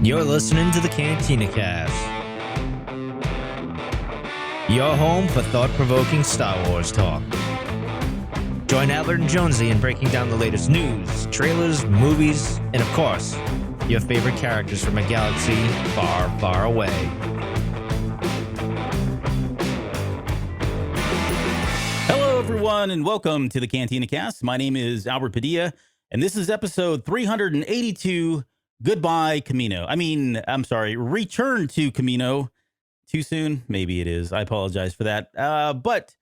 You're listening to the Cantina Cast, your home for thought-provoking Star Wars talk. Join Albert and Jonesy in breaking down the latest news, trailers, movies, and of course, your favorite characters from a galaxy far, far away. Hello, everyone, and welcome to the Cantina Cast. My name is Albert Padilla, and this is episode 382, Goodbye, Kamino. Return to Kamino. Too soon? Maybe it is. I apologize for that. But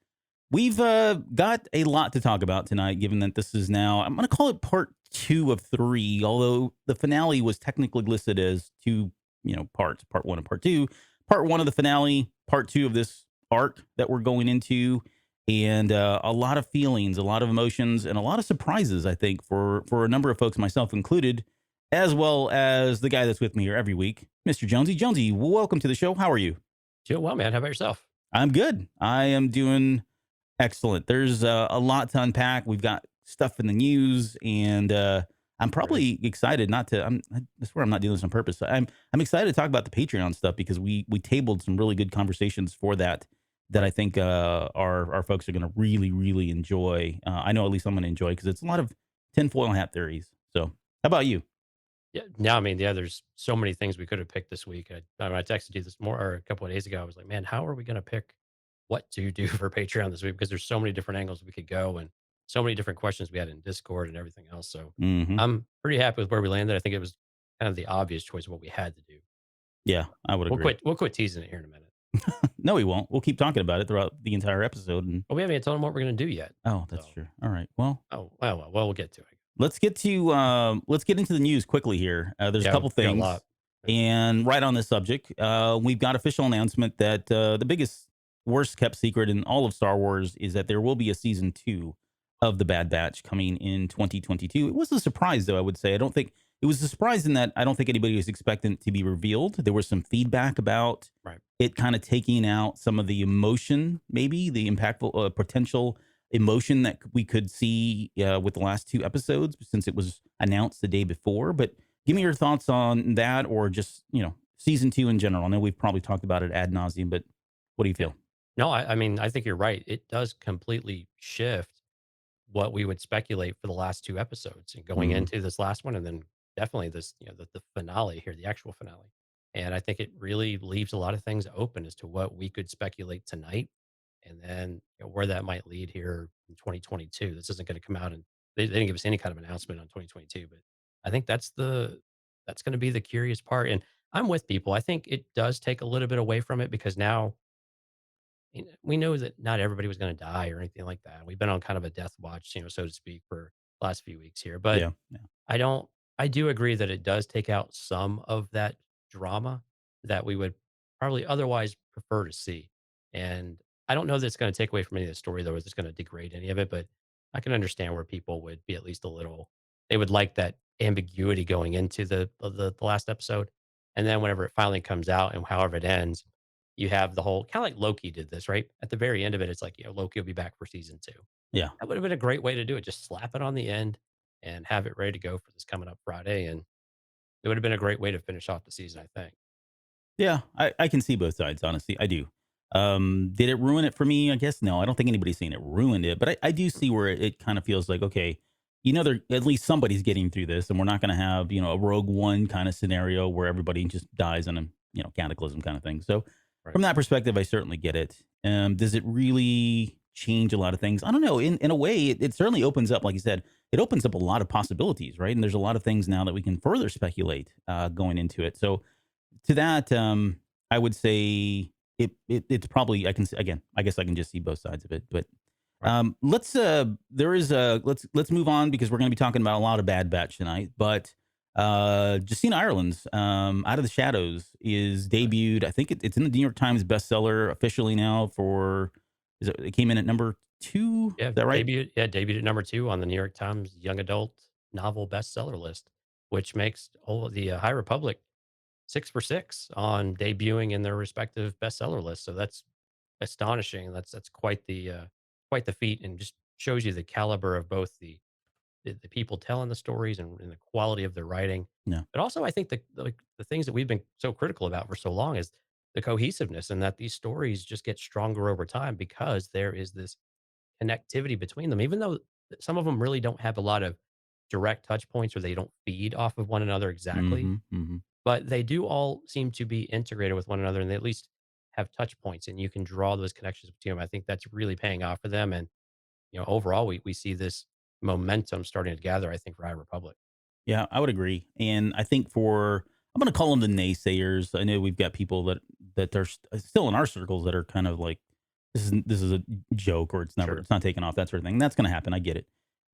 we've got a lot to talk about tonight, given that this is now, I'm going to call it part 2 of 3, although the finale was technically listed as 2, parts, part 1 and part 2. Part 1 of the finale, part 2 of this arc that we're going into, and a lot of feelings, a lot of emotions, and a lot of surprises, I think, for a number of folks, myself included, as well as the guy that's with me here every week, Mr. Jonesy. Jonesy, welcome to the show. How are you? Doing well, man. How about yourself? I'm good. I am doing excellent. There's a lot to unpack. We've got stuff in the news, and I'm probably excited not to. I swear I'm not doing this on purpose. I'm excited to talk about the Patreon stuff because we tabled some really good conversations for that I think our folks are going to really enjoy. I know at least I'm going to enjoy because it's a lot of tinfoil hat theories. So, how about you? Yeah, there's so many things we could have picked this week. I texted you a couple of days ago. I was like, man, how are we going to pick what to do for Patreon this week? Because there's so many different angles we could go and so many different questions we had in Discord and everything else. So I'm pretty happy with where we landed. I think it was kind of the obvious choice of what we had to do. Yeah, I would agree. We'll quit teasing it here in a minute. No, we won't. We'll keep talking about it throughout the entire episode. And we haven't even told them what we're going to do yet. Oh, that's true. All right. Well. We'll get to it. Let's get into the news quickly here. There's a couple things, and right on this subject, we've got official announcement that the biggest, worst kept secret in all of Star Wars is that there will be a season 2 of the Bad Batch coming in 2022. It was a surprise, though. I would say it was a surprise in that I don't think anybody was expecting it to be revealed. There was some feedback about it kind of taking out some of the emotion, maybe the impactful potential emotion that we could see with the last 2 episodes since it was announced the day before. But give me your thoughts on that, or just, season 2 in general. I know we've probably talked about it ad nauseum, but what do you feel? No, I think you're right. It does completely shift what we would speculate for the last 2 episodes and going into this last one. And then definitely this, the finale here, the actual finale. And I think it really leaves a lot of things open as to what we could speculate tonight. And then where that might lead here in 2022. This isn't going to come out, and they didn't give us any kind of announcement on 2022. But I think that's going to be the curious part. And I'm with people. I think it does take a little bit away from it because now we know that not everybody was going to die or anything like that. We've been on kind of a death watch, so to speak, for the last few weeks here. But Yeah. I do agree that it does take out some of that drama that we would probably otherwise prefer to see. And I don't know that it's going to take away from any of the story, though, or it's going to degrade any of it, but I can understand where people would be at least a little, they would like that ambiguity going into the last episode. And then whenever it finally comes out and however it ends, you have the whole kind of like Loki did this, right? At the very end of it, it's like, Loki will be back for season 2. Yeah. That would have been a great way to do it. Just slap it on the end and have it ready to go for this coming up Friday. And it would have been a great way to finish off the season, I think. Yeah, I can see both sides, honestly. I do. Did it ruin it for me? I guess no. I don't think anybody's saying it ruined it, but I do see where it kind of feels like, okay, there at least somebody's getting through this, and we're not going to have, a Rogue One kind of scenario where everybody just dies in a, cataclysm kind of thing. So from that perspective, I certainly get it. Does it really change a lot of things? I don't know. In a way, it certainly opens up, like you said, it opens up a lot of possibilities, right? And there's a lot of things now that we can further speculate going into it. So to that, I would say it's probably, I guess I can just see both sides of it. But let's move on because we're going to be talking about a lot of Bad Batch tonight. But Justina Ireland's Out of the Shadows is debuted. I think it's in the New York Times bestseller officially now it came in at number 2. Yeah, is that right? Debuted at number 2 on the New York Times Young Adult Novel Bestseller list, which makes all of the High Republic 6 for 6 on debuting in their respective bestseller lists. So that's astonishing. That's quite the feat, and just shows you the caliber of both the the people telling the stories and the quality of their writing. Yeah. But also, I think the things that we've been so critical about for so long is the cohesiveness, and that these stories just get stronger over time because there is this connectivity between them, even though some of them really don't have a lot of direct touch points or they don't feed off of one another exactly, Hmm. Hmm. but they do all seem to be integrated with one another, and they at least have touch points, and you can draw those connections between them. I think that's really paying off for them. And, overall, we see this momentum starting to gather, I think, for High Republic. Yeah, I would agree. And I think for I'm going to call them the naysayers. I know we've got people that are still in our circles that are kind of like this is a joke or Sure. it's not taking off, that sort of thing. That's going to happen. I get it.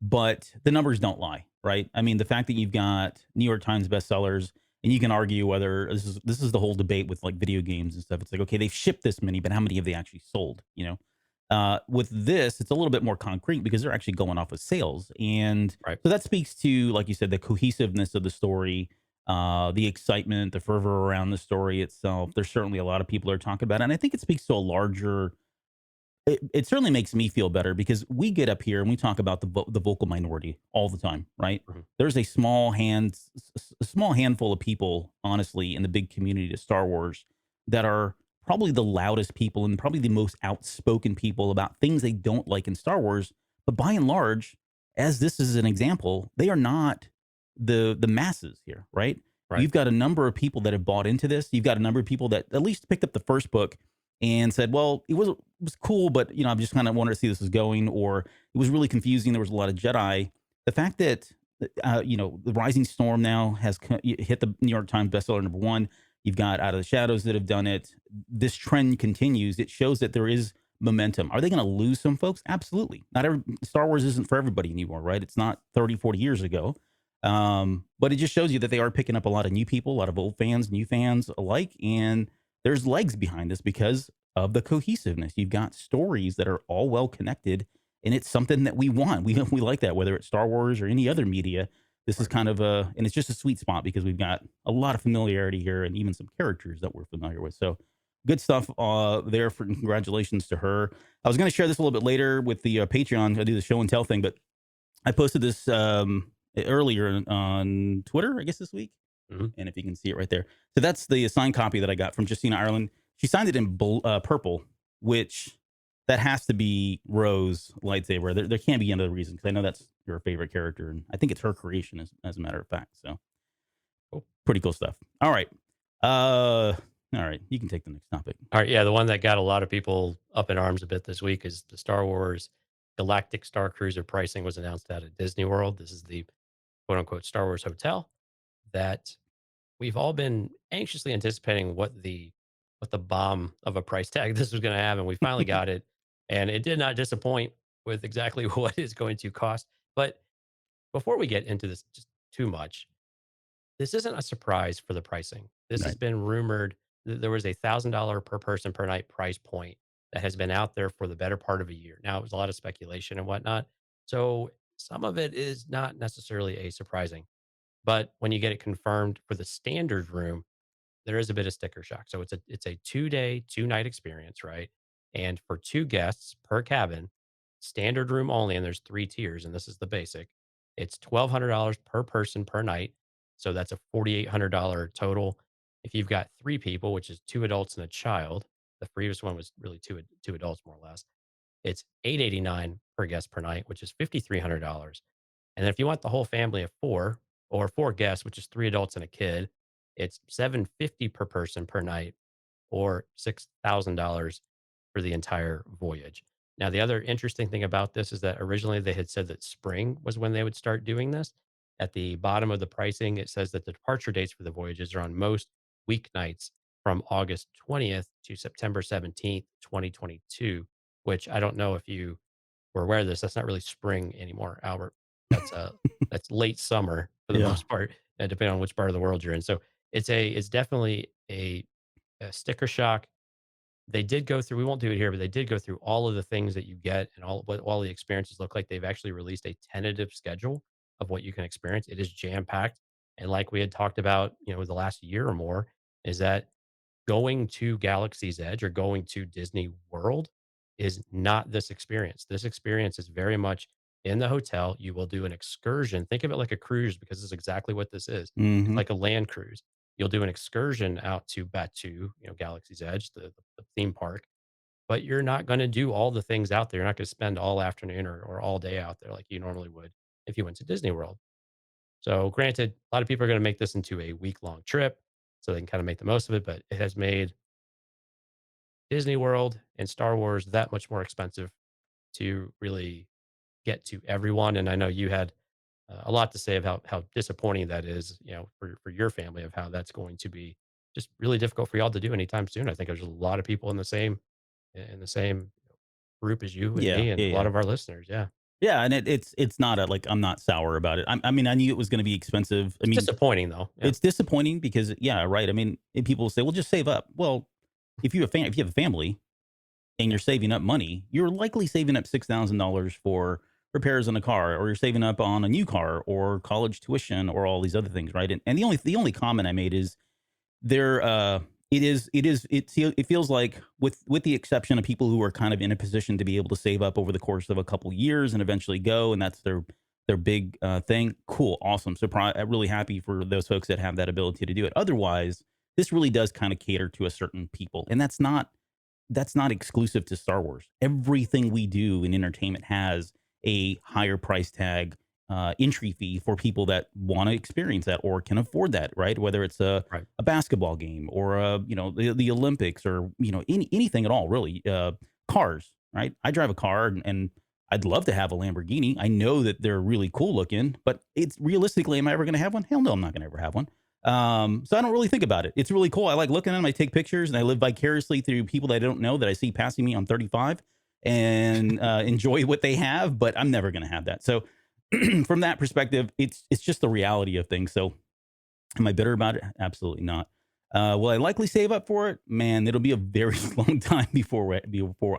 But the numbers don't lie, right? I mean, the fact that you've got New York Times bestsellers and you can argue whether this is the whole debate with like video games and stuff. It's like, okay, they've shipped this many, but how many have they actually sold, you know? With this, it's a little bit more concrete because they're actually going off of sales. And Right. so that speaks to, like you said, the cohesiveness of the story, the excitement, the fervor around the story itself. There's certainly a lot of people are talking about it. And I think it speaks to a larger, it certainly makes me feel better because we get up here and we talk about the vocal minority all the time, right? Mhm. There's a small handful of people, honestly, in the big community to Star Wars that are probably the loudest people and probably the most outspoken people about things they don't like in Star Wars. But by and large, as this is an example, they are not the masses here, right? Right. You've got a number of people that have bought into this. You've got a number of people that at least picked up the first book and said, "Well, it was cool, but I just kind of wanted to see this was going," or it was really confusing. There was a lot of Jedi. The fact that the Rising Storm now has hit the New York Times bestseller number one. You've got Out of the Shadows that have done it. This trend continues. It shows that there is momentum. Are they going to lose some folks? Absolutely. Not every Star Wars isn't for everybody anymore, right? It's not 30, 40 years ago. But it just shows you that they are picking up a lot of new people, a lot of old fans, new fans alike, and there's legs behind this because of the cohesiveness. You've got stories that are all well connected, and it's something that we want. We like that, whether it's Star Wars or any other media. This is Right. kind of and it's just a sweet spot because we've got a lot of familiarity here and even some characters that we're familiar with. So good stuff there for congratulations to her. I was going to share this a little bit later with the Patreon. I do the show and tell thing, but I posted this earlier on Twitter, I guess this week. Mhm. And if you can see it right there. So that's the signed copy that I got from Justina Ireland. She signed it in purple, which that has to be Rose lightsaber. There can't be any other reason because I know that's your favorite character, and I think it's her creation, as a matter of fact. So Cool. pretty cool stuff. All right, all right. You can take the next topic. All right, yeah, the one that got a lot of people up in arms a bit this week is the Star Wars Galactic Star Cruiser pricing was announced out at Disney World. This is the quote unquote Star Wars hotel that we've all been anxiously anticipating what the bomb of a price tag this was going to have, and we finally got it, and it did not disappoint with exactly what it's going to cost. But before we get into this just too much, this isn't a surprise for the pricing. This has Right. been rumored. There was a $1,000 per person per night price point that has been out there for the better part of a year. Now, it was a lot of speculation and whatnot. So some of it is not necessarily a surprising. But when you get it confirmed for the standard room, there is a bit of sticker shock. So it's a 2-day, 2-night experience, right? And for 2 guests per cabin, standard room only, and there's 3 tiers, and this is the basic. It's $1,200 per person per night. So that's a $4,800 total. If you've got 3 people, which is 2 adults and a child, the previous one was really two adults more or less. It's $889 per guest per night, which is $5,300. And then if you want the whole family of 4 or 4 guests, which is 3 adults and a kid, it's $750 per person per night or $6,000 for the entire voyage. Now, the other interesting thing about this is that originally they had said that spring was when they would start doing this. At the bottom of the pricing, it says that the departure dates for the voyages are on most weeknights from August 20th to September 17th, 2022, which I don't know if you were aware of this. That's not really spring anymore, Albert. That's that's late summer for the Yeah. most part, depending on which part of the world you're in. So it's definitely a sticker shock. They did go through. We won't do it here, but they did go through all of the things that you get and what all the experiences look like. They've actually released a tentative schedule of what you can experience. It is jam packed, and like we had talked about, the last year or more, is that going to Galaxy's Edge or going to Disney World is not this experience. This experience is very much In the hotel, you will do an excursion. Think of it like a cruise because it's exactly what this is. It's Hmm. like a land cruise. You'll do an excursion out to Batu, Galaxy's Edge, the theme park, but you're not going to do all the things out there. You're not going to spend all afternoon or all day out there like you normally would if you went to Disney World. So, granted, a lot of people are going to make this into a week long trip so they can kind of make the most of it, but it has made Disney World and Star Wars that much more expensive to really get to everyone. And I know you had a lot to say about how disappointing that is, for your family of how that's going to be just really difficult for y'all to do anytime soon. I think there's a lot of people in the same group as you and Yeah, me and yeah, a lot yeah. of our listeners. Yeah. Yeah, and it's not a like I'm not sour about it. I mean, I knew it was going to be expensive. I It's mean, disappointing though. Yeah. it's disappointing because yeah, right. I mean, and people say, well, just save up. Well, if you have a family and you're saving up money, you're likely saving up $6,000 for repairs on a car, or you're saving up on a new car, or college tuition, or all these other things, right? And the only comment I made is there it feels like with the exception of people who are kind of in a position to be able to save up over the course of a couple years and eventually go, and that's their big thing. Cool, awesome, surprise, really happy for those folks that have that ability to do it. Otherwise, this really does kind of cater to a certain people, and that's not exclusive to Star Wars. Everything we do in entertainment has a higher price tag, entry fee for people that want to experience that or can afford that, right? Whether it's Right. a basketball game or the Olympics, or anything at all, really. Cars, right? I drive a car, and I'd love to have a Lamborghini. I know that they're really cool looking, but it's realistically, am I ever going to have one? Hell no, I'm not going to ever have one. So I don't really think about it. It's really cool. I like looking at them. I take pictures, and I live vicariously through people that I don't know that I see passing me on 35, and enjoy what they have. But I'm never going to have that. So from that perspective, it's just the reality of things. So am I bitter about it? Absolutely not. Will I likely save up for it? Man, it'll be a very long time before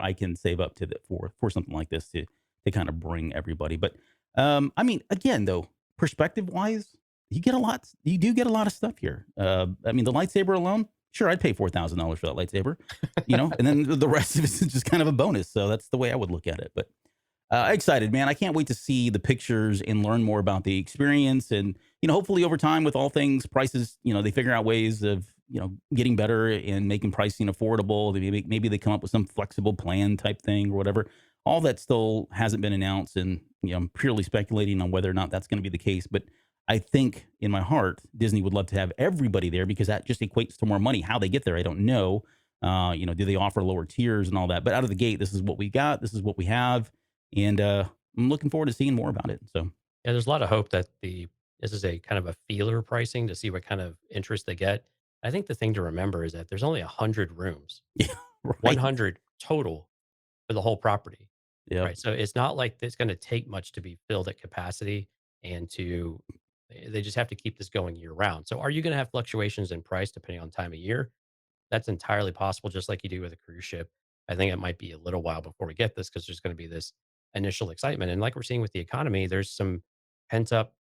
I can save up for something like this to kind of bring everybody. But I mean, again, though, perspective wise, you get a lot. You do get a lot of stuff here. I mean, the lightsaber alone, sure, I'd pay $4,000 for that lightsaber, and then the rest of it's just kind of a bonus. So that's the way I would look at it. But excited, man. I can't wait to see the pictures and learn more about the experience. And, hopefully over time with all things prices, they figure out ways of, getting better and making pricing affordable. Maybe they come up with some flexible plan type thing or whatever. All that still hasn't been announced. And, I'm purely speculating on whether or not that's going to be the case. But I think in my heart, Disney would love to have everybody there because that just equates to more money. How they get there, I don't know. Do they offer lower tiers and all that? But out of the gate, this is what we got. This is what we have, and I'm looking forward to seeing more about it. So, Yeah, there's a lot of hope that this is a kind of a feeler pricing to see what kind of interest they get. I think the thing to remember is that there's only 100 rooms, yeah, right. 100 total for the whole property, Yep. right? So it's not like it's going to take much to be filled at capacity, and they just have to keep this going year round. So are you going to have fluctuations in price depending on time of year? That's entirely possible, just like you do with a cruise ship. I think it might be a little while before we get this because there's going to be this initial excitement. And like we're seeing with the economy, there's some pent up,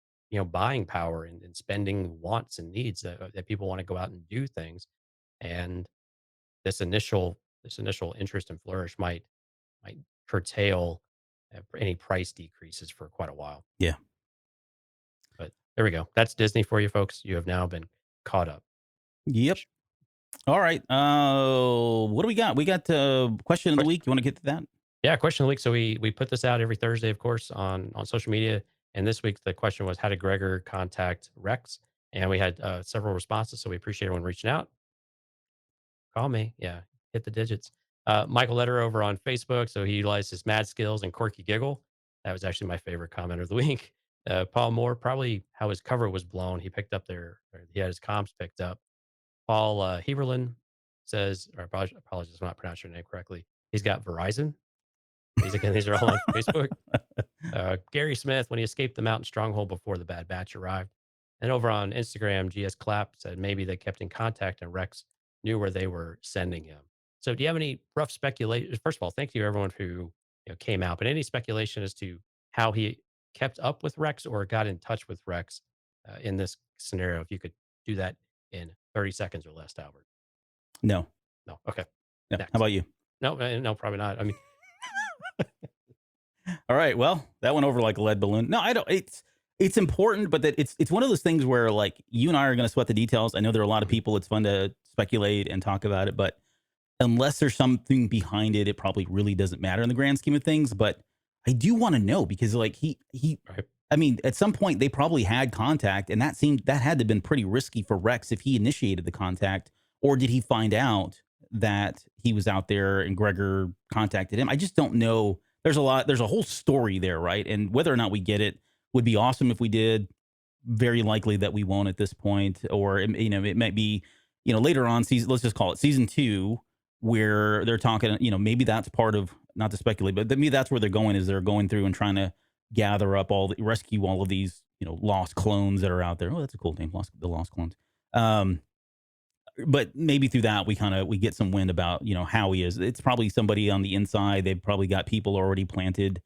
buying power and spending wants and needs that people want to go out and do things. And this initial interest and flourish might curtail any price decreases for quite a while. Yeah. But there we go. That's Disney for you folks. You have now been caught up. Yep. All right. What do we got? We got question of the week. You want to get to that? Yeah, question of the week. So we put this out every Thursday, of course, on social media. And this week the question was, how did Gregor contact Rex? And we had several responses. So we appreciate everyone reaching out. Call me. Yeah, hit the digits. Michael Letter over on Facebook. So he utilized his mad skills and quirky giggle. That was actually my favorite comment of the week. Paul Moore, probably how his cover was blown. He picked up or he had his comps picked up. Paul Heberlin says, or apologies if I'm not pronouncing your name correctly. He's got Verizon. These are all on Facebook. Gary Smith, when he escaped the mountain stronghold before the Bad Batch arrived. And over on Instagram, GS Clap said maybe they kept in contact and Rex knew where they were sending him. So do you have any rough speculation? First of all, thank you everyone who came out, but any speculation as to how he kept up with Rex or got in touch with Rex in this scenario? If you could do that in 30 seconds or less, Albert. No. No. Okay. No. How Next. about you? No, no, probably not. I mean, All right. Well, that went over like a lead balloon. No, I don't. It's important, but that it's one of those things where like you and I are going to sweat the details. I know there are a lot of Mhm. people. It's fun to speculate and talk about it, but unless there's something behind it, it probably really doesn't matter in the grand scheme of things. But I do want to know because like he Right. I mean, at some point they probably had contact, and that had to have been pretty risky for Rex if he initiated the contact, or did he find out that he was out there and Gregor contacted him? I just don't know. There's a whole story there, right? And whether or not we get it would be awesome if we did. Very likely that we won't at this point, or it might be, later on season. Let's just call it season two, where they're talking. Maybe that's part of, not to speculate, but maybe that's where they're going. Is they're going through and trying to rescue all of these, lost clones that are out there. Oh, that's a cool name, the lost clones. Um, but maybe through that we get some wind about how he is. It's probably somebody on the inside. They've probably got people already planted,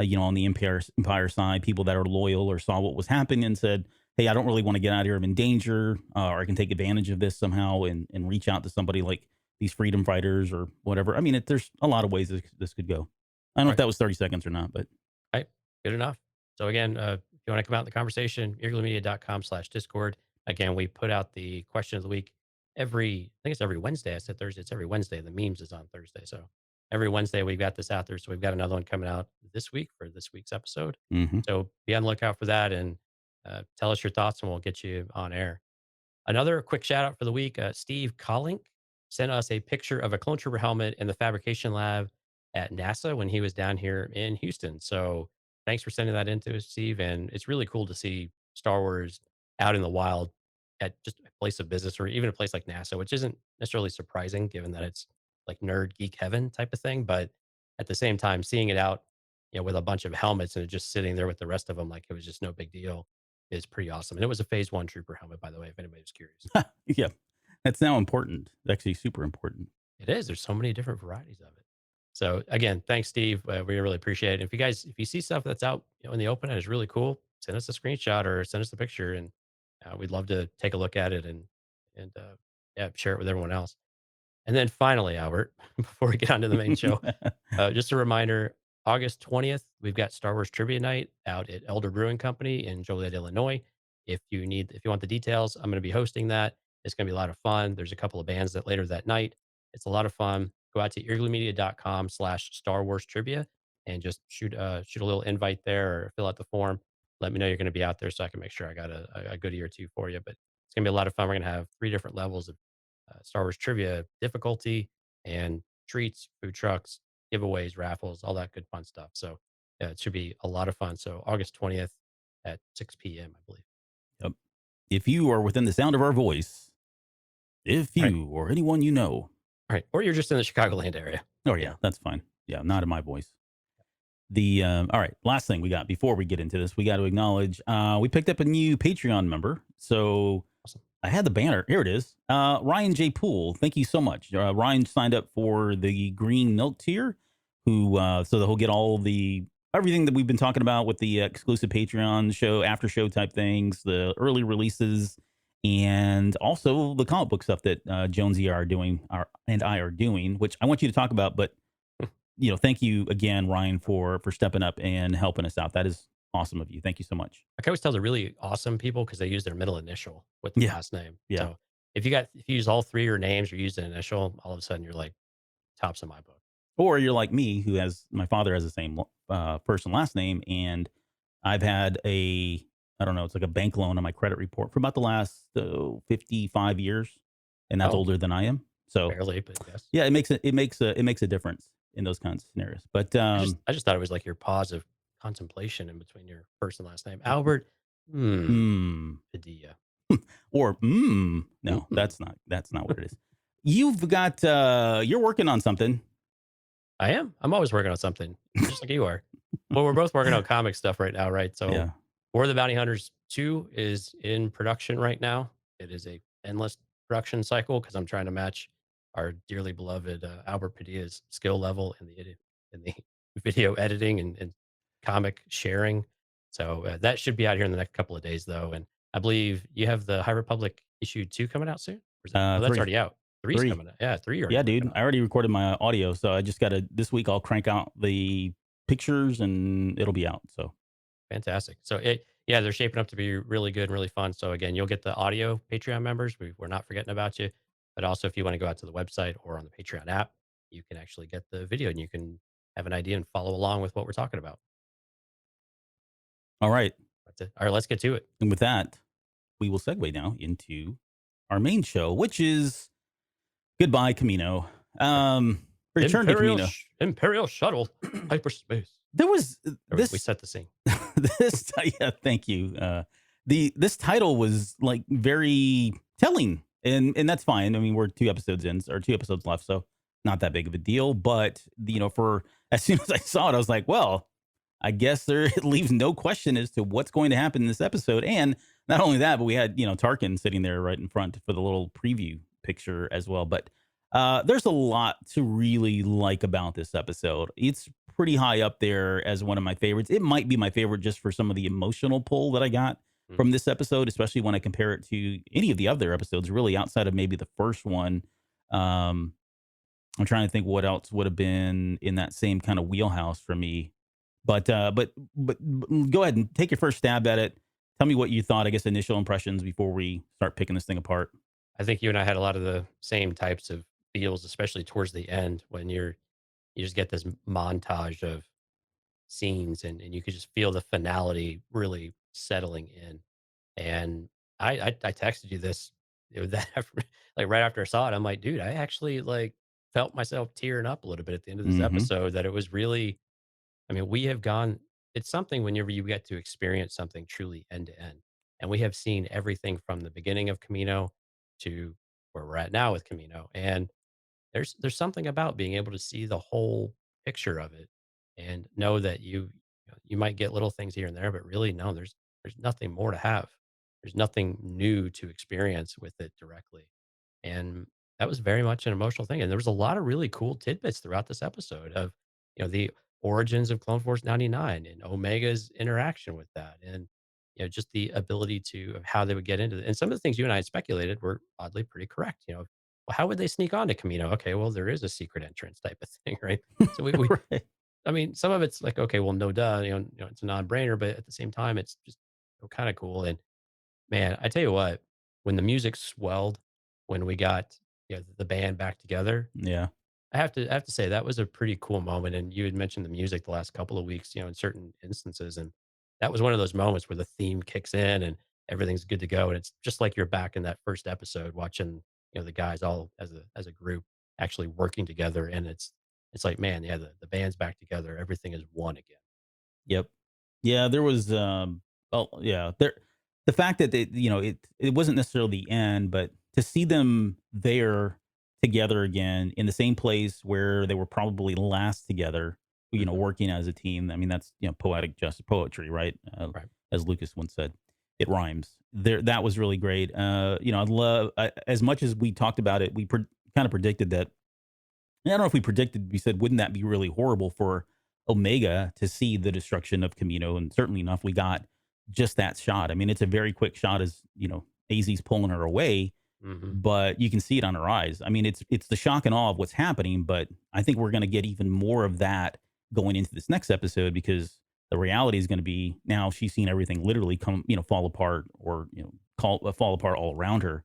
on the empire side, people that are loyal or saw what was happening and said, "Hey, I don't really want to get out of here. I'm in danger, or I can take advantage of this somehow and reach out to somebody like these freedom fighters or whatever." I mean, there's a lot of ways this could go. I don't know if Right. that was 30 seconds or not, but Right. Good enough. So again, if you want to come out in the conversation, eaglemedia.com/discord. Again, we put out the question of the week I think it's every Wednesday. I said Thursday. It's every Wednesday. The memes is on Thursday. So every Wednesday we've got this out there. So we've got another one coming out this week for this week's episode. hmm So be on the lookout for that and tell us your thoughts and we'll get you on air. Another quick shout out for the week, Steve Collink sent us a picture of a clone trooper helmet in the fabrication lab at NASA when he was down here in Houston. So thanks for sending that in to us, Steve. And it's really cool to see Star Wars out in the wild at just a place of business or even a place like NASA, which isn't necessarily surprising given that it's like nerd geek heaven type of thing. But at the same time, seeing it out, with a bunch of helmets and it just sitting there with the rest of them, like it was just no big deal is pretty awesome. And it was a phase one trooper helmet, by the way, if anybody was curious. yeah, that's now important. Actually, super important. It is. There's so many different varieties of it. So again, thanks, Steve. We really appreciate it. If you see stuff that's out in the open and is really cool, send us a screenshot or send us the picture, and we'd love to take a look at it and yeah, share it with everyone else. And then finally, Albert, before we get on to the main show, just a reminder, August 20th, we've got Star Wars Trivia Night out at Elder Brewing Company in Joliet, Illinois. If you want the details, I'm going to be hosting that. It's going to be a lot of fun. There's a couple of bands that later that night. It's a lot of fun. Go out to eaglemedia.com/Star Wars Trivia and just shoot a little invite there or fill out the form. Let me know you're going to be out there so I can make sure I got a goodie or two for you. But it's going to be a lot of fun. We're going to have 3 different levels of Star Wars trivia difficulty and treats, food trucks, giveaways, raffles, all that good fun stuff. So yeah, it should be a lot of fun. So August 20th at 6 p.m., I believe. Yep. If you are within the sound of our voice, if All right. you or anyone you know, All right. Or you're just in the Chicagoland area. oh yeah, that's fine. Yeah, not in my voice. All right, last thing we got before we get into this, we got to acknowledge we picked up a new Patreon member. So Awesome. I had the banner. Here it is. Ryan J. Poole. Thank you so much. Ryan signed up for the green milk tier, so that he'll get all the everything that we've been talking about with the exclusive Patreon show, after show type things, the early releases, and also the comic book stuff that Jonesy and I are doing, which I want you to talk about. But thank you again, Ryan, for stepping up and helping us out. That is awesome of you. Thank you so much. I can always tell they're really awesome people because they use their middle initial with the Yeah. last name. Yeah. So if you use all 3 of your names or use an initial, all of a sudden you're like tops of my book. Or you're like me, my father has the same first and last name, and I've had I don't know, it's like a bank loan on my credit report for about the last 55 years, and that's Oh, older than I am. So barely, but yes. yeah, it makes a difference in those kinds of scenarios. But I just thought it was like your pause of contemplation in between your first and last name. Albert, mm, Padilla. or no, Mm. that's not what it is. You've got you're working on something. I am. I'm always working on something, just like you are. Well, we're both working on comic stuff right now, right? So, Yeah. War of the Bounty Hunters 2 is in production right now. It is a endless production cycle because I'm trying to match our dearly beloved Albert Padilla's skill level in the video editing and comic sharing. So that should be out here in the next couple of days, though. And I believe you have the High Republic issue 2 coming out soon. Or is oh, that's 3. already out. Three's 3. coming out. Yeah, 3 already Yeah, working dude. on. I already recorded my audio, so I just got to this week. I'll crank out the pictures, and it'll be out. So Fantastic. So yeah, they're shaping up to be really good and really fun. So again, you'll get the audio Patreon members. We're not forgetting about you. But also, if you want to go out to the website or on the Patreon app, you can actually get the video and you can have an idea and follow along with what we're talking about. all right, That's it. All right, let's get to it. and with that, we will segue now into our main show, which is Goodbye Camino. Return to Camino. Imperial shuttle hyperspace. There was We this set the scene. this yeah, thank you. This title was like very telling, and that's fine. I mean, we're 2 episodes in, or 2 episodes left, so not that big of a deal. But for as soon as I saw it, I was like, well, I guess there it leaves no question as to what's going to happen in this episode. And not only that, but we had Tarkin sitting there right in front for the little preview picture as well. But there's a lot to really like about this episode. It's pretty high up there as one of my favorites. It might be my favorite just for some of the emotional pull that I got from this episode, especially when I compare it to any of the other episodes, really outside of maybe the first one. I'm trying to think what else would have been in that same kind of wheelhouse for me. But go ahead and take your first stab at it. Tell me what you thought, I guess, initial impressions before we start picking this thing apart. I think you and I had a lot of the same types of feels, especially towards the end when you just get this montage of scenes and you could just feel the finality really settling in. And I texted you this that like right after I saw it, I'm like, dude, I actually like felt myself tearing up a little bit at the end of this Hmm. episode. That it was really, I mean, we have gone. It's something whenever you get to experience something truly end to end, and we have seen everything from the beginning of Camino to where we're at now with Camino, and there's something about being able to see the whole picture of it and know that you might get little things here and there, but really no, there's nothing more to have. There's nothing new to experience with it directly. And that was very much an emotional thing. And there was a lot of really cool tidbits throughout this episode of, the origins of Clone Force 99 and Omega's interaction with that. And, just the ability of how they would get into it. And some of the things you and I had speculated were oddly pretty correct. Well, how would they sneak onto Camino? Okay, well, there is a secret entrance type of thing, right? So we Right. I mean, some of it's like, okay, well, no duh, it's a non-brainer, but at the same time, it's just kind of cool. And man, I tell you what, when the music swelled, when we got the band back together, Yeah. I have to say that was a pretty cool moment. And you had mentioned the music the last couple of weeks, in certain instances, and that was one of those moments where the theme kicks in and everything's good to go, and it's just like you're back in that first episode watching, the guys all as a group actually working together, and it's like, man, yeah, the band's back together, everything is one again. Yep. Yeah, there was oh yeah, the fact that it wasn't necessarily the end, but to see them there together again in the same place where they were probably last together, Mhm. working as a team. I mean, that's, poetic justice poetry, right? Right. As Lucas once said, it rhymes. There that was really great. I love as much as we talked about it, we kind of predicted that. I don't know if we predicted, we said, wouldn't that be really horrible for Omega to see the destruction of Camino? And certainly enough, we got just that shot. I mean, it's a very quick shot as, AZ's pulling her away, Hmm. but you can see it on her eyes. I mean, it's the shock and awe of what's happening, but I think we're going to get even more of that going into this next episode because the reality is going to be now she's seen everything literally come, fall apart or, fall apart all around her.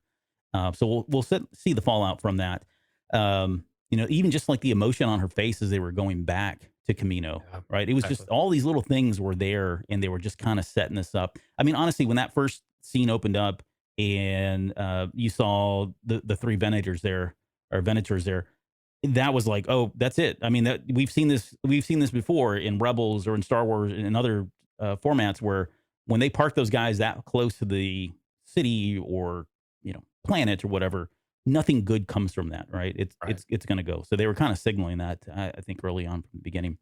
So see the fallout from that. Even just like the emotion on her face as they were going back to Camino, Yeah, right? It was just exactly. all these little things were there and they were just kind of setting this up. I mean, honestly, when that first scene opened up and you saw the three Venators there or Venators there, that was like, oh, that's it. I mean, that we've seen this before in Rebels or in Star Wars and in other formats where when they park those guys that close to the city or planet or whatever, nothing good comes from that, right? It's Right. it's it's going to go. So they were kind of signaling that I think early on from the beginning.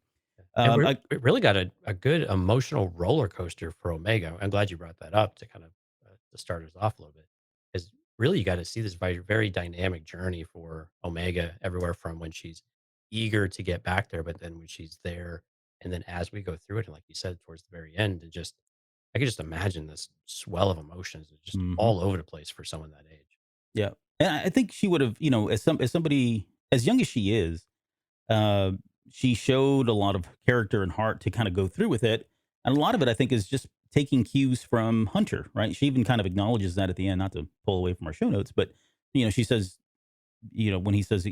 And I, we really got a good emotional roller coaster for Omega. I'm glad you brought that up to kind of to start us off a little bit, because really you got to see this very dynamic journey for Omega, everywhere from when she's eager to get back there, but then when she's there, and then as we go through it, and like you said, towards the very end, and just I could just imagine this swell of emotions just mhm. all over the place for someone that age. Yeah, and I think she would have, as somebody as young as she is, she showed a lot of character and heart to kind of go through with it. And a lot of it, I think, is just taking cues from Hunter, right? She even kind of acknowledges that at the end, not to pull away from our show notes, but she says, when he says,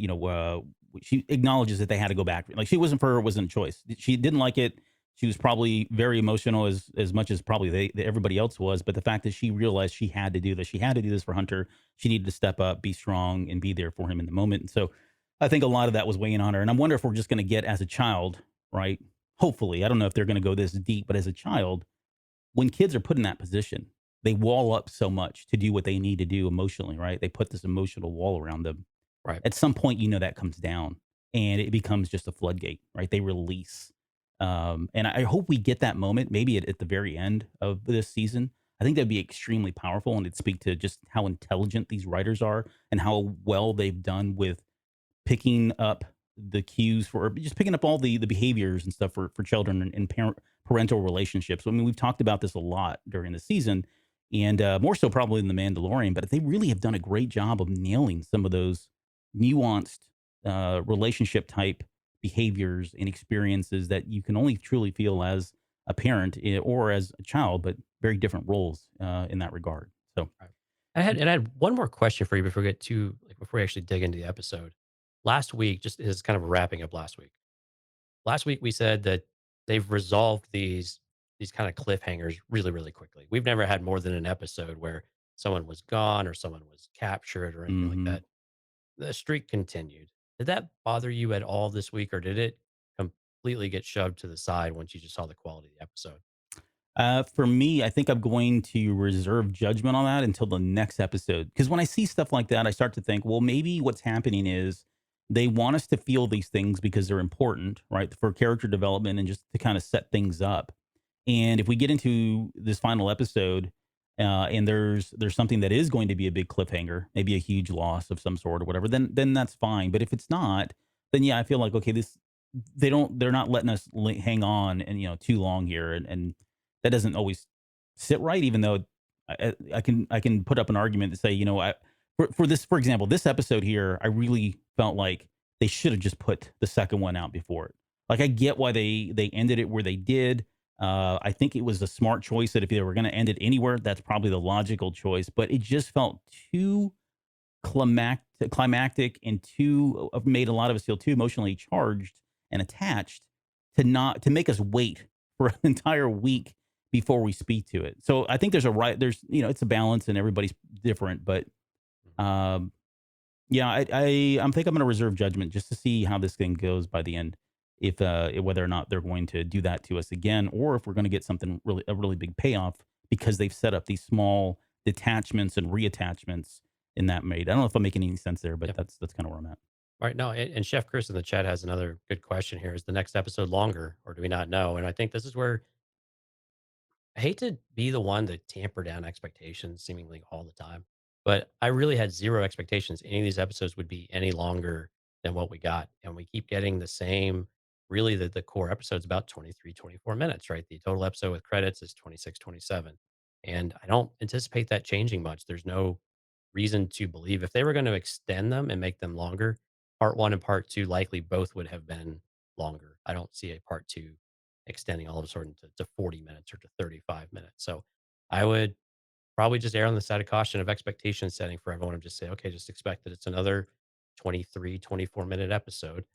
she acknowledges that they had to go back. Like, she wasn't, for her, it wasn't a choice. She didn't like it. She was probably very emotional, as much as probably everybody else was. But the fact that she realized she had to do this, she had to do this for Hunter. She needed to step up, be strong, and be there for him in the moment. And so I think a lot of that was weighing on her. And I wonder if we're just going to get, as a child, right? Hopefully, I don't know if they're going to go this deep, but as a child, when kids are put in that position, they wall up so much to do what they need to do emotionally, right? They put this emotional wall around them. Right. At some point, that comes down and it becomes just a floodgate, right? They release. And I hope we get that moment, maybe at the very end of this season. I think that'd be extremely powerful, and it'd speak to just how intelligent these writers are and how well they've done with picking up the cues for, just picking up all the behaviors and stuff for children and parental relationships. I mean, we've talked about this a lot during the season, and more so probably in The Mandalorian, but they really have done a great job of nailing some of those nuanced relationship type behaviors and experiences that you can only truly feel as a parent, or as a child, but very different roles in that regard. So, Right. I had one more question for you before we get to like before we actually dig into the episode. Last week, just is kind of wrapping up last week. Last week we said that they've resolved these kind of cliffhangers really, really quickly. We've never had more than an episode where someone was gone or someone was captured or anything like mhm. that. The streak continued. Did that bother you at all this week, or did it completely get shoved to the side once you just saw the quality of the episode? For me, I think I'm going to reserve judgment on that until the next episode. Because when I see stuff like that, I start to think, well, maybe what's happening is they want us to feel these things because they're important, right? For character development and just to kind of set things up. And if we get into this final episode, and there's something that is going to be a big cliffhanger, maybe a huge loss of some sort or whatever, then that's fine. But if it's not, then yeah, I feel like, okay, they're not letting us hang on and too long here, and that doesn't always sit right. Even though I can put up an argument to say, for this, for example, this episode here, I really felt like they should have just put the second one out before it. Like, I get why they ended it where they did. I think it was a smart choice that if they were going to end it anywhere, that's probably the logical choice. But it just felt too climactic and too made a lot of us feel too emotionally charged and attached to make us wait for an entire week before we speak to it. So I think there's it's a balance and everybody's different, but um yeah, I think I'm going to reserve judgment just to see how this thing goes by the end. If whether or not they're going to do that to us again, or if we're going to get something a really big payoff because they've set up these small detachments and reattachments in that made. I don't know if I'm making any sense there, but Yep. that's kind of where I'm at. Right. No, and Chef Chris in the chat has another good question here. Is the next episode longer or do we not know? And I think this is where I hate to be the one to tamper down expectations seemingly all the time, but I really had zero expectations any of these episodes would be any longer than what we got. And we keep getting the same, really, the core episode's about 23, 24 minutes, right? The total episode with credits is 26, 27. And I don't anticipate that changing much. There's no reason to believe if they were going to extend them and make them longer, part one and part two likely both would have been longer. I don't see a part two extending all of a sudden to 40 minutes or to 35 minutes. So I would probably just err on the side of caution of expectation setting for everyone and just say, okay, just expect that it's another 23, 24-minute episode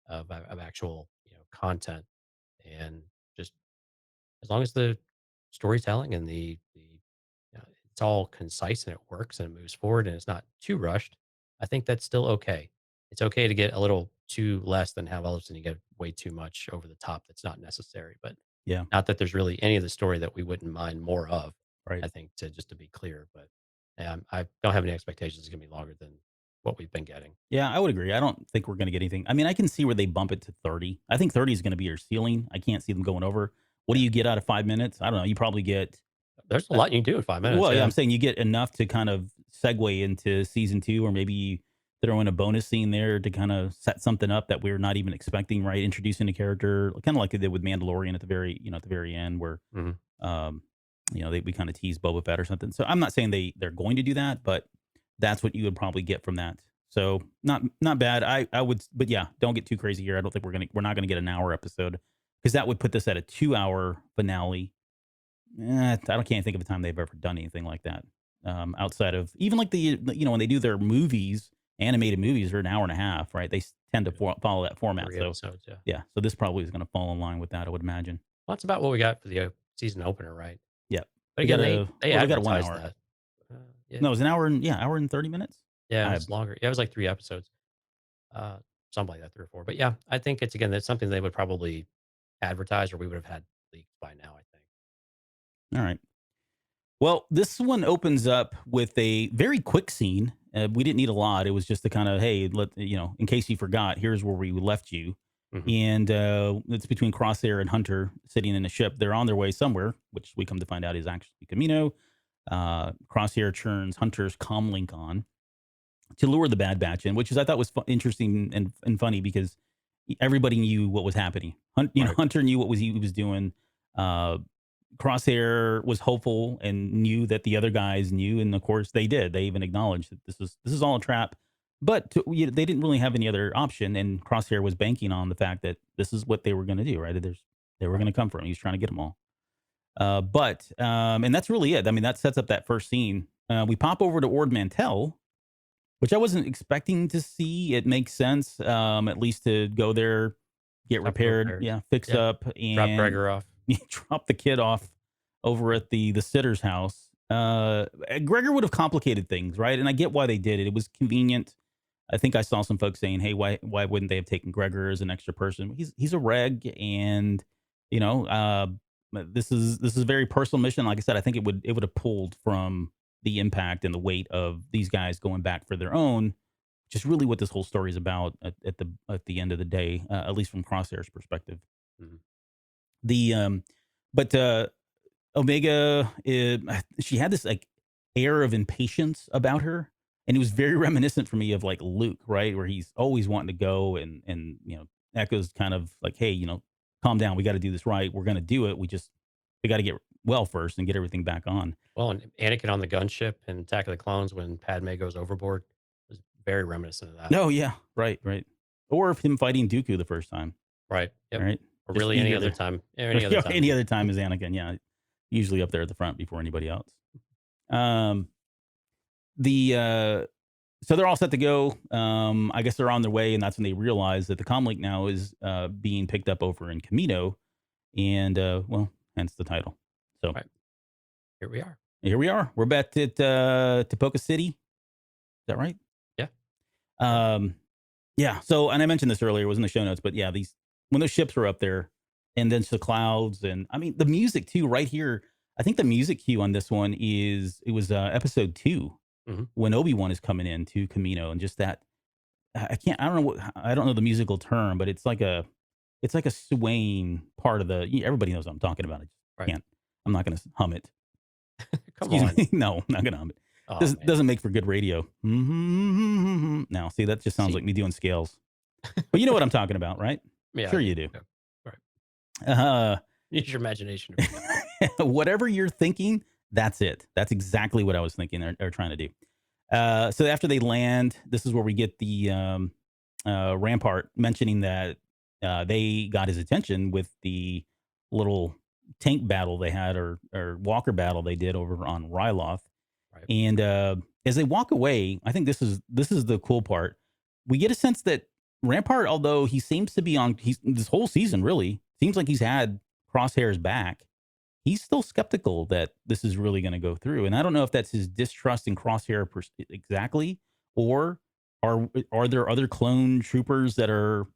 of actual, content. And just as long as the storytelling and it's all concise and it works and it moves forward and it's not too rushed, I think that's still okay. It's okay to get a little too less than have all of a sudden you get way too much over the top that's not necessary. But Yeah, not that there's really any of the story that we wouldn't mind more of, right. I think, to be clear. But I don't have any expectations it's going to be longer than what we've been getting. Yeah, I would agree. I don't think we're going to get anything. I mean, I can see where they bump it to 30. I think 30 is going to be your ceiling. I can't see them going over. What do Yeah. you get out of 5 minutes? I don't know. You probably get. There's a lot you can do in 5 minutes. Well, yeah, Yeah. I'm saying you get enough to kind of segue into season two, or maybe you throw in a bonus scene there to kind of set something up that we're not even expecting, right? Introducing a character, kind of like they did with Mandalorian at the very end, where Mhm. um, we kind of tease Boba Fett or something. So I'm not saying they're going to do that, but that's what you would probably get from that. So not bad. I would, but yeah, don't get too crazy here. I don't think we're not gonna get an hour episode because that would put this at a 2 hour finale. Can't think of a time they've ever done anything like that. Outside of even like when they do their movies, animated movies are an hour and a half, right? They tend to follow that format. 3 So episodes, yeah. yeah, so this probably is going to fall in line with that, I would imagine. Well, that's about what we got for the season opener, right? Yeah, But we got again, a they well, we got a 1 advertised hour. that. Yeah, No, it was an hour and hour and 30 minutes. yeah, it I was longer. Yeah, it was like 3 episodes, uh, something like that, 3 or 4. But yeah, I think it's again, that's something they would probably advertise, or we would have had leaked by now, I think. All right. Well, this one opens up with a very quick scene. We didn't need a lot. It was just the kind of, hey, in case you forgot, here's where we left you. Mhm. And it's between Crosshair and Hunter sitting in a ship. They're on their way somewhere, which we come to find out is actually Kamino. Crosshair turns Hunter's comlink on to lure the Bad Batch in, which is I thought was interesting and funny because everybody knew what was happening. Right. Hunter knew what he was doing. Uh, Crosshair was hopeful and knew that the other guys knew, and of course they did. They even acknowledged that this is all a trap. But they didn't really have any other option, and Crosshair was banking on the fact that this is what they were going to do. Right? They were going to come for him. He was trying to get them all. And that's really it. I mean, that sets up that first scene. We pop over to Ord Mantell, which I wasn't expecting to see. It makes sense, at least to go there, get repaired, fix Yeah. up, Drop and Gregor off. drop the kid off over at the sitter's house. Gregor would have complicated things, right? And I get why they did it. It was convenient. I think I saw some folks saying, "Hey, why wouldn't they have taken Gregor as an extra person? He's a reg, and you know, this is a very personal mission. Like I said, I think it would have pulled from the impact and the weight of these guys going back for their own, which is really what this whole story is about at the end of the day, at least from Crosshair's perspective. Mhm. The but Omega, she had this like air of impatience about her, and it was very reminiscent for me of like Luke, right, where he's always wanting to go, and Echo's kind of like, hey, calm down, we got to do this right, we're gonna do it, we got to get well first and get everything back on. Well, and Anakin on the gunship and Attack of the Clones when Padme goes overboard was very reminiscent of that. No, yeah, right, or of him fighting Dooku the first time, Right. Yep. right, Or just really any other eager. time. Any other time. Any other time is Anakin, yeah, usually up there at the front before anybody else. Um, the So they're all set to go. I guess they're on their way, and that's when they realize that the comlink now is being picked up over in Kamino, and well, hence the title. So Right. Here we are. here we are. We're back at Tapoka City. Is that right? Yeah. Yeah. So, and I mentioned this earlier, it was in the show notes, but yeah, when those ships were up there, and then the clouds, and I mean the music too, right here. I think the music cue on this one was episode 2 Mhm. when Obi-Wan is coming in to Kamino, and just that I don't know the musical term, but it's like a swaying part of everybody knows what I'm talking about. I just Right. I'm not going to hum it. Come Excuse on. me. No, I'm not going to hum it. Oh, This man. doesn't make for good radio. Now, see, that just sounds See. like me doing scales. But you know what I'm talking about, right? Yeah, Sure I you do. Yeah. Right. Uh, Use your imagination. whatever you're thinking, that's it. That's exactly what I was thinking or trying to do. So after they land, this is where we get the Rampart mentioning that they got his attention with the little tank battle they had or walker battle they did over on Ryloth. Right. And as they walk away, I think this is the cool part. We get a sense that Rampart, although he seems to be this whole season really seems like he's had Crosshair's back, he's still skeptical that this is really going to go through. And I don't know if that's his distrust in Crosshair exactly, or are there other clone troopers that are,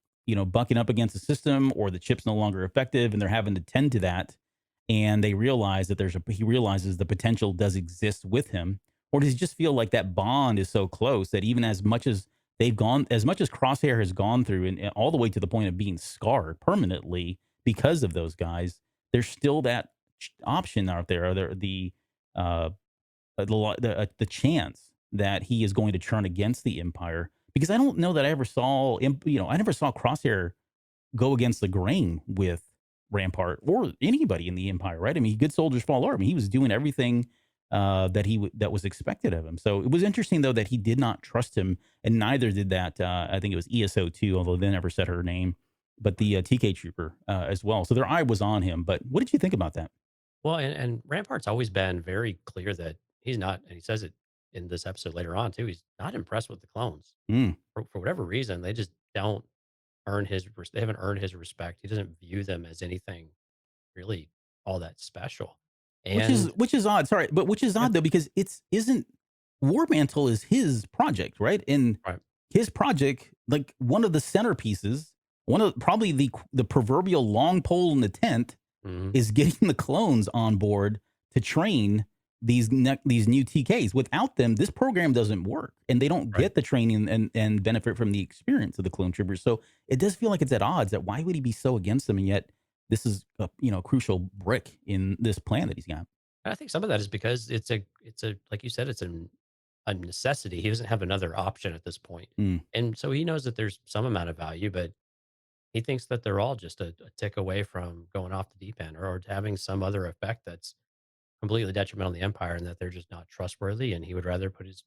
bucking up against the system, or the chip's no longer effective and they're having to tend to that. And they realize that he realizes the potential does exist with him. Or does he just feel like that bond is so close that even as much as Crosshair has gone through and all the way to the point of being scarred permanently because of those guys, there's still that option out there, the chance that he is going to turn against the Empire. Because I don't know that I ever saw, I never saw Crosshair go against the grain with Rampart or anybody in the Empire, right? I mean, good soldiers fall over. I mean, he was doing everything that was expected of him. So it was interesting though that he did not trust him, and neither did that. I think it was ESO2, although they never said her name, but the TK trooper as well. So their eye was on him. But what did you think about that? Well, and Rampart's always been very clear that he's not, and he says it in this episode later on too. He's not impressed with the clones Mm, for whatever reason. They just don't earn they haven't earned his respect. He doesn't view them as anything really all that special. And which is odd. Sorry, but which is yeah, odd though because it's isn't War Mantle is his project, right? And right, his project, like one of the centerpieces, one of probably the proverbial long pole in the tent mhm, is getting the clones on board to train these new TKs. Without them, this program doesn't work, and they don't right. get the training and benefit from the experience of the clone troopers. So it does feel like it's at odds. That why would he be so against them, and yet this is a crucial brick in this plan that he's got. And I think some of that is because it's a like you said, it's a necessity. He doesn't have another option at this point. Mm, And so he knows that there's some amount of value, but he thinks that they're all just a tick away from going off the deep end or having some other effect that's completely detrimental to the empire and that they're just not trustworthy. And he would rather put his,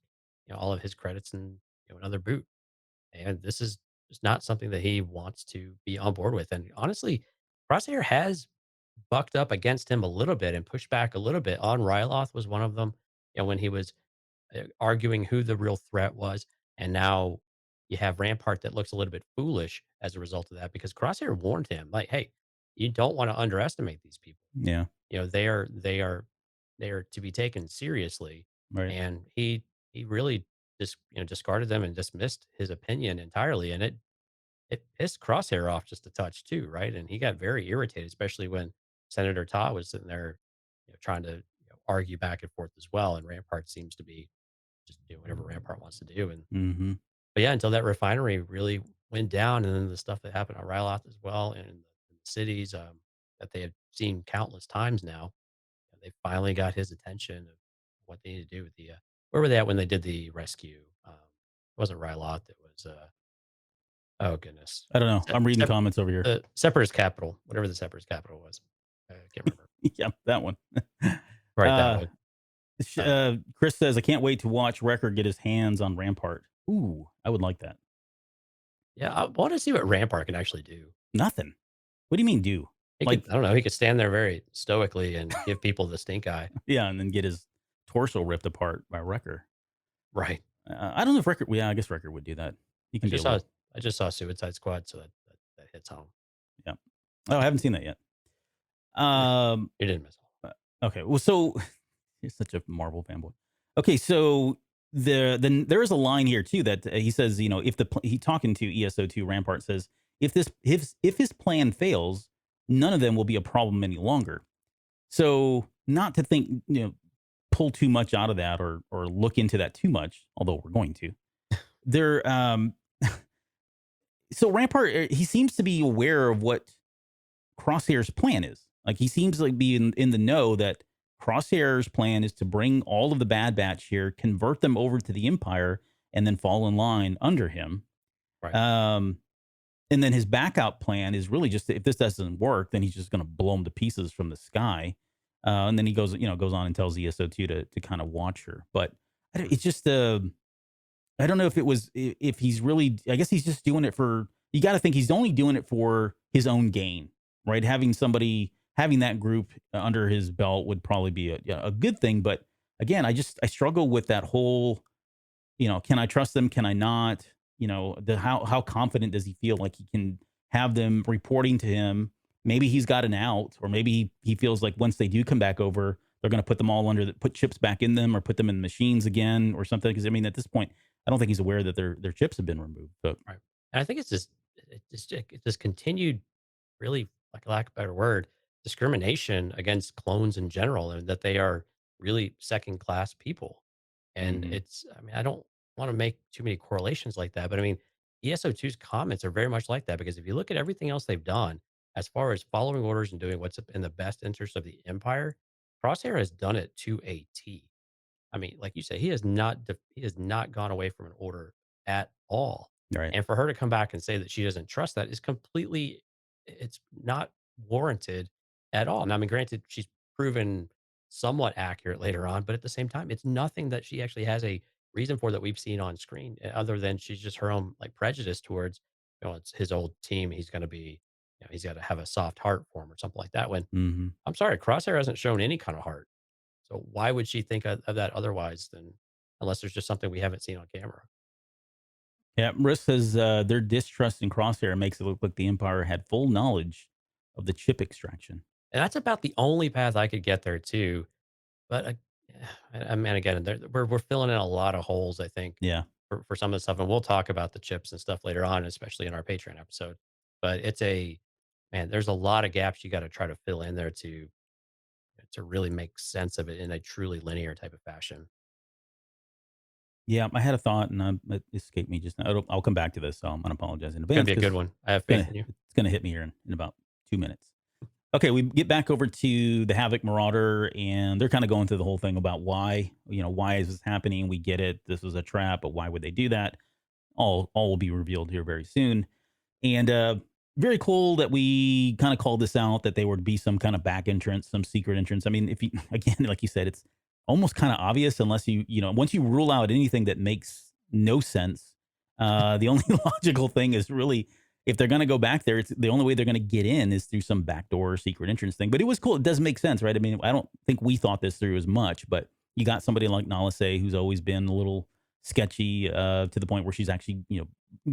all of his credits in, another boot. And this is just not something that he wants to be on board with. And honestly, Crosshair has bucked up against him a little bit and pushed back a little bit. On Ryloth was one of them, when he was arguing who the real threat was. And now you have Rampart that looks a little bit foolish as a result of that because Crosshair warned him, like, hey, you don't want to underestimate these people. yeah, They are to be taken seriously. right. And he really just discarded them and dismissed his opinion entirely. And it pissed Crosshair off just a touch too, right? And he got very irritated, especially when Senator Todd was sitting there, trying to argue back and forth as well. And Rampart seems to be just do whatever Rampart wants to do. And Hmm. but yeah, until that refinery really went down, and then the stuff that happened on Ryloth as well, and in the cities that they had seen countless times now, they finally got his attention of what they need to do with the. Where were they at when they did the rescue? It wasn't Ryloth. It was oh goodness, I don't know. Se- I'm reading Sep- comments over here. Separatist capital, whatever the Separatist capital was. I can't remember. Yeah, that one. Right, that uh, one. Uh, Chris says, I can't wait to watch Wrecker get his hands on Rampart. Ooh, I would like that. yeah, I want to see what Rampart can actually do. Nothing. What do you mean do? He could, Like, I don't know, he could stand there very stoically and give people the stink eye. yeah, and then get his torso ripped apart by Wrecker. Right. I don't know if Wrecker, yeah, I guess Wrecker would do that. He I can be a just saw little, I just saw Suicide Squad, so that hits home. yeah. Oh, I haven't seen that yet. Yeah, Um, you didn't miss all. okay. Well, so you're such a Marvel fanboy. Okay, so there is a line here too that he says, if he talking to ESO2 Rampart says if his plan fails, none of them will be a problem any longer. So not to think, pull too much out of that or look into that too much, although we're going to. There so Rampart he seems to be aware of what Crosshair's plan is. Like he seems like be in the know that Crosshair's plan is to bring all of the Bad Batch here, convert them over to the Empire, and then fall in line under him. Right. Um, and then his backup plan is really just if this doesn't work, then he's just going to blow them to pieces from the sky. And then he goes on and tells ESO2 to kind of watch her. But it's just I don't know if it was if he's really. I guess he's just doing it for. You got to think he's only doing it for his own gain, right? Having that group under his belt would probably be a good thing. But again, I struggle with that whole. Can I trust them? Can I not? How confident does he feel like he can have them reporting to him? Maybe he's got an out, or maybe he feels like once they do come back over, they're going to put them all put chips back in them, or put them in machines again, or something. Because I mean, at this point, I don't think he's aware that their chips have been removed. But Right. And I think it's just continued, really, like lack of a better word, discrimination against clones in general, and that they are really second class people. And mhm, I mean, I don't want to make too many correlations like that, but I mean, ESO2's comments are very much like that because if you look at everything else they've done, as far as following orders and doing what's in the best interest of the Empire, Crosshair has done it to a T. I mean, like you say, he has not gone away from an order at all. right, And for her to come back and say that she doesn't trust that is completely it's not warranted at all. Now, I mean, granted, she's proven somewhat accurate later on, but at the same time, it's nothing that she actually has a reason for that we've seen on screen, other than she's just her own like prejudice towards, it's his old team. He's going to be, he's got to have a soft heart for him or something like that. When Hmm. I'm sorry, Crosshair hasn't shown any kind of heart. So why would she think of that otherwise than unless there's just something we haven't seen on camera? Yeah, Riss says their distrust in Crosshair makes it look like the Empire had full knowledge of the chip extraction. And that's about the only path I could get there too. But I mean, again, we're filling in a lot of holes, I think, Yeah. for some of the stuff, and we'll talk about the chips and stuff later on, especially in our Patreon episode. But it's a man, there's a lot of gaps you got to try to fill in there to really make sense of it in a truly linear type of fashion. Yeah, I had a thought and it escaped me just now. I'll come back to this, so I'm going to apologize in It's gonna advance be a because good one. I have faith in you. it's going to hit me here in about 2 minutes. Okay, we get back over to the Havoc Marauder, and they're kind of going through the whole thing about why is this happening? We get it. This was a trap, but why would they do that? All will be revealed here very soon. And very cool that we kind of called this out, that there would be some kind of back entrance, some secret entrance. I mean, if you, again, like you said, it's almost kind of obvious unless once you rule out anything that makes no sense. The only logical thing is really, if they're going to go back there, it's the only way they're going to get in is through some backdoor secret entrance thing. But it was cool. It does make sense, right? I mean, I don't think we thought this through as much, but you got somebody like Nalase who's always been a little sketchy to the point where she's actually, Yeah.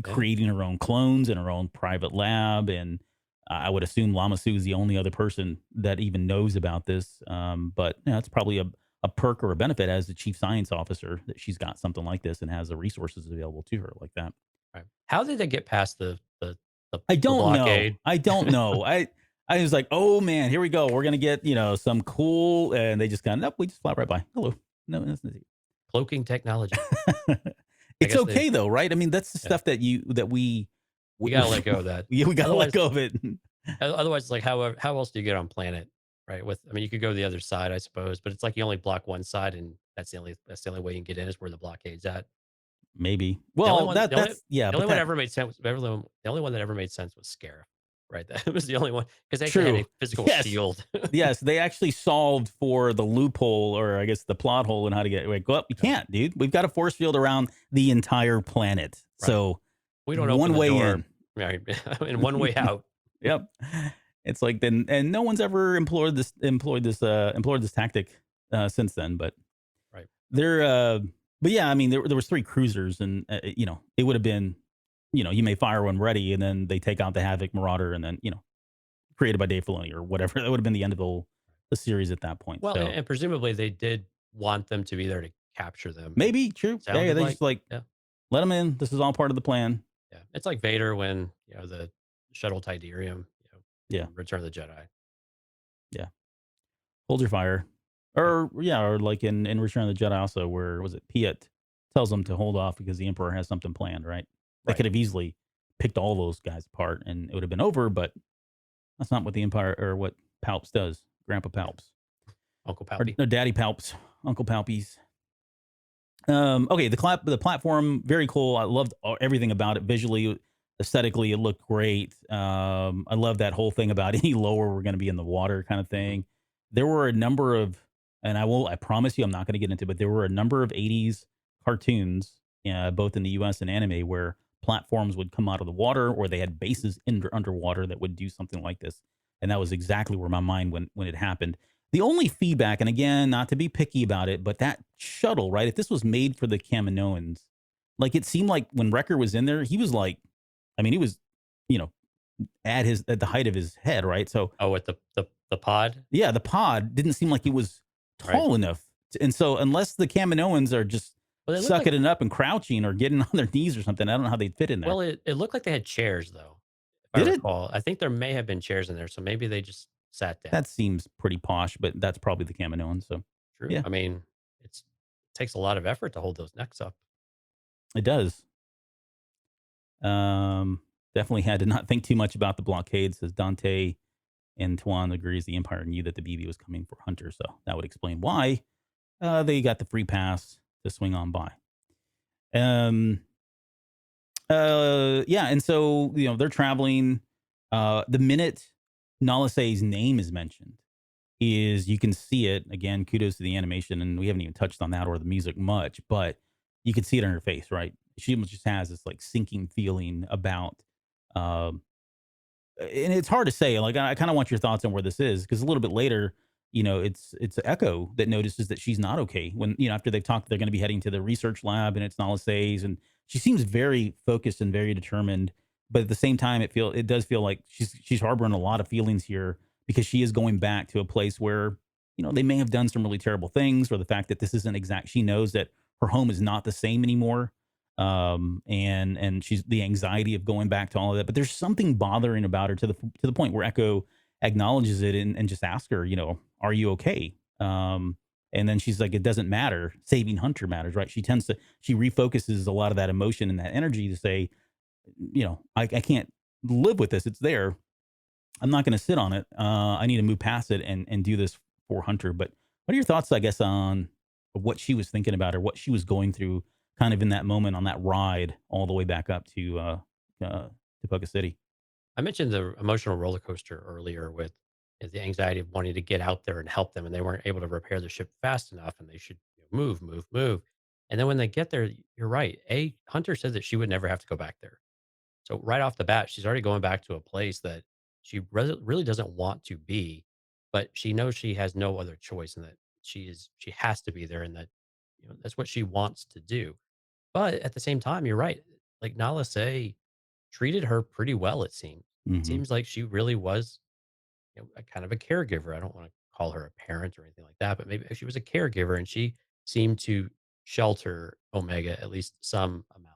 creating her own clones in her own private lab. And I would assume Lamasu is the only other person that even knows about this. But it's probably a perk or a benefit as the chief science officer that she's got something like this and has the resources available to her like that. Right. How did they get past I the don't know. blockade? I don't know. I was like, oh man, here we go. We're gonna get some cool, and they just kind of nope. We just fly right by. Hello, no, that's not it. Cloaking technology. It's guess okay though, right? I mean, that's the Yeah. stuff that we gotta let go of that. Yeah, we gotta let Otherwise, go of it. otherwise, it's like how else do you get on planet, right? I mean, you could go to the other side, I suppose, but it's like you only block one side, and that's the only way you can get in is where the blockade's at. Maybe. The only Well, one, the only, that's yeah, the but only one that that ever made sense. The only one that ever made sense was Scarif, right? That was the only one because they actually had true. a physical Yes. shield. Yes, they actually solved for the loophole, or I guess the plot hole, and how to get go up. You can't, dude. We've got a force field around the entire planet, Right. So We don't one open the way door, in. right? And one way out. Yep. It's like then, and no one's ever employed this tactic since then. But Right. but yeah, I mean, there was 3 cruisers, and it would have been, you may fire one ready, and then they take out the Havoc Marauder, and then created by Dave Filoni or whatever. That would have been the end of the series at that point. Well, So and presumably they did want them to be there to capture them. maybe true. Yeah, Sounded they like, just like yeah, let them in. This is all part of the plan. yeah. It's like Vader when the shuttle Tidarium, Yeah. in Return of the Jedi. Yeah. Hold your fire. Or or like in Return of the Jedi also, where was it? Piet tells them to hold off because the Emperor has something planned, right? They Right. could have easily picked all those guys apart and it would have been over, but that's not what the Empire or what Palps does. Grandpa Palps. Uncle Or, Palpy. or Daddy Palps. Uncle Palpies. Okay, the platform, very cool. I loved everything about it visually, aesthetically. It looked great. I love that whole thing about any lower we're going to be in the water kind of thing. There were a number of, and I promise you, I'm not going to get into, but there were a number of 80s cartoons, both in the U.S. and anime, where platforms would come out of the water, or they had bases underwater that would do something like this. And that was exactly where my mind went when it happened. The only feedback, and again, not to be picky about it, but that shuttle, right? If this was made for the Kaminoans, like it seemed like when Wrecker was in there, he was like, I mean, he was, at the height of his head, right? So Oh, with the pod. yeah, the pod didn't seem like it was tall enough, and so unless the Kaminoans are just Well, they looked sucking like, it up and crouching or getting on their knees or something, I don't know how they'd fit in there. well, it looked like they had chairs though. If Did I it? recall, I think there may have been chairs in there, so maybe they just sat down. That seems pretty posh, but that's probably the Kaminoans. So True. yeah, I mean, it takes a lot of effort to hold those necks up. it does. Definitely had to not think too much about the blockade, says Dante. And Tuan agrees the Empire knew that the BB was coming for Hunter, so that would explain why they got the free pass to swing on by. Yeah, and so they're traveling. The minute Nalase's name is mentioned, is you can see it again. Kudos to the animation, and we haven't even touched on that or the music much, but you can see it on her face, right? She almost just has this like sinking feeling about, um, and it's hard to say. Like, I kind of want your thoughts on where this is because a little bit later, it's Echo that notices that she's not okay when after they've talked, they're going to be heading to the research lab and it's Nala says, and she seems very focused and very determined. But at the same time, it does feel like she's harboring a lot of feelings here because she is going back to a place where they may have done some really terrible things, or the fact that this isn't exact. She knows that her home is not the same anymore, and she's the anxiety of going back to all of that. But there's something bothering about her to the point where Echo acknowledges it and just asks her, are you okay? And then she's like, it doesn't matter. Saving Hunter matters, right? She refocuses a lot of that emotion and that energy to say, I can't live with this. It's there. I'm not going to sit on it. I need to move past it and do this for Hunter. But what are your thoughts, I guess, on what she was thinking about or what she was going through kind of in that moment on that ride all the way back up to Poca City? I mentioned the emotional roller coaster earlier with the anxiety of wanting to get out there and help them, and they weren't able to repair the ship fast enough, and they should move, move, move. And then when they get there, you're right. Hunter said that she would never have to go back there. So right off the bat, she's already going back to a place that she really doesn't want to be, but she knows she has no other choice, and that she has to be there, and that that's what she wants to do. But at the same time, you're right. Like Nala say, treated her pretty well. It seems. It Hmm. seems like she really was a kind of a caregiver. I don't want to call her a parent or anything like that, but maybe she was a caregiver, and she seemed to shelter Omega at least some amount.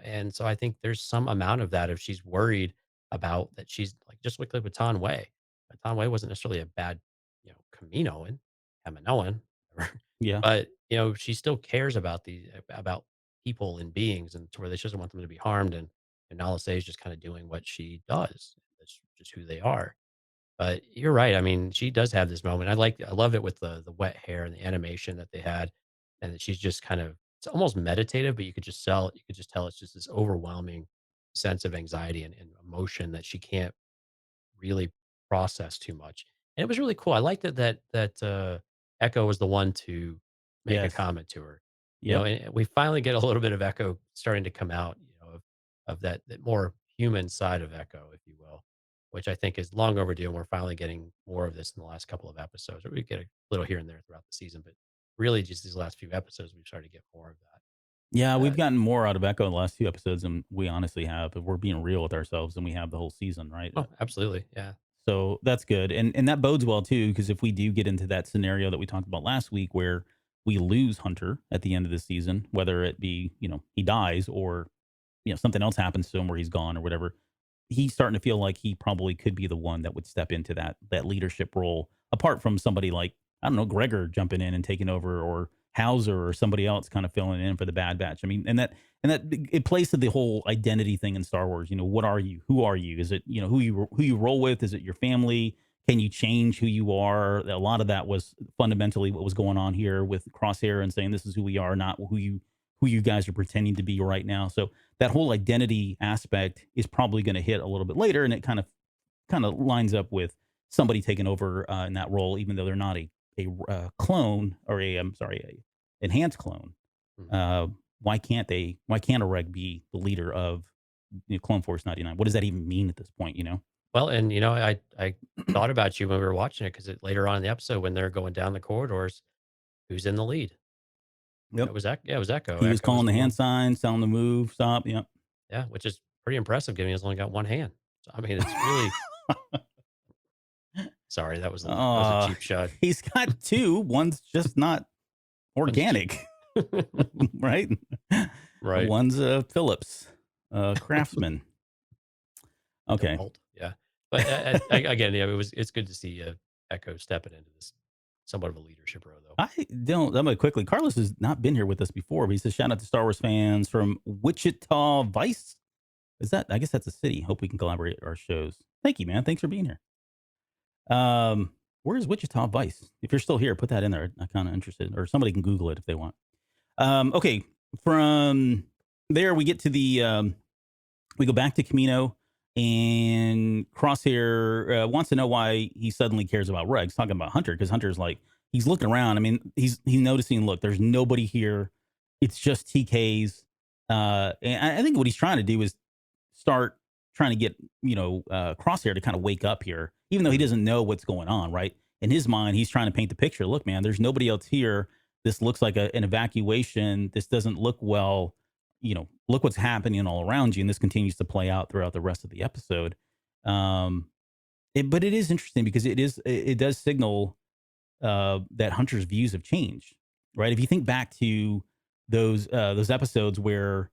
And so I think there's some amount of that if she's worried about that she's like just like with Tan Wei. Tan Wei wasn't necessarily a bad, Kaminoan, Kaminoan, Yeah. but she still cares about about people and beings, and to where she doesn't want them to be harmed. And Nala Se is just kind of doing what she does. That's just who they are. But you're right. I mean, she does have this moment. I love it with the wet hair and the animation that they had, and that she's just kind of it's almost meditative, but you could just tell it's just this overwhelming sense of anxiety and emotion that she can't really process too much. And it was really cool. I liked that Echo was the one to make a Yes. comment to her. Yep. And we finally get a little bit of Echo starting to come out, of that more human side of Echo, if you will, which I think is long overdue. And we're finally getting more of this in the last couple of episodes. Or we get a little here and there throughout the season, but really just these last few episodes, we've started to get more of Yeah, that. we've gotten more out of Echo in the last few episodes than we honestly have. If we're being real with ourselves, and we have the whole season, right? Oh, absolutely. Yeah. So that's good, and that bodes well too, because if we do get into that scenario that we talked about last week, where we lose Hunter at the end of the season, whether it be he dies or something else happens to him where he's gone or whatever, he's starting to feel like he probably could be the one that would step into that leadership role, apart from somebody like, I don't know, Gregor jumping in and taking over, or Hauser or somebody else kind of filling in for the Bad Batch. I mean, and that it plays to the whole identity thing in Star Wars. What are you? Who are you? Is it who you roll with? Is it your family? Can you change who you are? A lot of that was fundamentally what was going on here with Crosshair and saying this is who we are, not who you guys are pretending to be right now. So that whole identity aspect is probably going to hit a little bit later, and it kind of lines up with somebody taking over in that role, even though they're not a clone, or I'm sorry, a enhanced clone. Mhm. Uh, why can't they? Why can't a reg be the leader of Clone Force 99? What does that even mean at this point? Well, and I thought about you when we were watching it because later on in the episode when they're going down the corridors, who's in the lead? Yep. It was Echo. Yeah, it was Echo. He was Echo was calling the the hand one. signs, telling them to move, stop. Yep. Yeah, which is pretty impressive given he's only got one hand. So, I mean, it's really sorry, that was a uh, cheap shot. he's got two. One's just not One's cheap. organic, right? Right. One's Phillips, craftsman. Okay. DeWalt. Yeah. But again, yeah, it's good to see Echo stepping into this somewhat of a leadership role, though. I'm gonna quickly. Carlos has not been here with us before, but he says, shout out to Star Wars fans from Wichita Vice. I guess that's a city. Hope we can collaborate our shows. Thank you, man. Thanks for being here. Where's Wichita Vice? If you're still here, put that in there. I'm kind of interested, or somebody can Google it if they want. Okay. From there, we get to we go back to Kamino. and Crosshair wants to know why he suddenly cares about Rex, talking about Hunter, because Hunter's like, he's looking around. I mean, he's noticing, look, there's nobody here. It's just TKs. And I think what he's trying to do is start trying to get, Crosshair to kind of wake up here, even though he Mhm. doesn't know what's going on, right? In his mind, he's trying to paint the picture. Look, man, there's nobody else here. This looks like an evacuation. This doesn't look well. Look what's happening all around you. And this continues to play out throughout the rest of the episode. Um, but it is interesting because it does signal that Hunter's views have changed, right? If you think back to those episodes where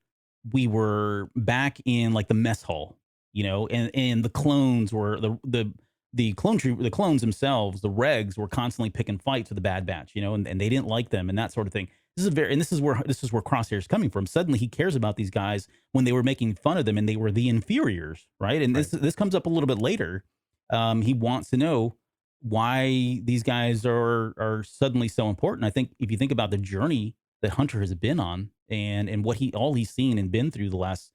we were back in like the mess hall, and the clones were the clones themselves, the regs were constantly picking fights with the Bad Batch, and they didn't like them and that sort of thing. This is where Crosshair's coming from. Suddenly he cares about these guys when they were making fun of them and they were the inferiors, right? And Right. this comes up a little bit later. He wants to know why these guys are suddenly so important. I think if you think about the journey that Hunter has been on and what he's seen and been through the last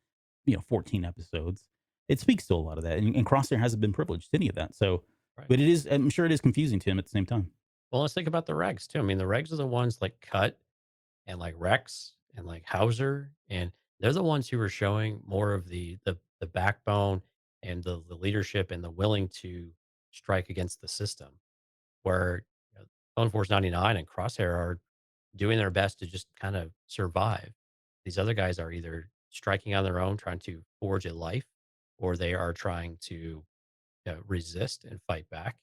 14 episodes, it speaks to a lot of that. And Crosshair hasn't been privileged to any of that. So, Right. but I'm sure it is confusing to him at the same time. Well, let's think about the regs too. I mean, the regs are the ones like Cut and like Rex and like Hauser, and they're the ones who are showing more of the backbone and the leadership and the willing to strike against the system. Where Phone Force 99 and Crosshair are doing their best to just kind of survive. These other guys are either striking on their own, trying to forge a life, or they are trying to resist and fight back.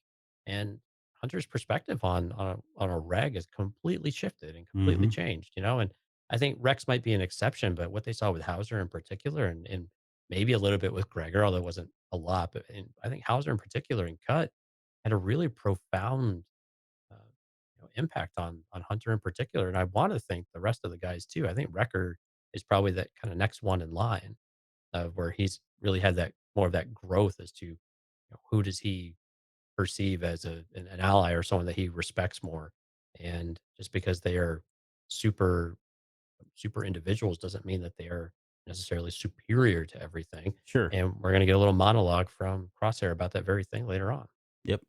And Hunter's perspective on a reg is completely shifted and completely Hmm. changed. And I think Rex might be an exception, but what they saw with Hauser in particular, and maybe a little bit with Gregor, although it wasn't a lot, but I think Hauser in particular and Cut had a really profound uh, impact on Hunter in particular. And I want to think the rest of the guys too. I think Wrecker is probably that kind of next one in line where he's really had that more of that growth as to who does he perceive as an ally or someone that he respects more. And just because they are super super individuals doesn't mean that they are necessarily superior to everything. Sure. And we're going to get a little monologue from Crosshair about that very thing later on. Yep.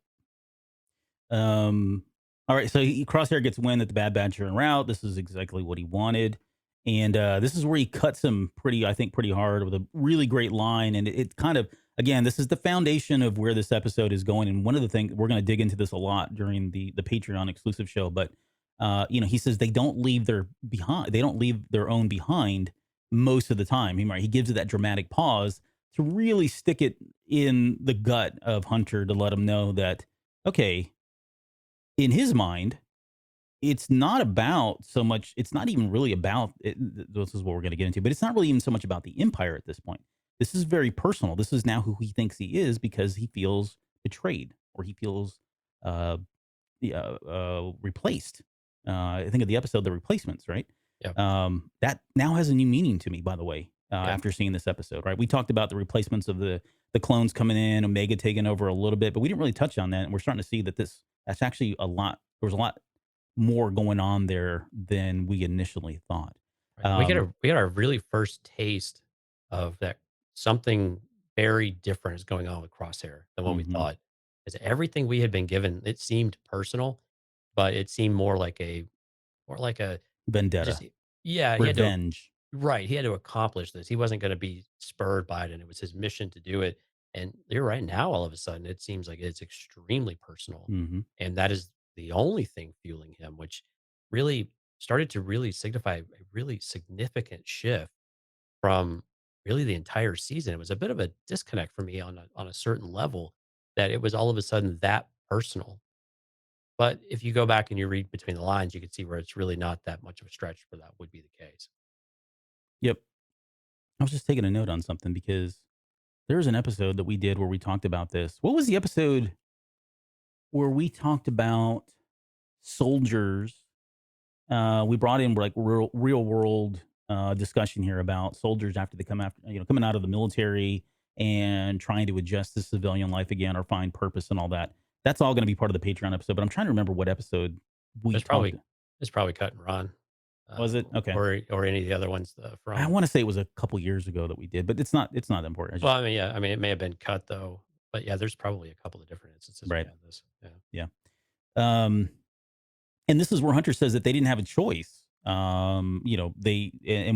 All right, so Crosshair gets wind that the Bad Batch are en route. This is exactly what he wanted, and this is where he cuts him I think, pretty hard with a really great line. And it kind of, again, this is the foundation of where this episode is going. And one of the things we're going to dig into this a lot during the Patreon exclusive show, but he says they don't leave they don't leave their own behind most of the time. He gives it that dramatic pause to really stick it in the gut of Hunter to let him know that, okay, in his mind, it's not about so much. It's not even really about. This is what we're going to get into, but it's not really even so much about the Empire at this point. This is very personal. This is now who he thinks he is because he feels betrayed or he feels uh, replaced. I think of the episode, The Replacements, right? Yep. That now has a new meaning to me, by the way, Yep. after seeing this episode, right? We talked about the replacements of the clones coming in, Omega taking over a little bit, but we didn't really touch on that. And we're starting to see that that's actually a lot. There was a lot more going on there than we initially thought. Right. Um, We got our really first taste of that something very different is going on with Crosshair than what we mhm. thought. Is everything we had been given, it seemed personal, but it seemed more like a just Vendetta, yeah, he had to revenge. right, he had to accomplish this. He wasn't gonna be spurred by it, and it was his mission to do it. And you're right, now all of a sudden it seems like it's extremely personal. Hmm. And that is the only thing fueling him, which really started to really signify a really significant shift from really the entire season. It was a bit of a disconnect for me on a certain level that it was all of a sudden that personal. But if you go back and you read between the lines, you can see where it's really not that much of a stretch for that would be the case. Yep. I was just taking a note on something because there was an episode that we did where we talked about this. What was the episode where we talked about soldiers? We brought in like real world discussion here about soldiers after they coming out of the military and trying to adjust to civilian life again or find purpose and all that. That's all going to be part of the Patreon episode. But I'm trying to remember what episode we It's talked. probably it's probably cut and run. Was it? Okay. or any of the other ones I from. want to say it was a couple years ago that we did, but it's not important. I Well, just I mean, yeah, I mean, it may have been cut though, but yeah, there's probably a couple of different instances we right. had this. Yeah. Yeah. Um, and this is where Hunter says that they didn't have a choice. And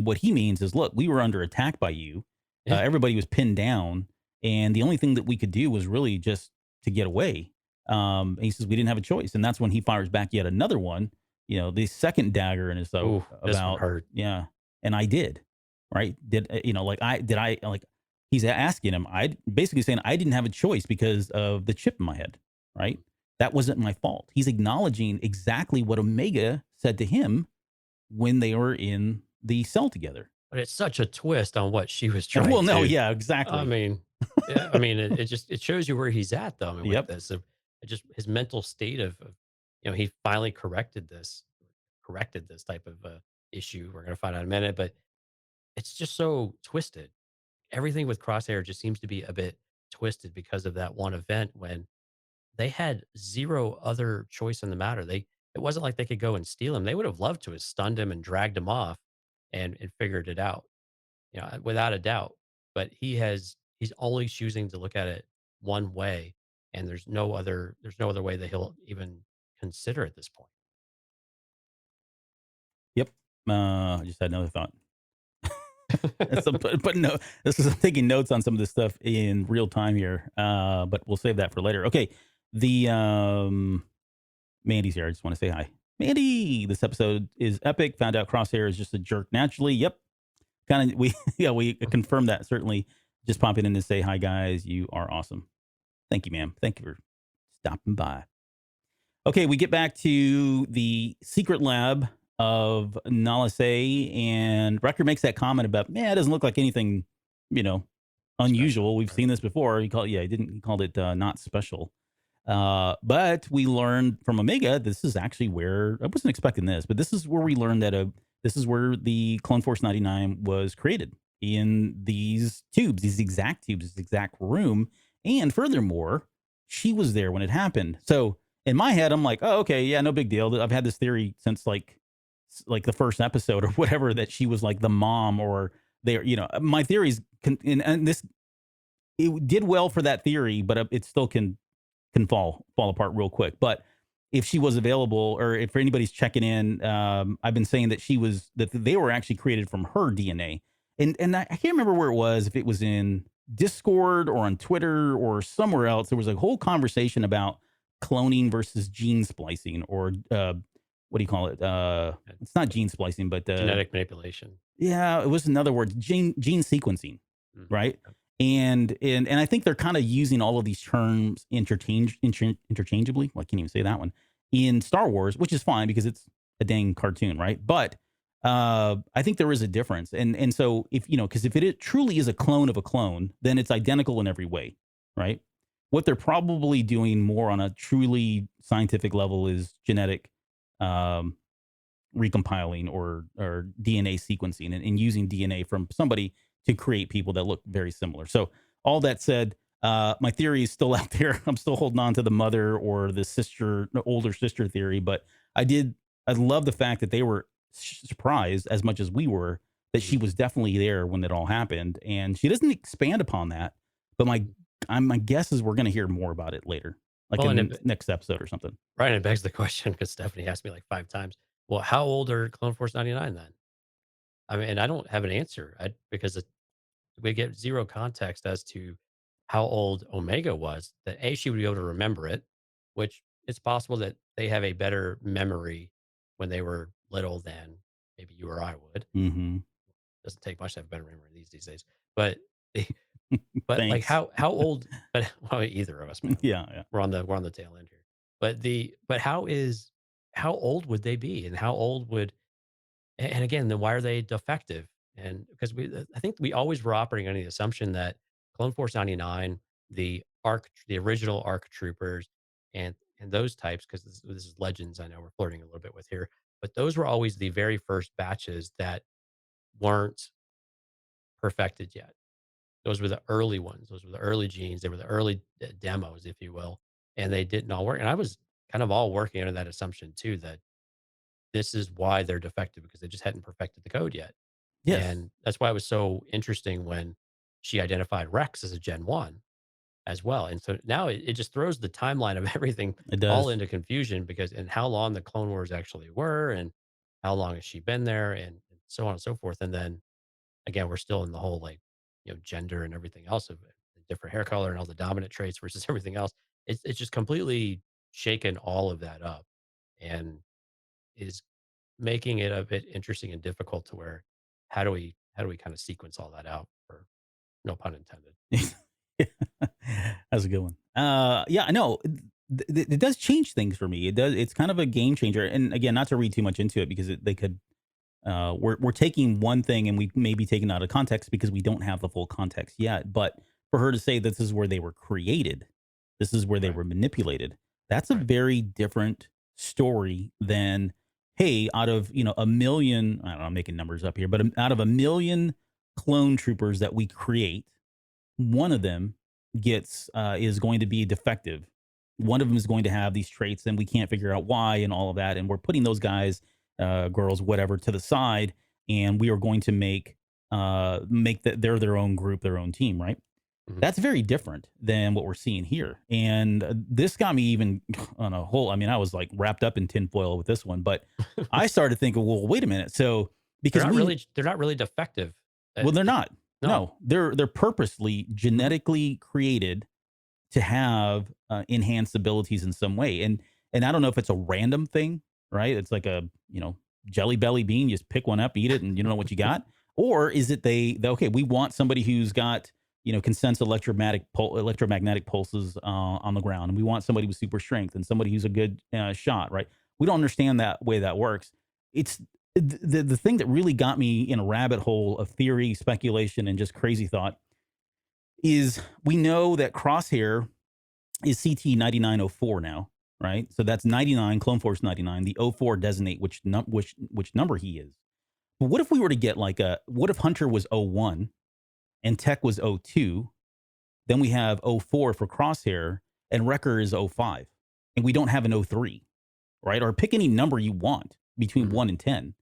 what he means is, look, we were under attack by you. Yeah. Everybody was pinned down, and the only thing that we could do was really just to get away. And he says we didn't have a choice, and that's when he fires back yet another one. The second dagger in his Ooh, this one about hurt. yeah, and I did right. He's asking him. I basically saying I didn't have a choice because of the chip in my head, right? That wasn't my fault. He's acknowledging exactly what Omega said to him when they were in the cell together. But it's such a twist on what she was trying Well, no, to. yeah, I exactly. mean, yeah, I mean, it just it shows you where he's at though. I mean, with Yep. this, it just his mental state of he finally corrected this type of issue. We're gonna find out in a minute, but it's just so twisted. Everything with Crosshair just seems to be a bit twisted because of that one event when they had zero other choice in the matter. It wasn't like they could go and steal him. They would have loved to have stunned him and dragged him off and figured it out, without a doubt. But he's only choosing to look at it one way, and there's no other way that he'll even consider at this point. Yep. I just had another thought. So, but no, this is I'm taking notes on some of this stuff in real time here. But we'll save that for later. Okay. The Mandy's here. I just want to say hi. Mandy, this episode is epic. Found out Crosshair is just a jerk naturally. Yep. Kind of we yeah, we confirmed that certainly. Just popping in to say hi guys. You are awesome. Thank you, ma'am. Thank you for stopping by. Okay, we get back to the secret lab of Nalase, and Wrecker makes that comment about, man, it doesn't look like anything, you know, Special, unusual. We've right? seen this before. He called it not special. But we learned from Omega, this is actually where, I wasn't expecting this, but this is where we learned that this is where the Clone Force 99 was created in these tubes, these exact tubes, this exact room. And furthermore, she was there when it happened. So in my head, I'm like, oh, okay, yeah, no big deal. I've had this theory since like the first episode or whatever that she was like the mom or my theories and this it did well for that theory, but it still can fall apart real quick. But if she was available, or if anybody's checking in, I've been saying that they were actually created from her DNA, and I can't remember where it was, if it was in Discord or on Twitter or somewhere else. There was a whole conversation about cloning versus gene splicing, or what do you call it? And It's not gene splicing, but genetic manipulation. yeah, it was another word, gene sequencing, Mhm. right? And I think they're kind of using all of these terms interchangeably. Well, I can't even say that one in Star Wars, which is fine because it's a dang cartoon, right? But I think there is a difference, and so because if it truly is a clone of a clone, then it's identical in every way, right? What they're probably doing more on a truly scientific level is genetic um, recompiling or DNA sequencing, and using DNA from somebody to create people that look very similar. So all that said, my theory is still out there. I'm still holding on to the mother or the older sister theory, but I love the fact that they were surprised as much as we were that she Mhm. was definitely there when it all happened, and she doesn't expand upon that. But my guess is we're going to hear more about it later, like Well, and in it, next episode or something. right, and it begs the question because Stephanie asked me like 5 times. Well, how old are Clone Force 99 then? I mean, and I don't have an answer because we get zero context as to how old Omega was. That she would be able to remember it, which it's possible that they have a better memory when they were little than maybe you or I would. Hmm. Doesn't take much to have a better memory these days. But but like Thanks. how old? But well, either of us, man. Yeah, yeah. We're on the tail end here. But how old would they be, and how old would and again, then why are they defective? And because I think we always were operating under the assumption that Clone Force 99, the original ARC troopers, and those types, because this is Legends, I know we're flirting a little bit with here, but those were always the very first batches that weren't perfected yet. Those were the early ones. Those were the early genes. They were the early demos, if you will, and they didn't all work. And I was kind of all working under that assumption too, that this is why they're defective because they just hadn't perfected the code yet. Yes, And that's why it was so interesting when she identified Rex as a Gen 1 as well. And so now it just throws the timeline of everything it all does. into confusion because and how long the Clone Wars actually were and how long has she been there and so on and so forth. And then again, we're still in the whole like, gender and everything else of it, the different hair color and all the dominant traits versus everything else. It's just completely shaken all of that up and is making it a bit interesting and difficult to where how do we kind of sequence all that out for no pun intended. That's a good one. Yeah, I know. It does change things for me. It does. It's kind of a game changer. And again, not to read too much into it because they could. We're taking one thing and we may be taking it out of context because we don't have the full context yet. But for her to say this is where they were created, this is where they Right. were manipulated. That's a Right. very different story than hey, out of a million. I don't know. I'm making numbers up here, but out of a million clone troopers that we create one of them gets is going to be defective. One of them is going to have these traits, and we can't figure out why and all of that. And we're putting those guys, girls, whatever, to the side, and we are going to make that they're their own group, their own team, right? Mhm. That's very different than what we're seeing here. And this got me even on a whole. I mean, I was like wrapped up in tinfoil with this one, but I started thinking, well, wait a minute. So They're because not we really they're not really defective. well, they're It not. no. No, they're purposely Mhm. genetically created to have enhanced abilities in some way, and I don't know if it's a random thing, right? It's like a jelly belly bean. You just pick one up, eat it, and you don't know what you got. Or is it okay? We want somebody who's got can sense electromagnetic pulses on the ground, and we want somebody with super strength and somebody who's a good shot, right? We don't understand that way that works. It's the thing that really got me in a rabbit hole of theory, speculation, and just crazy thought is we know that Crosshair is CT 9904 now, right? So that's 99, Clone Force 99. The O 04 designate which number he is. But what if we were to get what if Hunter was O 01 and Tech was O 02? Then we have O 04 for Crosshair and Wrecker is O 05. And we don't have an O 03, right? Or pick any number you want between Mhm. 1 and 10.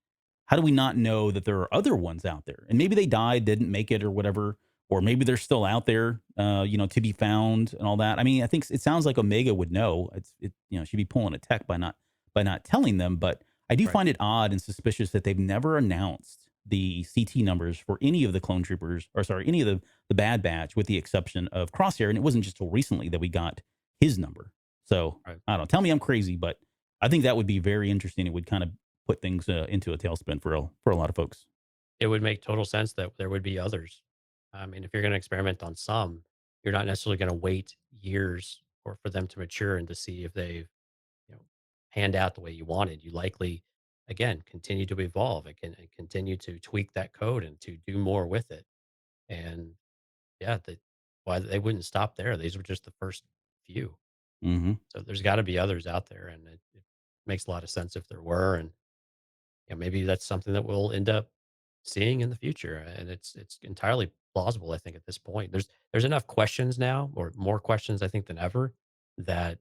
How do we not know that there are other ones out there? And maybe they died, didn't make it, or whatever, or maybe they're still out there, to be found and all that. I mean, I think it sounds like Omega would know. She'd be pulling a tech by not telling them. But I do Right. find it odd and suspicious that they've never announced the CT numbers for any of the clone troopers, or sorry, any of the Bad Batch, with the exception of Crosshair. And it wasn't just till recently that we got his number. So Right. I don't know. Tell me I'm crazy, but I think that would be very interesting. It would kind of put things into a tailspin for a lot of folks. It would make total sense that there would be others. I mean, if you're gonna experiment on some, you're not necessarily gonna wait years for them to mature and to see if they've, you know, panned out the way you wanted. You likely, again, continue to evolve and continue to tweak that code and to do more with it. And yeah, why they wouldn't stop there. These were just the first few. Hmm. So there's got to be others out there, and it makes a lot of sense if there were. And maybe that's something that we'll end up seeing in the future. And it's entirely plausible. I think at this point, there's enough questions now, or more questions I think than ever, that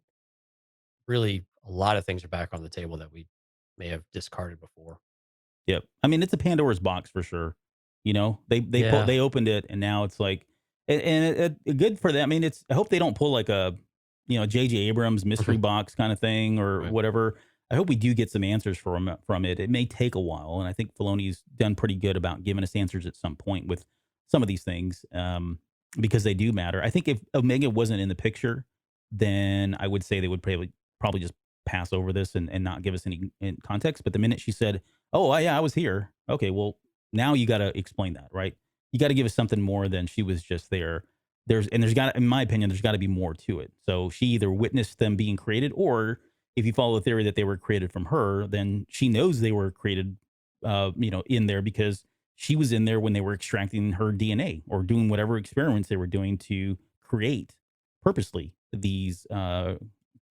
really a lot of things are back on the table that we may have discarded before. Yep. I mean, it's a Pandora's box for sure. Yeah. They opened it, and now it's like, and good for them. I mean, I hope they don't pull like a, J.J. Abrams mystery box kind of thing or Right. whatever. I hope we do get some answers from it. It may take a while, and I think Filoni's done pretty good about giving us answers at some point with some of these things, because they do matter. I think if Omega wasn't in the picture, then I would say they would probably just pass over this and not give us any context. But the minute she said, "Oh, yeah, I was here." Okay, well, now you gotta explain that, right? You gotta give us something more than she was just there. In my opinion, there's gotta be more to it. So she either witnessed them being created, or if you follow the theory that they were created from her, then she knows they were created, in there because she was in there when they were extracting her DNA or doing whatever experiments they were doing to create purposely these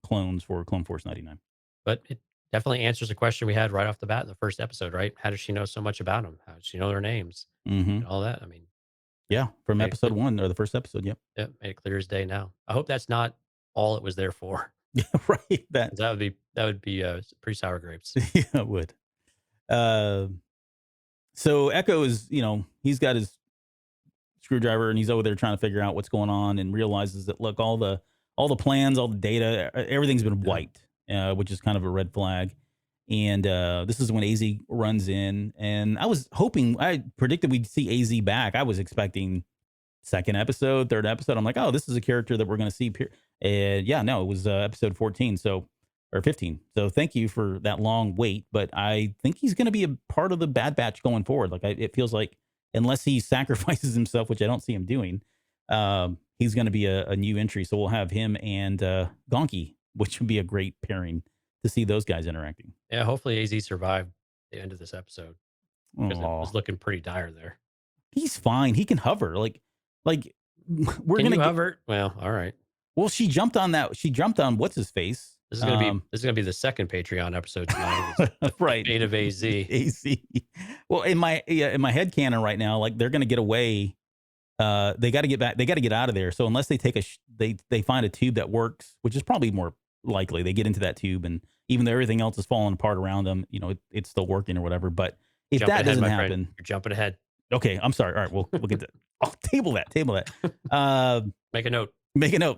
clones for Clone Force 99. But it definitely answers a question we had right off the bat in the first episode, right? How does she know so much about them? How does she know their names Hmm. and all that? I mean, yeah, Yeah, from made it episode clear, one or the first episode. Yep. yeah, made it clear as day now. I hope that's not all it was there for. Yeah, right. 'Cause that would be pretty sour grapes. Yeah, it would. Uh, so Echo is, he's got his screwdriver and he's over there trying to figure out what's going on and realizes that look, all the plans, all the data, everything's been wiped, which is kind of a red flag. And this is when AZ runs in, and I predicted we'd see AZ back. I was expecting second episode, third episode. I'm like, oh, this is a character that we're going to see. And yeah, no, it was episode 14, or 15. So thank you for that long wait. But I think he's going to be a part of the Bad Batch going forward. Like it feels like unless he sacrifices himself, which I don't see him doing, he's going to be a new entry. So we'll have him and Gonki, which would be a great pairing to see those guys interacting. Yeah, hopefully AZ survived the end of this episode because it was looking pretty dire there. He's fine. He can hover. Like we're Can gonna you hover. Well, all right. Well, she jumped on that. She jumped on what's his face. This is gonna be the second Patreon episode tonight. Right. Fate of AZ. AZ. Well, in my headcanon right now, like they're gonna get away. They got to get back. They got to get out of there. So unless they take they find a tube that works, which is probably more likely, they get into that tube, and even though everything else is falling apart around them, it's still working or whatever. But if that doesn't happen, you're jumping ahead. Okay, I'm sorry. All right, we'll get that. Oh, table that. Make a note.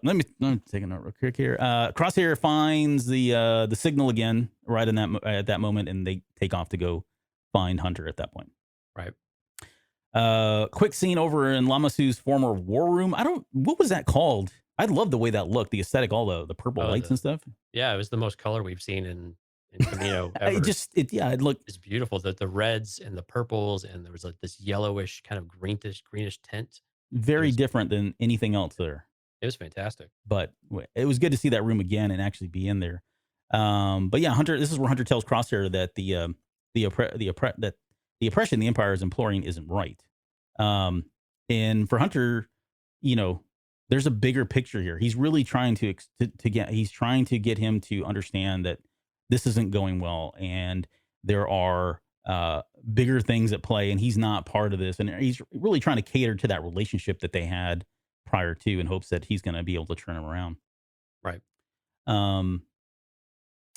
Let me take a note real quick here. Crosshair finds the signal again right in at that moment, and they take off to go find Hunter at that point. Right. Quick scene over in Lamasu's former war room. What was that called? I love the way that looked, the aesthetic, all the purple lights and stuff. Yeah, it was the most color we've seen in Kamino ever. It looked. It's beautiful. The reds and the purples, and there was like this yellowish kind of greenish tint. Very different than anything else there. It was fantastic. But it was good to see that room again and actually be in there. But yeah, Hunter. This is where Hunter tells Crosshair that the oppression the Empire is imploring isn't right. And for Hunter, there's a bigger picture here. He's really trying to get him to understand that this isn't going well, and there are bigger things at play, and he's not part of this. And he's really trying to cater to that relationship that they had prior to, in hopes that he's going to be able to turn him around. Right.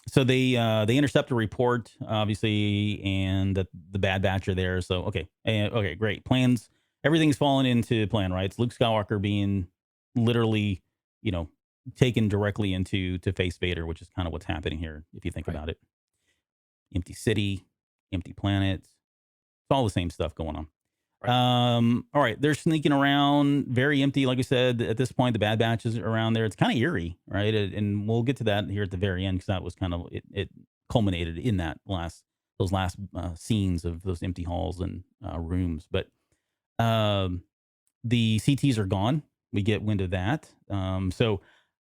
So they intercept a report, obviously, and that the Bad Batch are there. So okay, great plans. Everything's fallen into plan, right? It's Luke Skywalker being literally, taken directly to face Vader, which is kind of what's happening here, if you think about it. Empty city, empty planet. It's all the same stuff going on. Right. All right, they're sneaking around, very empty. Like I said, at this point, the Bad Batch is around there. It's kind of eerie, right? And we'll get to that here at the very end, because that was kind of it culminated in those last scenes of those empty halls and rooms. But the CTs are gone. We get wind of that. So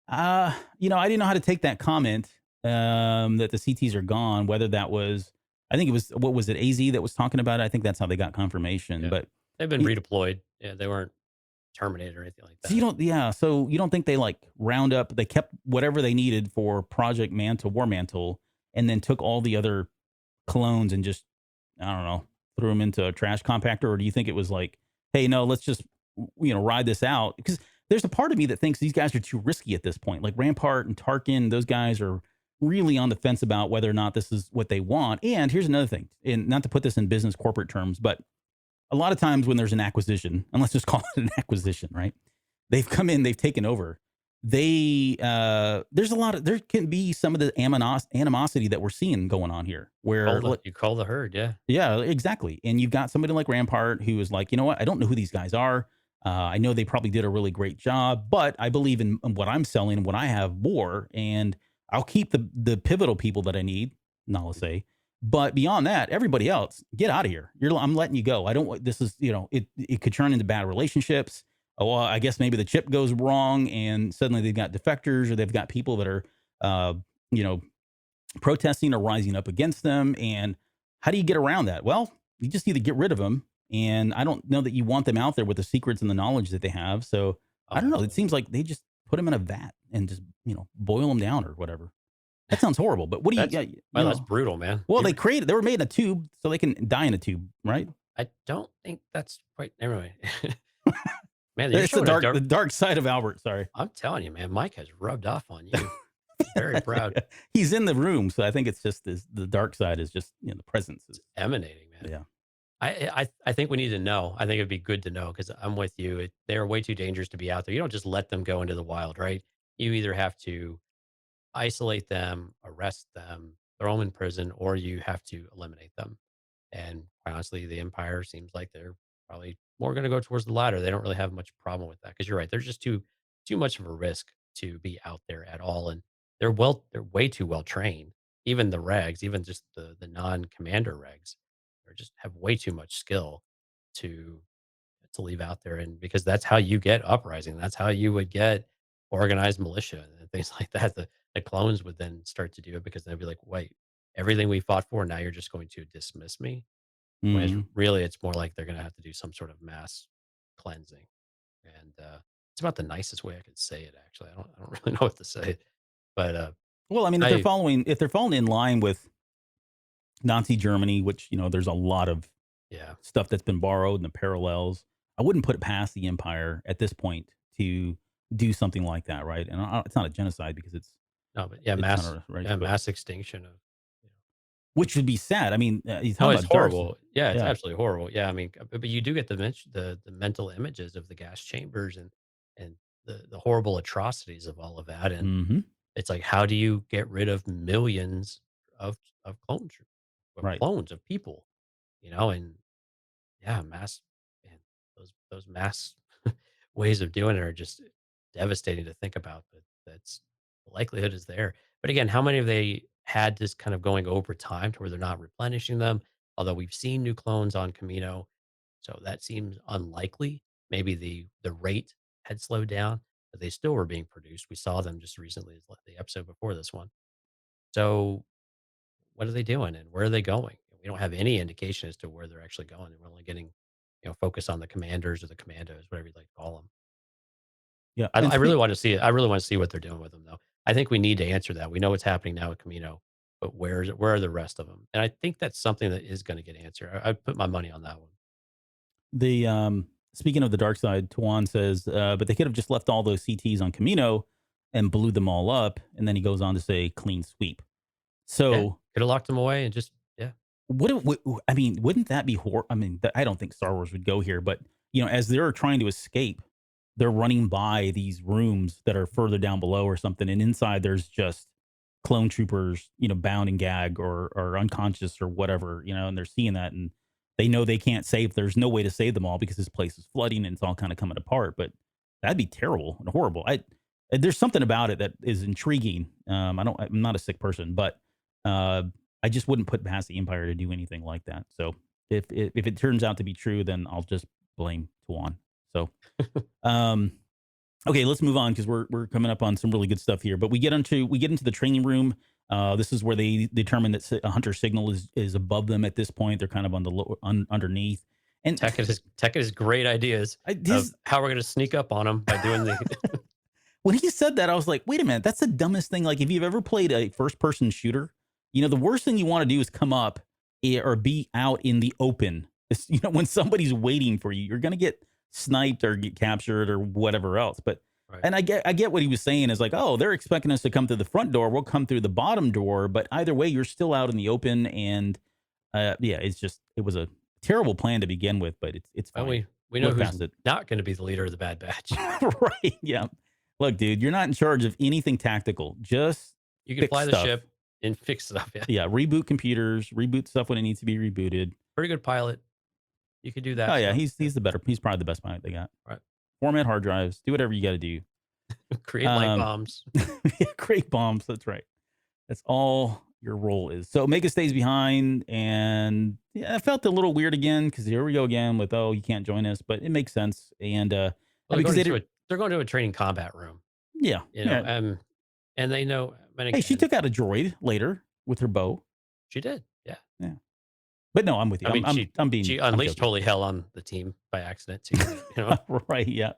I didn't know how to take that comment that the CTs are gone. Whether that was, I think it was, what was it, AZ that was talking about it? I think that's how they got confirmation. Yeah. But they've been redeployed. Yeah, they weren't terminated or anything like that. So you don't think they round up? They kept whatever they needed for Project War Mantle, and then took all the other clones and just, I don't know, threw them into a trash compactor? Or do you think it was like, hey, no, let's just ride this out? Because there's a part of me that thinks these guys are too risky at this point. Like Rampart and Tarkin, those guys are really on the fence about whether or not this is what they want. And here's another thing, and not to put this in business corporate terms, but a lot of times when there's an acquisition, and let's just call it an acquisition, right? They've come in, they've taken over. There can be some of the animosity that we're seeing going on here, where you call the herd. Yeah, exactly. And you've got somebody like Rampart who is like, you know what? I don't know who these guys are. I know they probably did a really great job, but I believe in what I'm selling and what I have more, and I'll keep the pivotal people that I need, Nala say. But beyond that, everybody else, get out of here. I'm letting you go. I don't want, this is, it could turn into bad relationships. Oh, well, I guess maybe the chip goes wrong and suddenly they've got defectors, or they've got people that are, protesting or rising up against them. And how do you get around that? Well, you just either get rid of them. And I don't know that you want them out there with the secrets and the knowledge that they have. So I don't know. It seems like they just put them in a vat and just, boil them down or whatever. That sounds horrible. But what do you? That's brutal, man. Well, they were made in a tube so they can die in a tube, right? I don't think that's quite. Never mind. Man, it's the dark side of Albert. Sorry, I'm telling you, man. Mike has rubbed off on you. very proud. He's in the room, so I think it's just the dark side is just the presence is Emanating, man. yeah. I think we need to know. I think it'd be good to know because I'm with you. They're way too dangerous to be out there. You don't just let them go into the wild, right? You either have to isolate them, arrest them, throw them in prison, or you have to eliminate them. And quite honestly, the Empire seems like they're probably more going to go towards the latter. They don't really have much problem with that because you're right. They're just too much of a risk to be out there at all, and they're way too well trained. Even the regs, even just the non commander regs, they just have way too much skill to leave out there, and because that's how you get uprising. That's how you would get organized militia and things like that. The clones would then start to do it because they'd be like, "Wait, everything we fought for, now you're just going to dismiss me." When Mhm. really, it's more like they're going to have to do some sort of mass cleansing, and it's about the nicest way I could say it. Actually, I don't really know what to say, but Well, I mean, I if they're falling in line with Nazi Germany, which there's a lot of yeah. stuff that's been borrowed and the parallels. I wouldn't put it past the Empire at this point to do something like that, right? And it's not a genocide because No, but yeah, it's not a right, but mass extinction of, you know, which would be sad. I mean, you no, talk it's about dark. horrible. Yeah, it's Yeah. absolutely horrible. Yeah, I mean, but you do get the mental images of the gas chambers and the horrible atrocities of all of that, and Hmm. it's like, how do you get rid of millions of Right. clones of people, and yeah, man, those mass ways of doing it are just devastating to think about, but that's the likelihood is there. But again, how many have they had this kind of going over time to where they're not replenishing them? Although we've seen new clones on Camino, so that seems unlikely. Maybe the rate had slowed down, but they still were being produced. We saw them just recently, as the episode before this one. So what are they doing and where are they going? We don't have any indication as to where they're actually going. We're only getting, focus on the commanders or the commandos, whatever you'd like to call them. Yeah. And I really want to see it. I really want to see what they're doing with them, though. I think we need to answer that. We know what's happening now at Camino, but where are the rest of them? And I think that's something that is going to get answered. I put my money on that one. the speaking of the dark side, Tuan says, but they could have just left all those CTs on Camino and blew them all up. And then he goes on to say clean sweep. Yeah, So could have locked them away and just yeah. I mean, wouldn't that be I mean, I don't think Star Wars would go here, but as they're trying to escape, they're running by these rooms that are further down below or something, and inside there's just clone troopers, bound and gag or unconscious or whatever, and they're seeing that and they know they can't save. There's no way to save them all because this place is flooding and it's all kind of coming apart. But that'd be terrible and horrible. There's something about it that is intriguing. I'm not a sick person, but uh, I just wouldn't put past the Empire to do anything like that. So if it turns out to be true, then I'll just blame Tuan. So, okay, let's move on because we're coming up on some really good stuff here. But we get into the training room. This is where they determine that a hunter signal is above them at this point. They're kind of on the underneath. And Tech has great ideas of how we're going to sneak up on them by doing the. when he said that, I was like, wait a minute, that's the dumbest thing. Like, if you've ever played a first person shooter, the worst thing you want to do is come up or be out in the open. It's, when somebody's waiting for you, you're going to get sniped or get captured or whatever else. But, Right. and I get what he was saying is like, oh, they're expecting us to come through the front door. We'll come through the bottom door. But either way, you're still out in the open. And yeah, it was a terrible plan to begin with, but it's fine. Well, we know Look who's past it. not going to be the leader of the Bad Batch. Right. Yeah. Look, dude, you're not in charge of anything tactical. Just You can fix fly the stuff. ship and fix stuff. Yeah. Yeah, reboot computers, reboot stuff when it needs to be rebooted. Pretty good pilot. You could do that. Oh yeah, so, he's probably the best pilot they got. Right. Format hard drives, do whatever you got to do. Create light bombs. Yeah, create bombs. That's right. That's all your role is. So Omega stays behind, and yeah, I felt a little weird again because here we go again with you can't join us, but it makes sense. And Well, because they're going to a training combat room. yeah, And they know. And hey, she again, took out a droid later with her bow. she did. Yeah. Yeah. But no, I'm with you. I mean, I'm being. she I'm unleashed joking. holy hell on the team by accident too. Right. Yeah.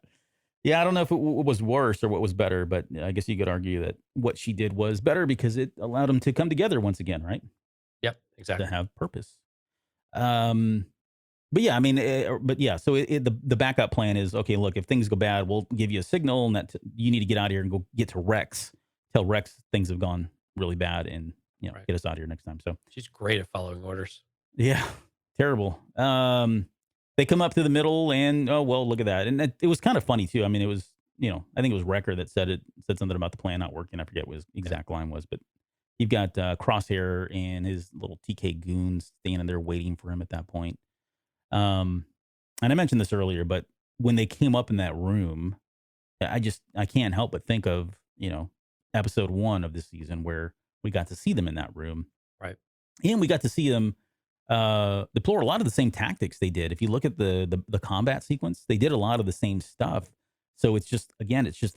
Yeah. I don't know if it was worse or what was better, but I guess you could argue that what she did was better because it allowed them to come together once again, right? Yep. Exactly. To have purpose. But yeah, I mean, but yeah, so the backup plan is, okay, look, if things go bad, we'll give you a signal and that you need to get out of here and go get to Rex tell Rex things have gone really bad and Right. get us out of here next time. So She's great at following orders. yeah, terrible. They come up to the middle and oh well, look at that. And it was kind of funny too. I mean, it was I think it was Wrecker that said something about the plan not working. I forget what his exact line was, but you've got Crosshair and his little TK goons standing there waiting for him at that point. And I mentioned this earlier, but when they came up in that room, I can't help but think of, episode 1 of this season where we got to see them in that room. Right. And we got to see them deploy a lot of the same tactics they did. If you look at the combat sequence, they did a lot of the same stuff. So it's just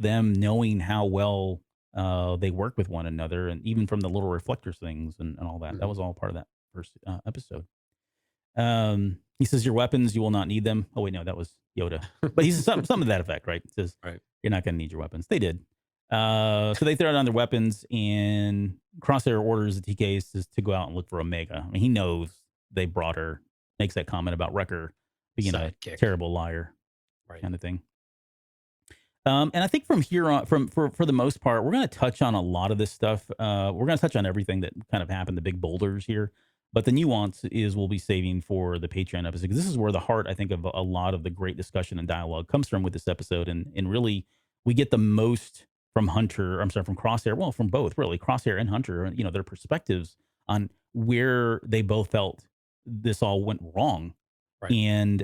them knowing how well they work with one another, and even from the little reflectors things and all that. That was all part of that first episode. He says, "Your weapons, you will not need them." Oh wait, no, that was Yoda. But he says something to that effect, right? He says, Right. "You're not going to need your weapons." They did. So they throw down their weapons, and Crosshair orders the TKs to go out and look for Omega. I mean, he knows they brought her. Makes that comment about Wrecker being Sidekick. a terrible liar, Right. kind of thing. And I think from here on, for the most part, we're going to touch on a lot of this stuff. We're going to touch on everything that kind of happened, the big boulders here. But the nuance is we'll be saving for the Patreon episode, because this is where the heart, I think, of a lot of the great discussion and dialogue comes from with this episode. And really, we get the most from from Crosshair. Well, from both, really. Crosshair and Hunter, their perspectives on where they both felt this all went wrong. Right. And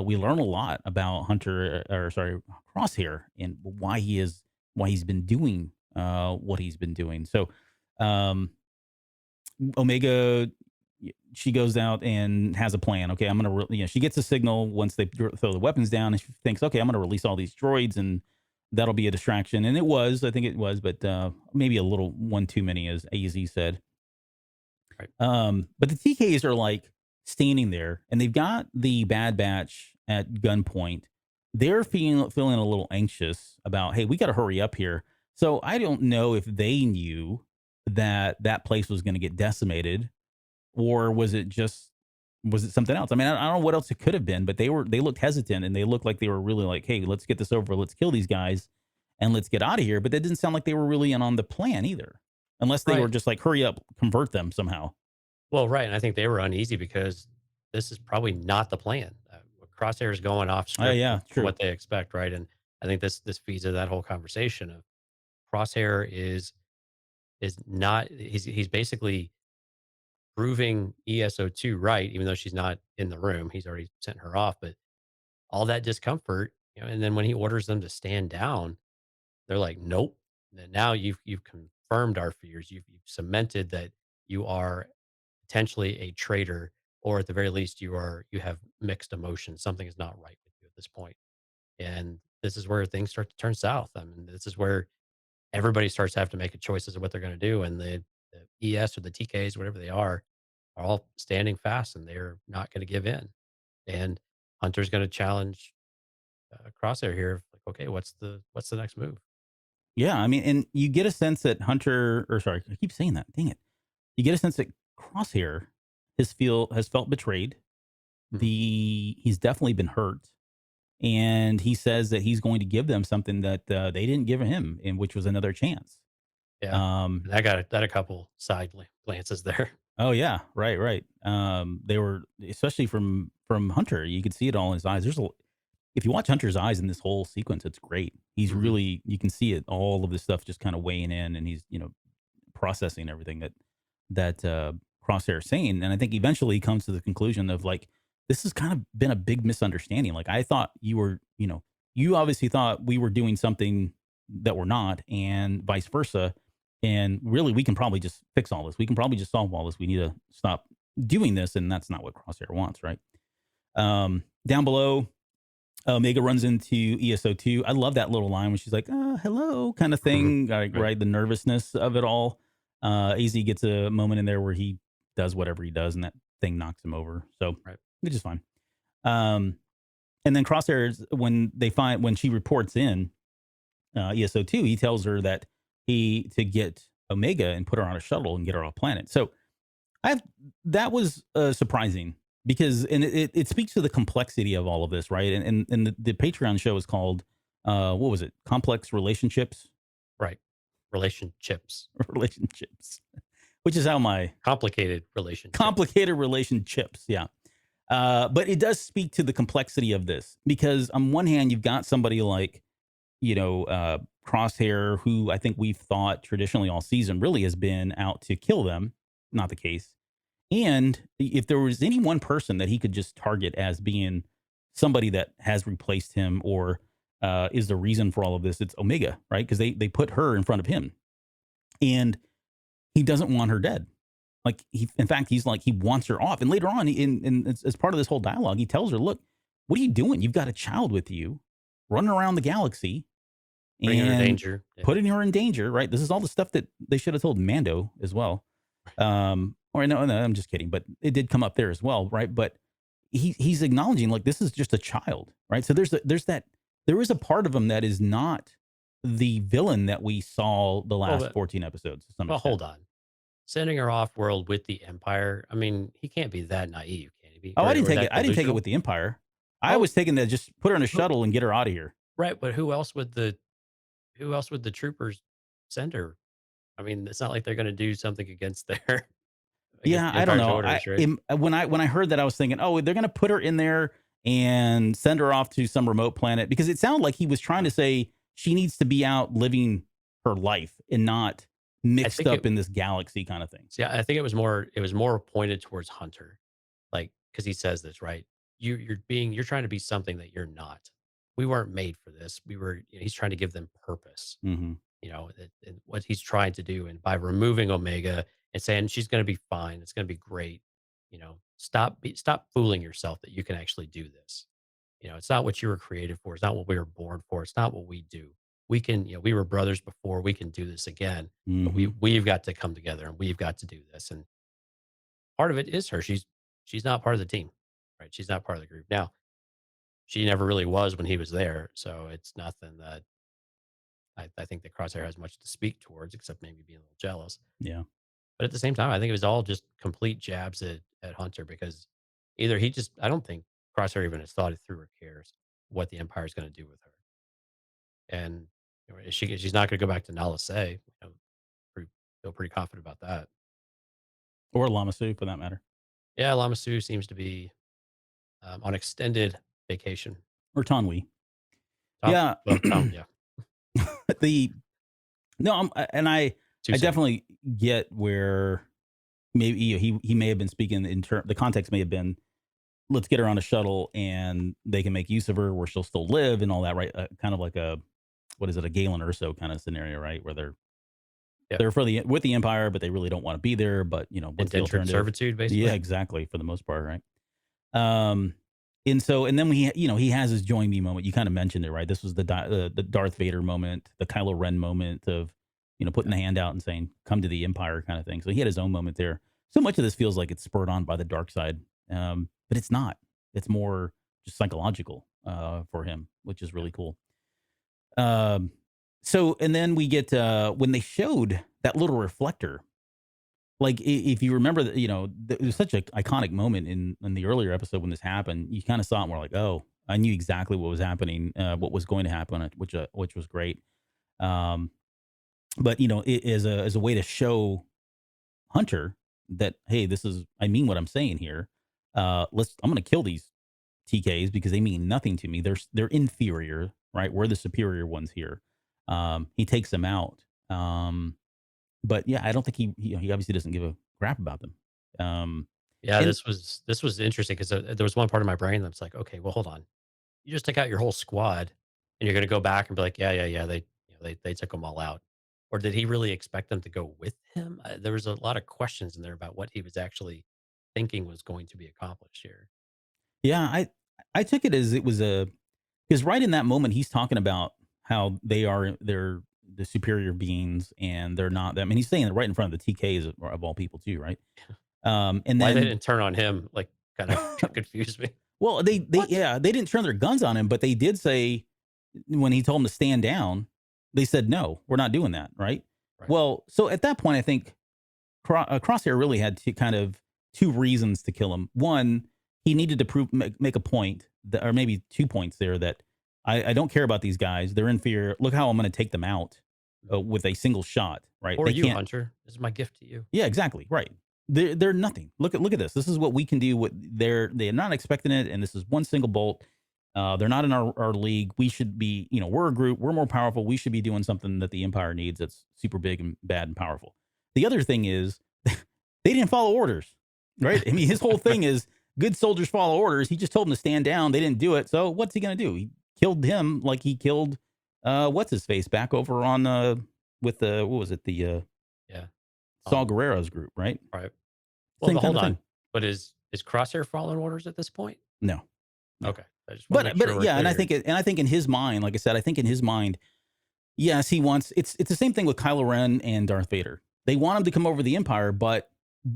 we learn a lot about Crosshair, and why he's been doing what he's been doing. So Omega, she goes out and has a plan. Okay, I'm gonna she gets a signal once they throw the weapons down, and she thinks, okay, I'm gonna release all these droids, and that'll be a distraction. And I think it was, but maybe a little one too many, as AZ said. Right. But the TKs are like standing there, and they've got the Bad Batch at gunpoint. They're feeling a little anxious about, hey, we got to hurry up here. So I don't know if they knew that place was going to get decimated, or was it something else? I mean, I don't know what else it could have been, but they looked hesitant, and they looked like they were really like, hey, let's get this over. Let's kill these guys and let's get out of here. But that didn't sound like they were really in on the plan either, unless they were just like, hurry up, convert them somehow. Well, right. And I think they were uneasy because this is probably not the plan. Crosshair is going off script True. what they expect, right? And I think this feeds into that whole conversation of Crosshair is not, he's basically proving ESO2 right, even though she's not in the room. He's already sent her off, but all that discomfort, and then when he orders them to stand down, they're like, nope. And now you've confirmed our fears. You've cemented that you are potentially a traitor, or at the very least, you have mixed emotions. Something is not right with you at this point. And this is where things start to turn south. I mean, this is where everybody starts to have to make a choice as to what they're going to do. And the ES or the TKs, whatever they are all standing fast, and they're not going to give in. And Hunter's going to challenge Crosshair here. Like, okay, what's the next move? Yeah, I mean, and you get a sense that I keep saying that. Dang it. You get a sense that Crosshair has felt betrayed. He's definitely been hurt, and he says that he's going to give them something that they didn't give him, and which was another chance. Yeah, I got a couple side glances there. Oh yeah, right. They were, especially from Hunter. You could see it all in his eyes. If you watch Hunter's eyes in this whole sequence, it's great. He's really, you can see it, all of this stuff just kind of weighing in, and he's processing everything that Crosshair is saying. And I think eventually he comes to the conclusion of like, this has kind of been a big misunderstanding. Like, I thought you were, you obviously thought we were doing something that we're not, and vice versa. And really, we can probably just fix all this. We can probably just solve all this. We need to stop doing this. And that's not what Crosshair wants, right? Down below, Omega runs into ESO2. I love that little line when she's like, hello, kind of thing. Right. The nervousness of it all. AZ gets a moment in there where he does whatever he does, and that thing knocks him over. So it's just fine. And then Crosshair, when she reports in ESO2, he tells her that to get Omega and put her on a shuttle and get her off planet. So that was surprising, because it speaks to the complexity of all of this, right? And the Patreon show is called what was it? Complex Relationships. Right. relationships, relationships, which is how my complicated relationships. complicated relationships. Yeah. But it does speak to the complexity of this because on one hand, you've got somebody like, Crosshair, who I think we've thought traditionally all season really has been out to kill them. Not the case. And if there was any one person that he could just target as being somebody that has replaced him or is the reason for all of this, it's Omega, right? Because they put her in front of him. And he doesn't want her dead. Like in fact, he's like, he wants her off. And later on, as part of this whole dialogue, he tells her, look, what are you doing? You've got a child with you running around the galaxy Bringing her in danger. Yeah. putting her in danger, right? This is all the stuff that they should have told Mando as well. Or no, I'm just kidding, but it did come up there as well, right? But he's acknowledging like this is just a child, right? So there is a part of him that is not the villain that we saw the last 14 episodes. To some Well, extent. hold on. Sending her off world with the Empire. I mean, he can't be that naive, can he be? Oh, Or- I didn't or take that it. I didn't take it delusional? with the Empire. I Oh. was taking to just put her in a shuttle and get her out of here. Right, but who else would the troopers send her? I mean, it's not like they're going to do something against their Yeah, the I don't Empire's know. orders, right? When I heard that, I was thinking, oh, they're going to put her in there and send her off to some remote planet because it sounded like he was trying to say she needs to be out living her life and not mixed think up in this galaxy kind of thing. See, I think it was more pointed towards Hunter, like because he says this right. You're trying to be something that you're not. We weren't made for this. He's trying to give them purpose. Mm-hmm. And what he's trying to do, and by removing Omega and saying she's going to be fine, it's going to be great. Stop fooling yourself that you can actually do this. It's not what you were created for. It's not what we were born for. It's not what we do. We can, we were brothers before. We can do this again. But Mm-hmm. we've got to come together and we've got to do this. And part of it is her. She's not part of the team, right? She's not part of the group. Now, she never really was when he was there. So it's nothing that I think that Crosshair has much to speak towards, except maybe being a little jealous. Yeah. But at the same time, I think it was all just complete jabs at Hunter because either I don't think Crosshair even has thought it through or cares what the Empire is going to do with her. And she's not going to go back to Nala Se. Feel pretty confident about that. Or Lamasu, for that matter. Yeah, Lama Su seems to be on extended vacation. Or Tanwi. Yeah. I definitely get where maybe he may have been speaking in term. The context may have been, let's get her on a shuttle and they can make use of her where she'll still live and all that, right? Kind of like a Galen Erso kind of scenario, right? Where they're with the Empire, but they really don't want to be there. But what's the indentured alternative? servitude, basically. Yeah, exactly. For the most part, right? And then he has his join me moment. You kind of mentioned it, right? This was the Darth Vader moment, the Kylo Ren moment of, putting the hand out and saying, come to the Empire kind of thing. So he had his own moment there. So much of this feels like it's spurred on by the dark side. But it's not. It's more just psychological for him, which is really cool. So, and then we get, when they showed that little reflector, like if you remember that, it was such an iconic moment in the earlier episode when this happened. You kind of saw it and we're like, oh, I knew exactly what was happening, what was going to happen, which was great. But it is as a way to show Hunter that, hey, I mean what I'm saying here. I'm going to kill these TKs because they mean nothing to me. They're inferior, right? We're the superior ones here. He takes them out. But yeah, I don't think he obviously doesn't give a crap about them. This was interesting because there was one part of my brain that's like, okay, well, hold on, you just took out your whole squad, and you're going to go back and be like, yeah, they took them all out, or did he really expect them to go with him? There was a lot of questions in there about what he was actually thinking was going to be accomplished here. Yeah, I took it as it was because right in that moment he's talking about how they're the superior beings and they're not them. And he's saying it right in front of the TKs of all people too, right? And then why they didn't turn on him, like, kind of confused me. Well, they didn't turn their guns on him, but they did say when he told them to stand down, they said, no, we're not doing that. Right. Well, so at that point, I think Crosshair really had two reasons to kill him. One, he needed to make a point or maybe 2 points there that I don't care about these guys. They're inferior. Look how I'm going to take them out. with a single shot, right? Or They you, can't. Hunter. This is my gift to you. Yeah, exactly. Right. They're nothing. Look at this. This is what we can do. What they're not expecting it, and this is one single bolt. They're not in our league. We should be, we're a group. We're more powerful. We should be doing something that the Empire needs. That's super big and bad and powerful. The other thing is, they didn't follow orders, right? I mean, his whole thing is good soldiers follow orders. He just told them to stand down. They didn't do it. So what's he gonna do? He killed him like he killed what's his face back over on with the what was it the Yeah. Saul Guerrero's group, right? Right. Well, Same but kind hold of on. thing. But is Crosshair following orders at this point? No. No. Okay. I just want to make sure we're Yeah, and clear. I think in his mind, like I said, I think in his mind, yes, he wants it's the same thing with Kylo Ren and Darth Vader. They want him to come over the Empire, but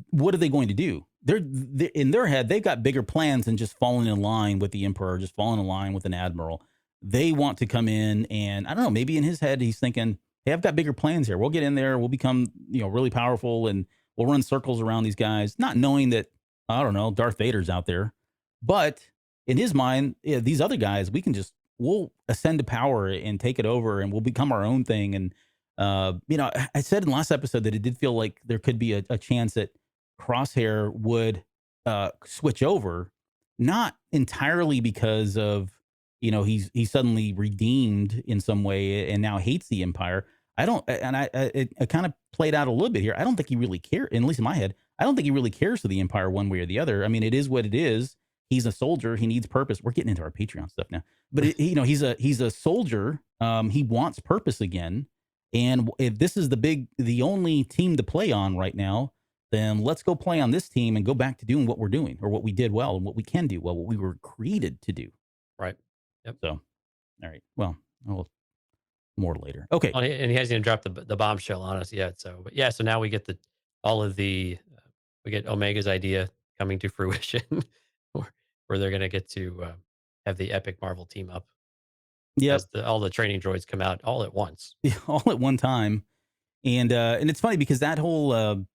what are they going to do? They're in their head, they've got bigger plans than just falling in line with the Emperor, just falling in line with an admiral. They want to come in, and I don't know, maybe in his head he's thinking, hey, I've got bigger plans here. We'll get in there, we'll become, really powerful, and we'll run circles around these guys, not knowing that, I don't know, Darth Vader's out there. But in his mind, yeah, these other guys, we'll ascend to power and take it over, and we'll become our own thing. And I said in the last episode that it did feel like there could be a chance that Crosshair would switch over, not entirely because of he's suddenly redeemed in some way and now hates the Empire. I don't, and it kind of played out a little bit here. I don't think he really cares, at least in my head. I don't think he really cares for the Empire one way or the other. I mean, it is what it is. He's a soldier. He needs purpose. We're getting into our Patreon stuff now, but he's a soldier. He wants purpose again. And if this is the only team to play on right now, then let's go play on this team and go back to doing what we're doing or what we did well and what we can do well, what we were created to do. Right. Yep. So, all right. Well, more later. Okay. Oh, and he hasn't even dropped the bombshell on us yet. So, but yeah, so now we get all of the we get Omega's idea coming to fruition, where they're going to get to have the epic Marvel team up Yep. as all the training droids come out all at once. Yeah, all at one time. And it's funny because that whole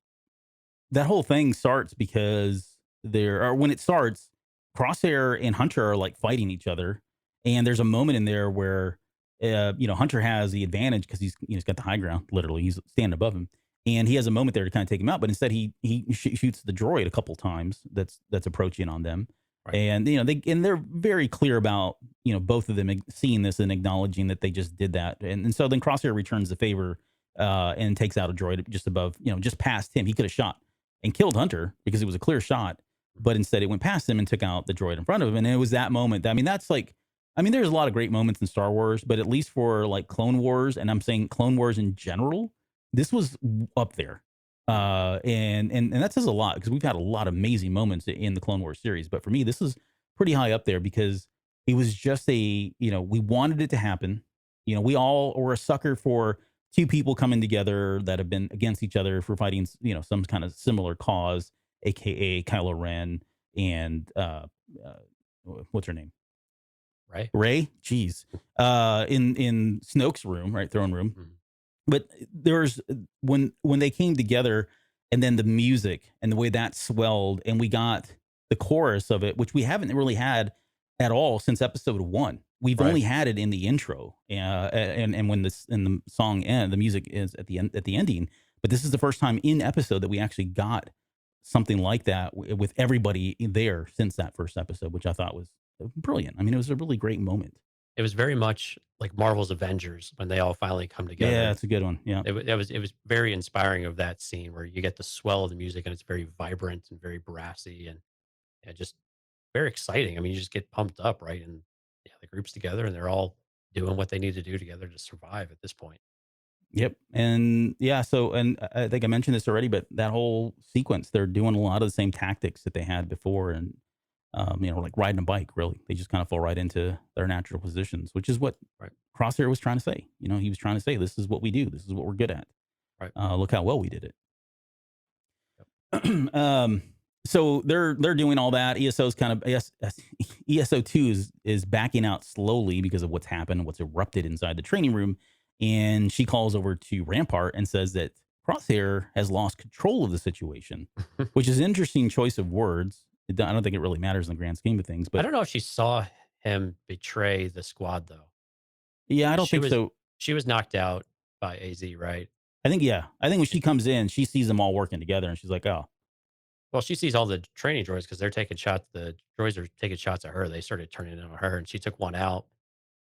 thing starts because when it starts, Crosshair and Hunter are like fighting each other, and there's a moment in there where Hunter has the advantage because he's got the high ground. Literally, he's standing above him, and he has a moment there to kind of take him out. But instead, he shoots the droid a couple times that's approaching on them. Right. And they're very clear about both of them seeing this and acknowledging that they just did that. And so then Crosshair returns the favor and takes out a droid just above, just past him. He could have shot and killed Hunter because it was a clear shot, but instead it went past him and took out the droid in front of him. And it was that moment. There's a lot of great moments in Star Wars, but at least for like Clone Wars, and I'm saying Clone Wars in general, this was up there. And that says a lot because we've had a lot of amazing moments in the Clone Wars series. But for me, this is pretty high up there because it was just we wanted it to happen. We all were a sucker for two people coming together that have been against each other for fighting, some kind of similar cause, AKA Kylo Ren and what's her name? Rey. Jeez. In Snoke's room, right? Throne room. Mm-hmm. But there's when they came together and then the music and the way that swelled and we got the chorus of it, which we haven't really had at all since episode 1. We've only had it in the intro and when the song ends, the music is at the ending. But this is the first time in episode that we actually got something like that with everybody there since that first episode, which I thought was brilliant. It was a really great moment. It was very much like Marvel's Avengers when they all finally come together. Yeah, that's a good one. Yeah, it was very inspiring of that scene where you get the swell of the music and it's very vibrant and very brassy and just very exciting. You just get pumped up, right? And the group's together and they're all doing what they need to do together to survive at this point. Yep, and so and I think I mentioned this already, but that whole sequence, they're doing a lot of the same tactics that they had before, and like riding a bike, really. They just kind of fall right into their natural positions, which is what Crosshair was trying to say. He was trying to say, this is what we do. This is what we're good at. Right. Look how well we did it. Yep. So they're doing all that. ESO's kind of, ESO2 is backing out slowly because of what's happened, what's erupted inside the training room. And she calls over to Rampart and says that Crosshair has lost control of the situation, which is an interesting choice of words. I don't think it really matters in the grand scheme of things. But I don't know if she saw him betray the squad, though. Yeah, I don't think so. She was knocked out. by AZ, right? I think, yeah. I think when she comes in, she sees them all working together, and she's like, "Oh, Well, she sees all the training droids because they're taking shots. The droids are taking shots at her. They started turning in on her, and she took one out,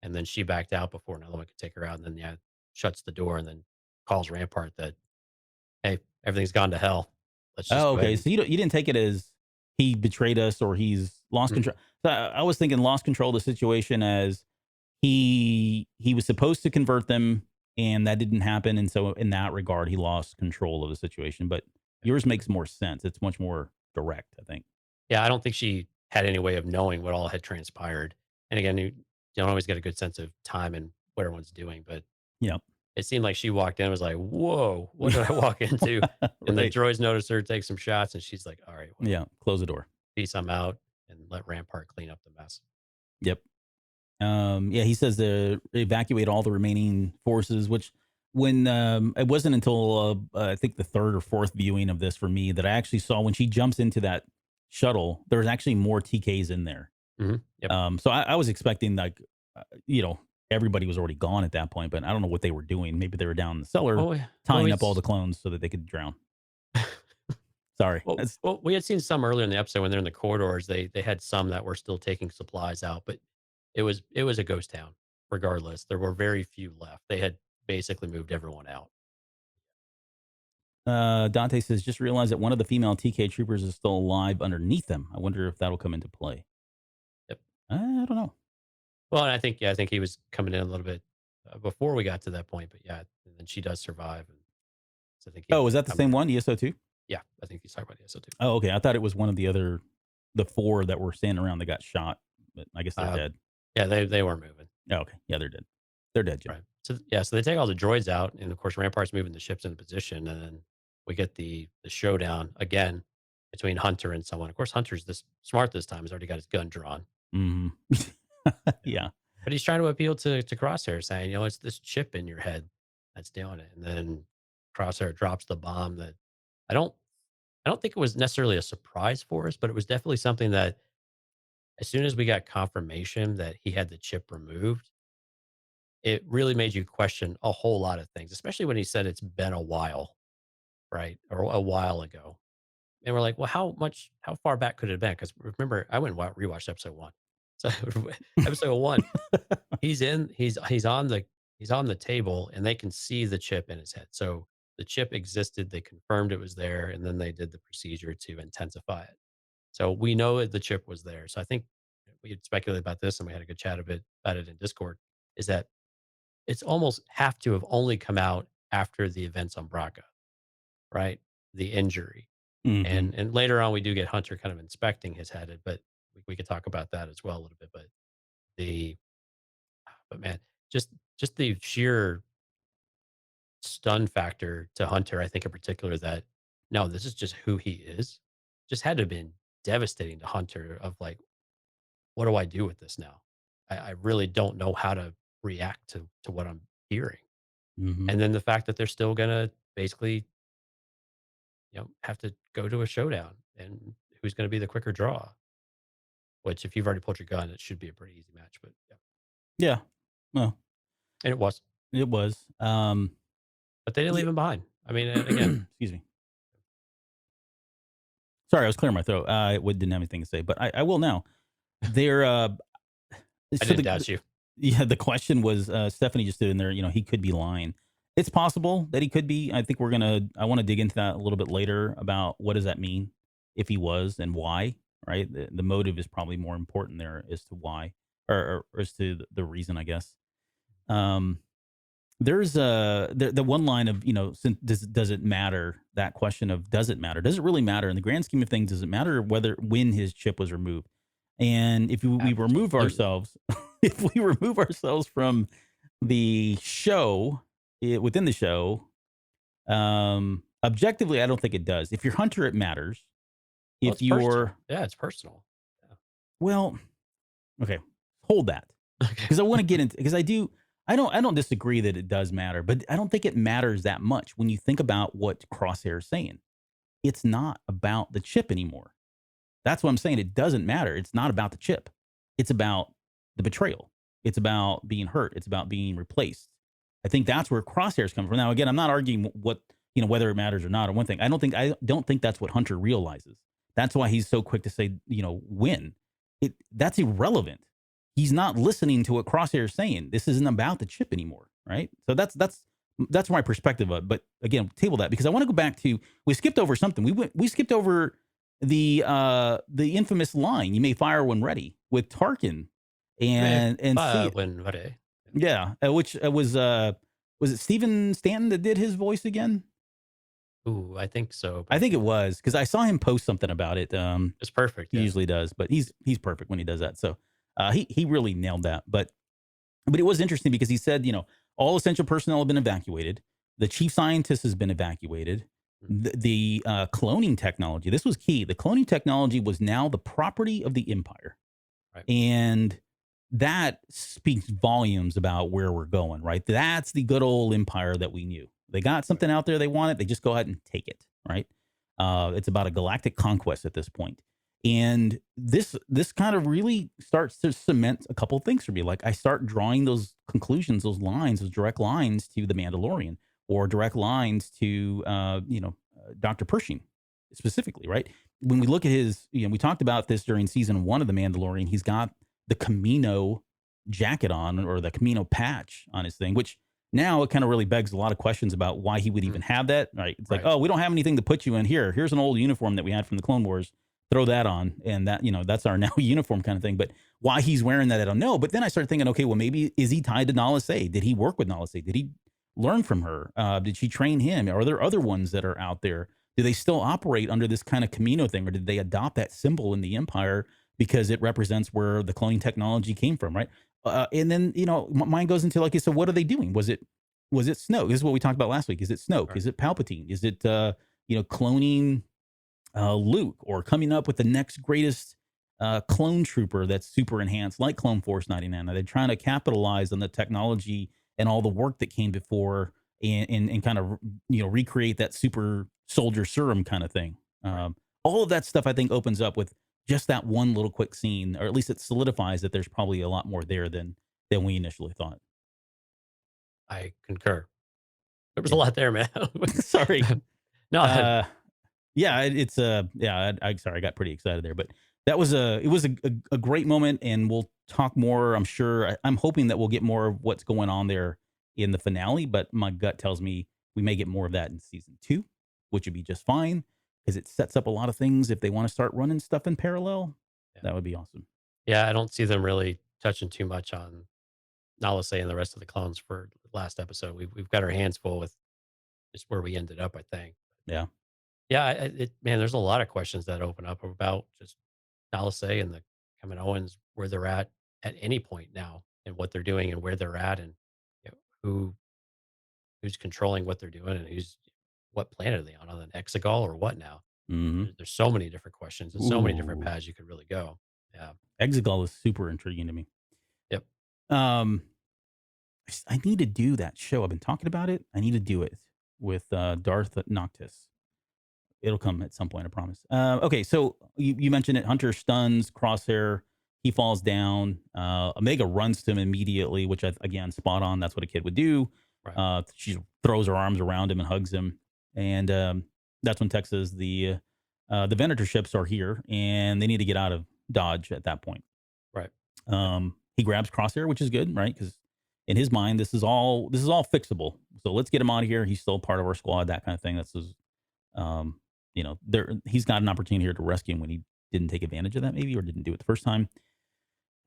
and then she backed out before another one could take her out. And then yeah, shuts the door and then calls Rampart that hey, everything's gone to hell. Let's just oh, go ahead okay." and So you didn't take it as he betrayed us or he's lost mm, control. So I was thinking lost control of the situation as he was supposed to convert them, and that didn't happen, and so in that regard, he lost control of the situation. But yours makes more sense. It's much more direct, I think. yeah. I don't think she had any way of knowing what all had transpired. And again, you don't always get a good sense of time and what everyone's doing, but Yeah. it seemed like she walked in and was like, "Whoa, what did I walk into?" And the Right. droids noticed her take some shots, and she's like, "All right, well, Yeah. Close the door. peace, I'm out," and let Rampart clean up the mess. Yep. Yeah, he says to evacuate all the remaining forces, which when it wasn't until I think the third or fourth viewing of this for me that I actually saw when she jumps into that shuttle, there's actually more TKs in there. Yep. So I was expecting like, you know, everybody was already gone at that point, but I don't know what they were doing. Maybe they were down in the cellar Well, tying up all the clones so that they could drown. Sorry. That's we had seen some earlier in the episode when they're in the corridors. They had some that were still taking supplies out, but it was a ghost town. Regardless, there were very few left. They had basically moved everyone out. Dante says, just realized that one of the female TK troopers is still alive underneath them. I wonder if that'll come into play. Yep. I don't know. Well, and I think he was coming in a little bit before we got to that point, but yeah, and then she does survive, and so I think he Oh, ends is up that the coming same around. one, ESO2? Yeah, I think he's talking about the SO2. Oh, okay. I thought it was one of the four that were standing around that got shot, but I guess they're Uh, dead. yeah, they were moving. Oh, okay. Yeah, they're dead. They're dead, Jim. Right. So yeah, so they take all the droids out, and of course Rampart's moving the ships into position, and then we get the showdown again between Hunter and someone. Of course, Hunter's this smart this time. He's already got his gun drawn. Hmm. Yeah. Yeah. But he's trying to appeal to Crosshair, saying, it's this chip in your head that's doing it. And then Crosshair drops the bomb that I don't I don't think it was necessarily a surprise for us, but it was definitely something that as soon as we got confirmation that he had the chip removed, it really made you question a whole lot of things, especially when he said it's been a while, right? Or a while ago. And we're like, well, how far back could it have been? Because remember, I went and rewatched episode one. So episode one, he's on the table and they can see the chip in his head. So the chip existed, they confirmed it was there, and then they did the procedure to intensify it. So we know that the chip was there. So I think we had speculated about this and we had a good chat about it in Discord, is that it's almost have to have only come out after the events on Braca, right? The injury. Hmm. And later on we do get Hunter kind of inspecting his head, but we could talk about that as well a little bit. The but man, just just the sheer stun factor to Hunter, I think in particular that no, this is just who he is, just had to have been devastating to Hunter of like, what do I do with this now? I really don't know how to react to what I'm hearing. Hmm. And then the fact that they're still gonna basically, have to go to a showdown and who's gonna be the quicker draw, which if you've already pulled your gun, it should be a pretty easy match. But yeah. Yeah. Well, And it was. it was. But they didn't Yeah. leave him behind. I mean, again, Excuse me. Sorry, I was clearing my throat. I didn't have anything to say, but I will now. They're I so didn't doubt you. yeah, the question was, Stephanie just did in there, he could be lying. It's possible that he could be. I think I want to dig into that a little bit later about what does that mean if he was and why, right? The motive is probably more important there as to why or as to the reason, I guess. Um, there's the one line of, since does it matter? That question of does it matter? Does it really matter in the grand scheme of things? Does it matter when his chip was removed? And if we remove Absolutely. ourselves, if we remove ourselves from the show, within the show, objectively, I don't think it does. If you're Hunter, it matters. Well, If it's personal. you're, Yeah, it's personal. Yeah. well, okay, hold that Okay. because I want to get into because I don't disagree that it does matter, but I don't think it matters that much when you think about what Crosshair is saying. It's not about the chip anymore. That's what I'm saying. It doesn't matter. It's not about the chip. It's about the betrayal. It's about being hurt. It's about being replaced. I think that's where Crosshair's coming from. Now, again, I'm not arguing whether it matters or not. Or one thing, I don't think that's what Hunter realizes. That's why he's so quick to say, win. That's irrelevant. He's not listening to what Crosshair's saying. This isn't about the chip anymore, right? So that's my perspective of it. But again, table that because I want to go back to we skipped over something. We skipped over the infamous line, "You may fire when ready," with Tarkin and see When ready. yeah, which was it Steven Stanton that did his voice again? Ooh, I think so. I But think it was because I saw him post something about it. it's perfect. He Yeah. usually does, but he's perfect when he does that. So he really nailed that. But it was interesting because he said, all essential personnel have been evacuated. The chief scientist has been evacuated. Mhm. The cloning technology, this was key. The cloning technology was now the property of the Empire. Right. And that speaks volumes about where we're going, right? That's the good old Empire that we knew. They got something out there they wanted, they just go ahead and take it, right? It's about a galactic conquest at this point. And this kind of really starts to cement a couple of things for me. Like I start drawing those conclusions, those lines, those direct lines to the Mandalorian, or direct lines to Dr. Pershing specifically, right? When we look at his, we talked about this during season 1 of the Mandalorian. He's got the Kamino jacket on, or the Kamino patch on his thing, which now it kind of really begs a lot of questions about why he would even have that, right? It's like, Right. oh, we don't have anything to put you in here. Here's an old uniform that we had from the Clone Wars. Throw that on, and that's our now uniform kind of thing. But why he's wearing that, I don't know. But then I started thinking, okay, well, maybe is he tied to Nala Se? Did he work with Nala Se? Did he learn from her? Did she train him? Are there other ones that are out there? Do they still operate under this kind of Camino thing, or did they adopt that symbol in the Empire because it represents where the cloning technology came from, right? And then mine goes into like, so what are they doing? Was it Snoke? This is what we talked about last week. Is it Snoke? Right. Is it Palpatine? Is it cloning Luke, or coming up with the next greatest clone trooper that's super enhanced, like Clone Force 99? Are they trying to capitalize on the technology and all the work that came before, and kind of recreate that super soldier serum kind of thing? All of that stuff I think opens up with just that one little quick scene, or at least it solidifies that there's probably a lot more there than we initially thought. I concur. There was a Yeah. lot there, man. Sorry. No, Uh, yeah, it's yeah. I sorry, I got pretty excited there, but it was a great moment, and we'll talk more. I'm sure. I'm hoping that we'll get more of what's going on there in the finale, but my gut tells me we may get more of that in season 2, which would be just fine because it sets up a lot of things. If they want to start running stuff in parallel, Yeah. that would be awesome. yeah, I don't see them really touching too much on Nala Se and the rest of the clones for last episode. We've got our hands full with just where we ended up, I think. Yeah. Yeah, man, there's a lot of questions that open up about just Nala Se and the Kaminoans, where they're at any point now, and what they're doing and where they're at, and who who's controlling what they're doing, and what planet are they on an Exegol or what now? Mm-hmm. There's so many different questions and so many different Ooh, paths you could really go. Yeah. Exegol is super intriguing to me. Yep. Um, I need to do that show. I've been talking about it. I need to do it with Darth Noctis. It'll come at some point, I promise. Okay, so you mentioned it. Hunter stuns Crosshair. He falls down. Omega runs to him immediately, which again, spot on. That's what a kid would do. Right. She throws her arms around him and hugs him, and that's when Tech says the Venator ships are here and they need to get out of Dodge at that point. Right. He grabs Crosshair, which is good, right? Because in his mind, this is all fixable. So let's get him out of here. He's still part of our squad, that kind of thing. That's his, he's got an opportunity here to rescue him when he didn't take advantage of that, maybe, or didn't do it the first time.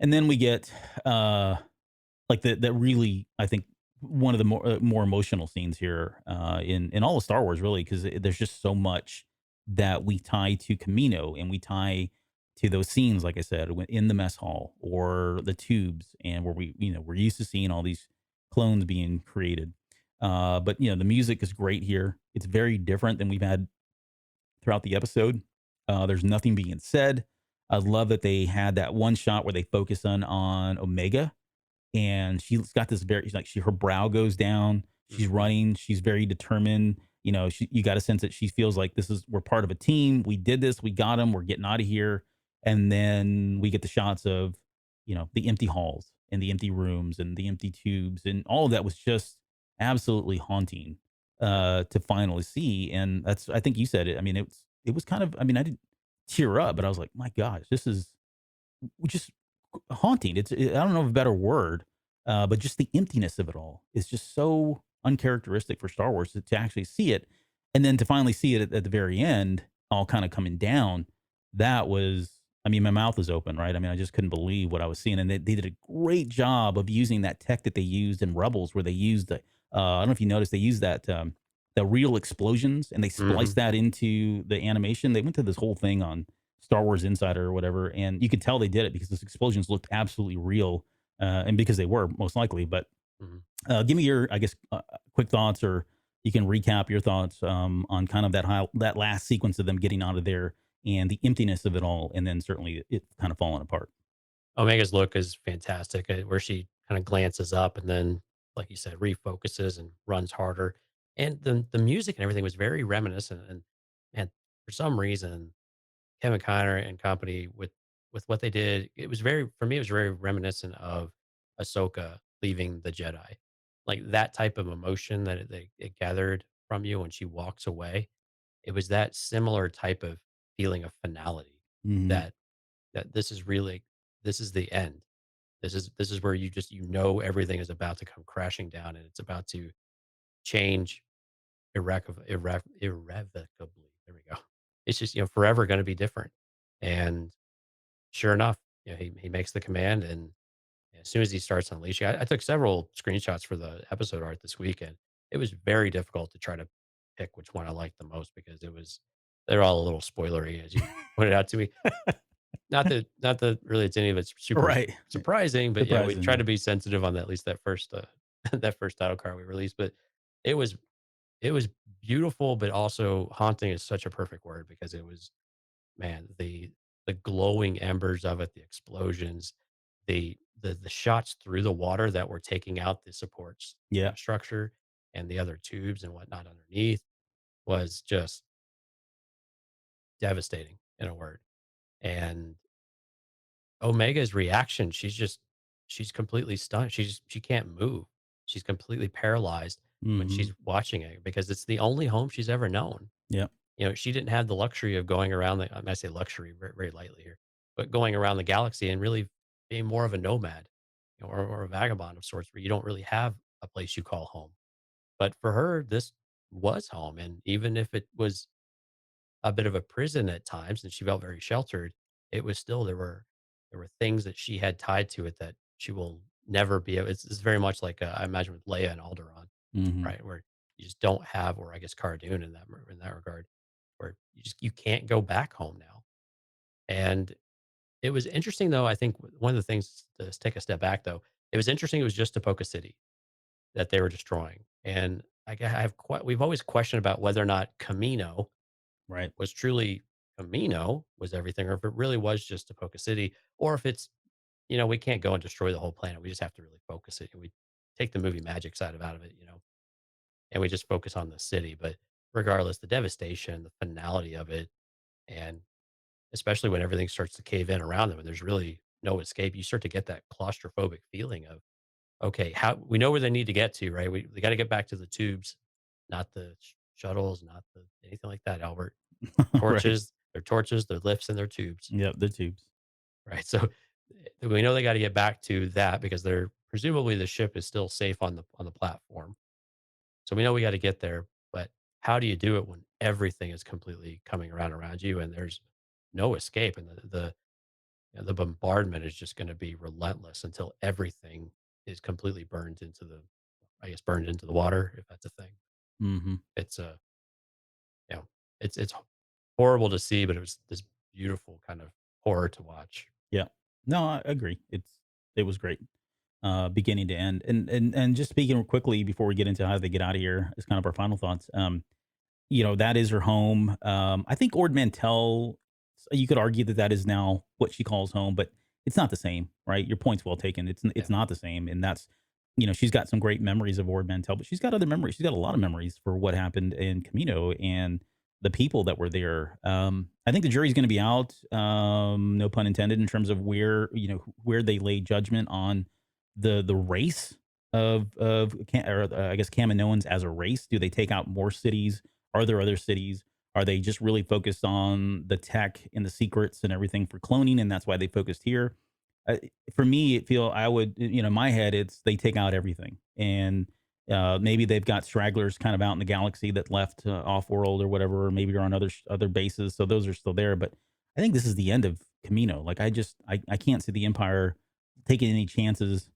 And then we get like that really, I think, one of the more emotional scenes here in all of Star Wars, really, because there's just so much that we tie to Kamino, and we tie to those scenes, like I said, in the mess hall or the tubes, and where we're used to seeing all these clones being created. But the music is great here. It's very different than we've had throughout the episode. There's nothing being said. I love that they had that one shot where they focus on Omega, and she's got this her brow goes down. She's running. She's very determined. You got a sense that she feels like we're part of a team. We did this. We got him. We're getting out of here. And then we get the shots of, the empty halls and the empty rooms and the empty tubes, and all of that was just absolutely haunting to finally see. And that's, I think you said it. I mean, it was kind of, I mean, I didn't tear up, but I was like, my gosh, this is just haunting. I don't know of a better word, but just the emptiness of it all is just so uncharacteristic for Star Wars to actually see it, and then to finally see it at the very end, all kind of coming down. That was, I mean, my mouth was open, right? I mean, I just couldn't believe what I was seeing, and they did a great job of using that tech that they used in Rebels, where they used the. I don't know if you noticed, they used that the real explosions, and they spliced Hmm. that into the animation. They went to this whole thing on Star Wars Insider or whatever, and you could tell they did it because those explosions looked absolutely real, and because they were most likely. But Hmm. give me your, I guess, quick thoughts, or you can recap your thoughts on kind of that last sequence of them getting out of there and the emptiness of it all, and then certainly it kind of falling apart. Omega's look is fantastic, where she kind of glances up and then, like you said, refocuses and runs harder. And the music and everything was very reminiscent. And for some reason, Kevin Kiner and company with what they did, it was very for me, it was very reminiscent of Ahsoka leaving the Jedi. Like that type of emotion that it gathered from you when she walks away. It was that similar type of feeling of finality Hmm. that this is really this is the end. This is where you know everything is about to come crashing down and it's about to change irrevocably. There we go. It's just, forever going to be different. And sure enough, he makes the command, and as soon as he starts unleashing, I took several screenshots for the episode art this weekend. It was very difficult to try to pick which one I liked the most because they're all a little spoilery as you pointed out to me. Not that really it's any of it's super Right. surprising, but yeah, we Surprising, try yeah. to be sensitive on that, at least that first that first title card we released. But it was it was beautiful, but also haunting is such a perfect word because it was, man, the glowing embers of it, the explosions, the shots through the water that were taking out the supports, Yeah. structure and the other tubes and whatnot underneath was just devastating in a word. And Omega's reaction, she's completely stunned. She can't move. She's completely paralyzed when Hmm. she's watching it because it's the only home she's ever known. Yeah. She didn't have the luxury of going around I say luxury very, very lightly here, but going around the galaxy and really being more of a nomad, or a vagabond of sorts where you don't really have a place you call home. But for her, this was home. And even if it was a bit of a prison at times and she felt very sheltered, it was still there were things that she had tied to it that she will never be able it's very much like, I imagine with Leia and Alderaan, Hmm. right? Where you just don't have or I guess Cara Dune in that regard, where you can't go back home now. And it was interesting though, I think one of the things to take a step back though, it was interesting it was just Tapoka City that they were destroying. And I have quite we've always questioned about whether or not Kamino Right. was truly Kamino was everything, or if it really was just Tapoka City, or if it's, we can't go and destroy the whole planet. We just have to really focus it. And we take the movie magic side of out of it, and we just focus on the city. But regardless, the devastation, the finality of it, and especially when everything starts to cave in around them and there's really no escape, you start to get that claustrophobic feeling of, okay, how we know where they need to get to, right? They got to get back to the tubes, not the shuttles, not anything like that, Albert. Right. Torches, their lifts, and their tubes, Yep. The tubes. right? So we know they got to get back to that because they're presumably the ship is still safe on the platform. So we know we got to get there, but how do you do it when everything is completely coming around you and there's no escape and the bombardment is just going to be relentless until everything is completely burned into the water, if that's a thing. Hmm. It's a, you know, it's horrible to see, but it was this beautiful kind of horror to watch. Yeah. No, I agree. It was great, beginning to end. And just speaking quickly before we get into how they get out of here, as kind of our final thoughts. That is her home. I think Ord Mantell. You could argue that that is now what she calls home, but it's not the same, right? Your point's well taken. Yeah. It's not the same, and that's she's got some great memories of Ord Mantell, but she's got other memories. She's got a lot of memories for what happened in Camino and the people that were there. I think the jury's going to be out, no pun intended, in terms of where they lay judgment on the race I guess Kaminoans as a race? Do they take out more cities? Are there other cities? Are they just really focused on the tech and the secrets and everything for cloning, and that's why they focused here? Uh, for me, it feel I would in my head it's they take out everything, and maybe they've got stragglers kind of out in the galaxy that left off world or whatever, or maybe they're on other bases, so those are still there. But I think this is the end of Camino. Like I can't see the Empire taking any chances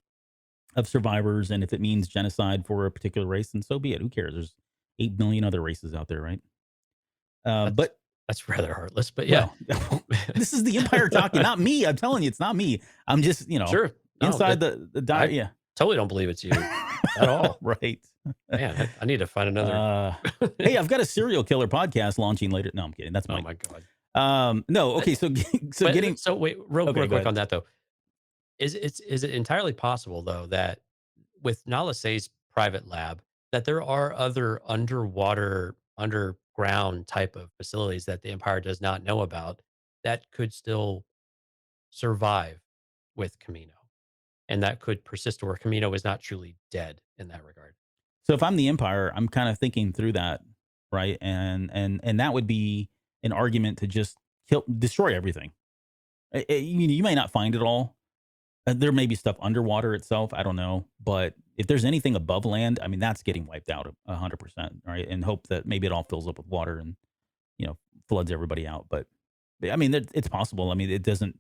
of survivors, and if it means genocide for a particular race, then so be it. Who cares? There's 8 million other races out there, right? That's But that's rather heartless, but yeah. well, this is the Empire talking, not me. I'm telling you, it's not me. I'm just Sure. No, inside that the I diet. Yeah, totally don't believe it's you at all. right. Man, I need to find another. Uh, hey, I've got a serial killer podcast launching later. No, I'm kidding. That's Oh mine. my god. No, okay. So so But getting so wait, okay. real Go quick ahead. on that though. Is it entirely possible though that with Nala Se's private lab that there are other underground type of facilities that the Empire does not know about that could still survive with Camino and that could persist or Camino is not truly dead in that regard? So if I'm the Empire, I'm kind of thinking through that, right? And that would be an argument to just destroy everything. You may not find it all. There may be stuff underwater itself. I don't know, but if there's anything above land, I mean, that's getting wiped out 100%, right? And hope that maybe it all fills up with water and you know floods everybody out. But I mean, it's possible. I mean, it doesn't.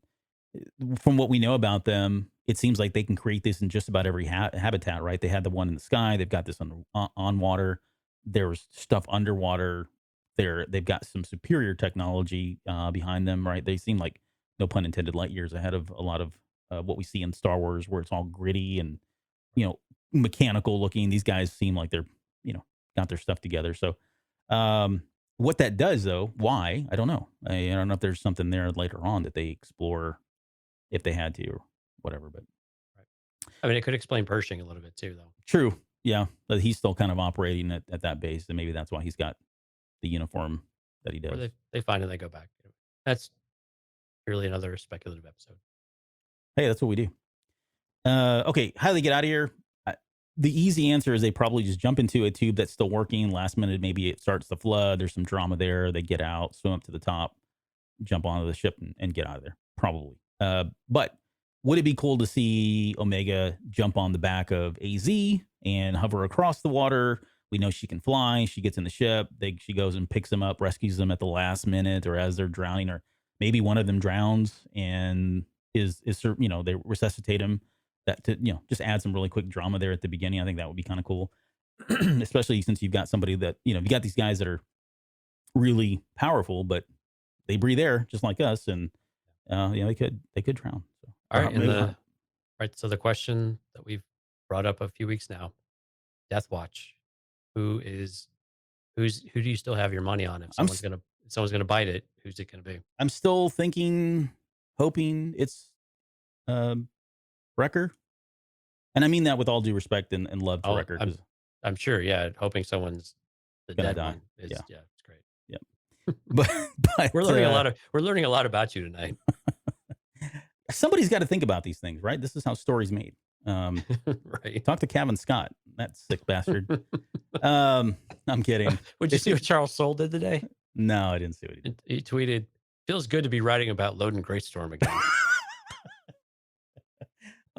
From what we know about them, it seems like they can create this in just about every habitat, right? They had the one in the sky. They've got this on water. There's stuff underwater. They've got some superior technology behind them, right? They seem like, no pun intended, light years ahead of a lot of what we see in Star Wars, where it's all gritty and mechanical looking. These guys seem like they're got their stuff together. So, what that does, though, why I don't know. I don't know if there's something there later on that they explore if they had to or whatever. But Right. I mean, it could explain Pershing a little bit too, though. true, yeah, but he's still kind of operating at that base, and maybe that's why he's got the uniform that he Or does. they find and they go back. That's purely another speculative episode. Hey, that's what we do. Okay, how do they get out of here? The easy answer is they probably just jump into a tube that's still working. Last minute, maybe it starts to flood. There's some drama there. They get out, swim up to the top, jump onto the ship, and get out of there. Probably. But would it be cool to see Omega jump on the back of AZ and hover across the water? We know she can fly. She gets in the ship. She goes and picks them up, rescues them at the last minute, or as they're drowning, or maybe one of them drowns and they resuscitate him. That to just add some really quick drama there at the beginning. I think that would be kind of cool, especially since you've got somebody that you got these guys that are really powerful, but they breathe air just like us, and they could drown. So, All right, maybe not. right. So the question that we've brought up a few weeks now, Death Watch. Who do you still have your money on? If someone's gonna bite it, who's it gonna be? I'm still thinking, hoping it's Wrecker, and I mean that with all due respect and love to Oh, Wrecker because I'm sure. Yeah, hoping someone's the gonna dead die. one. Is Yeah, yeah, it's great. yeah. But We're learning a lot about you tonight. somebody's got to think about these things, right? This is how stories made. Right. Talk to Kevin Scott, that sick bastard. I'm kidding. Would you see what Charles Soule did today? No, I didn't see what he did. He tweeted, "Feels good to be writing about Loden Greatstorm again."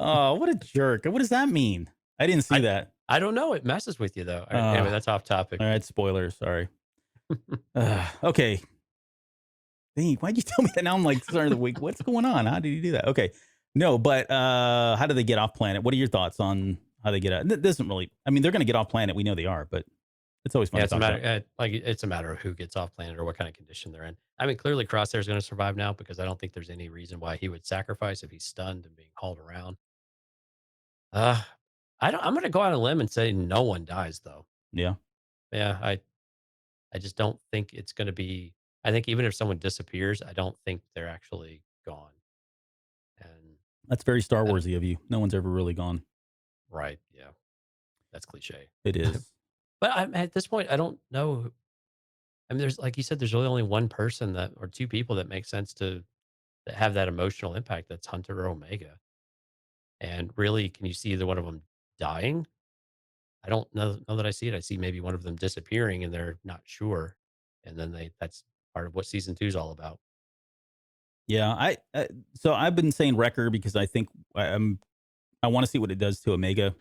Oh, what a jerk. What does that mean? I didn't see that. I don't know. It messes with you though. All right, anyway, that's off topic. All right, spoilers. Sorry. Okay. Dang, why'd you tell me that? Now I'm like, starting the week. What's going on? How did you do that? Okay. No, but how do they get off planet? What are your thoughts on how they get out? That doesn't really, I mean, they're going to get off planet. We know they are, but it's always fun Yeah, to it's a talk matter about. it's a matter of who gets off planet or what kind of condition they're in. I mean, clearly Crosshair's going to survive now because I don't think there's any reason why he would sacrifice if he's stunned and being hauled around. Uh, I'm going to go on a limb and say no one dies though. Yeah. Yeah, I just don't think it's going to be. I think even if someone disappears, I don't think they're actually gone. And That's very Star that, Warsy of you. No one's ever really gone. right, yeah, that's cliche. It is. But at this point, I don't know. I mean, there's like you said, there's really only one person that or two people that make sense to that have that emotional impact. That's Hunter or Omega. And really, can you see either one of them dying. I don't know that I see it. I see maybe one of them disappearing and they're not sure, and then that's part of what season 2 is all about. Yeah, so I've been saying Wrecker because I think I want to see what it does to Omega,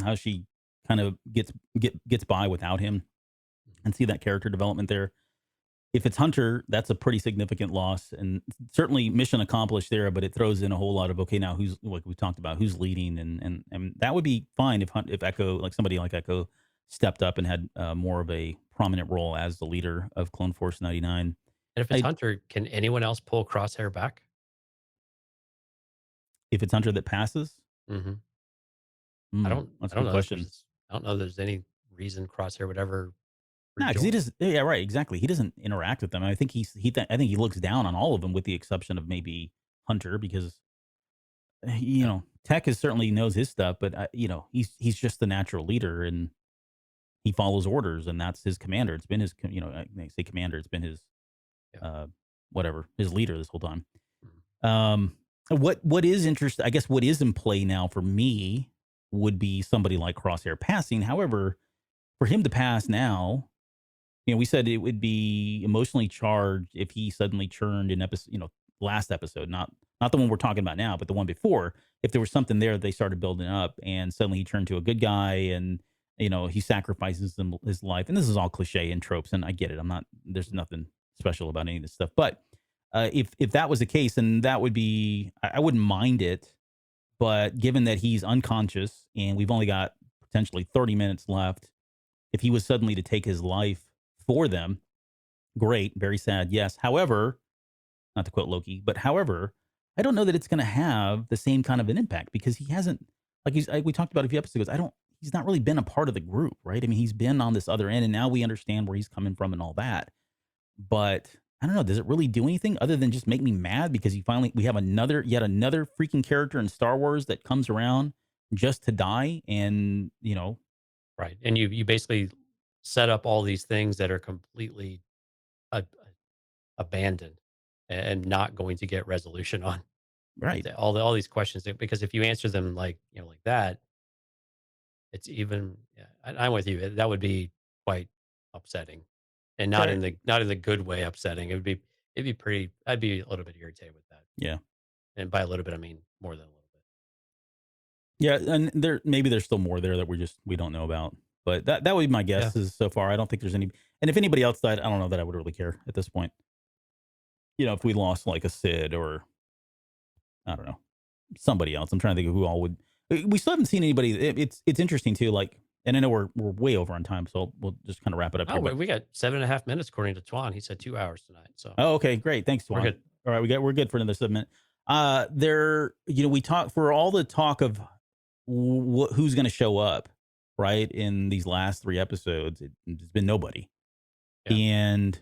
how she kind of gets by without him, Mhm. and see that character development there. If it's Hunter, that's a pretty significant loss, and certainly mission accomplished there. But it throws in a whole lot of, okay, now who's, like we talked about, who's leading, and that would be fine if Echo, like somebody like Echo, stepped up and had more of a prominent role as the leader of Clone Force 99. And if it's I, Hunter, can anyone else pull Crosshair back? if it's Hunter that passes, Mhm. that's I a don't good know if question. there's I don't know if there's any reason Crosshair would ever No, because he rejoin. does. Yeah, right. Exactly. He doesn't interact with them. I think I think he looks down on all of them, with the exception of maybe Hunter, because Yeah. Tech is certainly knows his stuff, but he's just the natural leader, and he follows orders, and that's his commander. It's been his, I say commander. It's been his, Yeah. uh, whatever, his leader this whole time. Mhm. Um, what is interesting? I guess what is in play now for me would be somebody like Crosshair passing. However, for him to pass now, we said it would be emotionally charged if he suddenly churned in episode, last episode, not the one we're talking about now, but the one before. If there was something there that they started building up, and suddenly he turned to a good guy, and he sacrifices his life. And this is all cliche and tropes, and I get it. There's nothing special about any of this stuff. But if that was the case, then that would be, I wouldn't mind it. But given that he's unconscious and we've only got potentially 30 minutes left, if he was suddenly to take his life for them, great, very sad, yes. However, not to quote Loki, but however, I don't know that it's going to have the same kind of an impact, because he hasn't, like we talked about a few episodes ago. He's not really been a part of the group, right? I mean, he's been on this other end, and now we understand where he's coming from and all that. But I don't know, does it really do anything other than just make me mad because we have yet another freaking character in Star Wars that comes around just to die, and Right. And you basically set up all these things that are completely abandoned and not going to get resolution on. right. All these questions because if you answer them like that, it's even yeah, I'm with you. That would be quite upsetting, and Sure. not in the good way upsetting. It'd be pretty. I'd be a little bit irritated with that, Yeah. and by a little bit I mean more than a little bit. Yeah, and maybe there's still more there that we don't know about. But that would be my Yeah. guess is so far. I don't think there's any, and if anybody else died, I don't know that I would really care at this point. If we lost like a Sid, or I don't know, somebody else. I'm trying to think of who all would. We still haven't seen anybody. It's interesting too. Like, and I know we're way over on time, so we'll just kind of wrap it up Oh, here. But we got 7.5 minutes according to Twan. He said 2 hours tonight, so oh, okay, great. Thanks, we're Swan. good. All right, we're good for another segment. We talk for all the talk of who's going to show up, right? In these last 3 episodes, it's been nobody, Yeah. and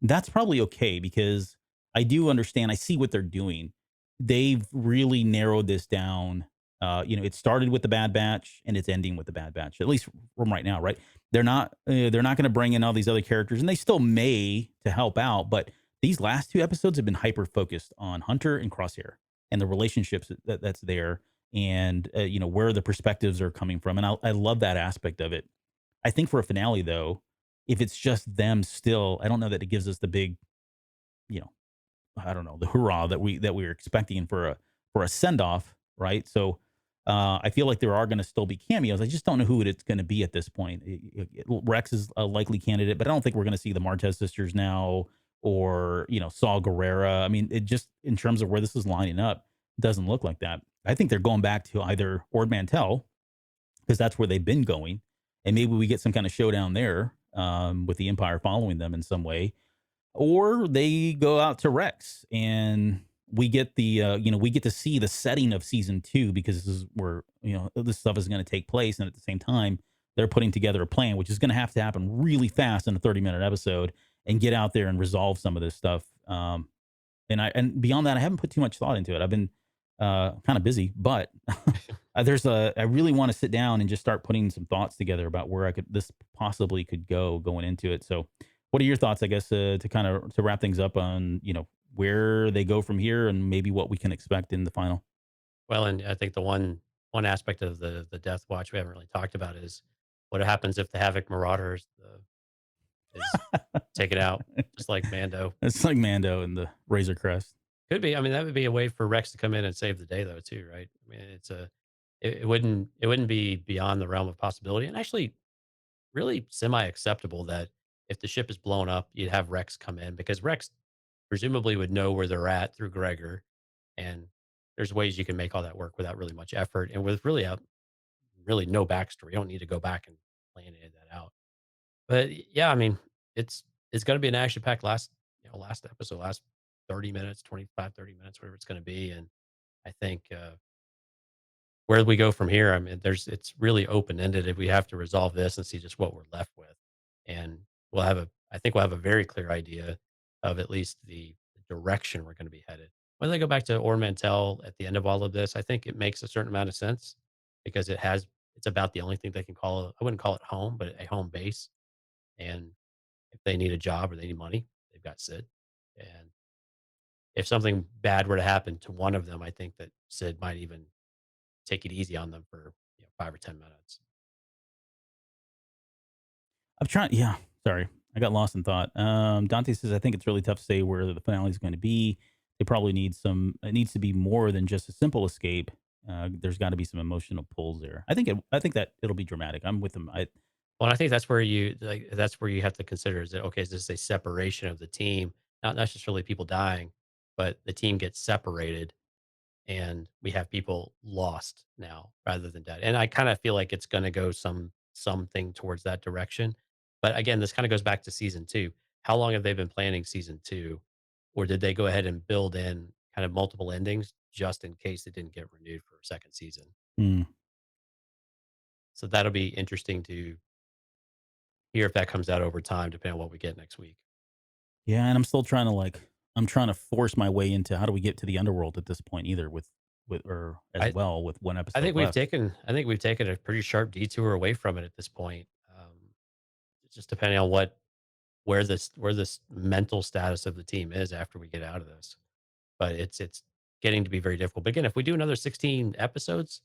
that's probably okay, because I do understand. I see what they're doing. They've really narrowed this down. It started with the Bad Batch, and it's ending with the Bad Batch, at least from right now, right? They're not going to bring in all these other characters, and they still may to help out, but these last 2 episodes have been hyper focused on Hunter and Crosshair and the relationships that's there, and where the perspectives are coming from, and I love that aspect of it. I think for a finale, though, if it's just them still, I don't know that it gives us the big, you know, I don't know, the hurrah that we were expecting for a send off, right? So I feel like there are going to still be cameos. I just don't know who it's going to be at this point. Rex is a likely candidate, but I don't think we're going to see the Martez sisters now, or Saw Gerrera. I mean, it just, in terms of where this is lining up, doesn't look like that. I think they're going back to either Ord Mantell, because that's where they've been going, and maybe we get some kind of showdown there, with the Empire following them in some way, or they go out to Rex, and we get we get to see the setting of season 2, because this is where this stuff is going to take place, and at the same time they're putting together a plan, which is going to happen really fast in a 30-minute episode, and get out there and resolve some of this stuff. And beyond that, I haven't put too much thought into it. I've been kind of busy, but I really want to sit down and just start putting some thoughts together about where this possibly could go going into it. So, what are your thoughts, I guess, to wrap things up on, where they go from here, and maybe what we can expect in the final? Well, and I think the one one aspect of the Death Watch we haven't really talked about is what happens if the Havoc Marauders is taken out, just like Mando. It's like Mando and the Razor Crest. Could be. I mean, that would be a way for Rex to come in and save the day, though, too, right? I mean, it wouldn't be beyond the realm of possibility, and actually really semi acceptable that if the ship is blown up, you'd have Rex come in because Rex presumably would know where they're at through Gregor, and there's ways you can make all that work without really much effort and with really no backstory. You don't need to go back and plan any of that out. But yeah, I mean, it's going to be an action packed last episode, last 30 minutes, 25, 30 minutes, whatever it's going to be, and I think where we go from here, I mean, it's really open ended. If we have to resolve this and see just what we're left with, and I think we'll have a very clear idea of at least the direction we're going to be headed. When they go back to Ormantel at the end of all of this, I think it makes a certain amount of sense because it's about the only thing they can call it. I wouldn't call it home, but a home base. And if they need a job or they need money, they've got Sid. And if something bad were to happen to one of them, I think that Sid might even take it easy on them for 5 or 10 minutes. I'm trying. Yeah, sorry, I got lost in thought. Dante says I think it's really tough to say where the finale is going to be. They probably need some. It needs to be more than just a simple escape. There's got to be some emotional pulls there. I think that it'll be dramatic. I'm with them. Well, I think that's where you have to consider is that okay, is this a separation of the team, not necessarily people dying, but the team gets separated and we have people lost now rather than dead. And I kind of feel like it's going to go something towards that direction. But again, this kind of goes back to season 2. How long have they been planning season 2? Or did they go ahead and build in kind of multiple endings just in case it didn't get renewed for a second season? Mm, So that'll be interesting to hear if that comes out over time, depending on what we get next week. yeah, and I'm still trying to I'm trying to force my way into how do we get to the underworld at this point either with or as I, well with one I episode think we've left. taken I think we've taken a pretty sharp detour away from it at this point. It's just depending on where this mental status of the team is after we get out of this. But it's getting to be very difficult. But again, if we do another 16 episodes,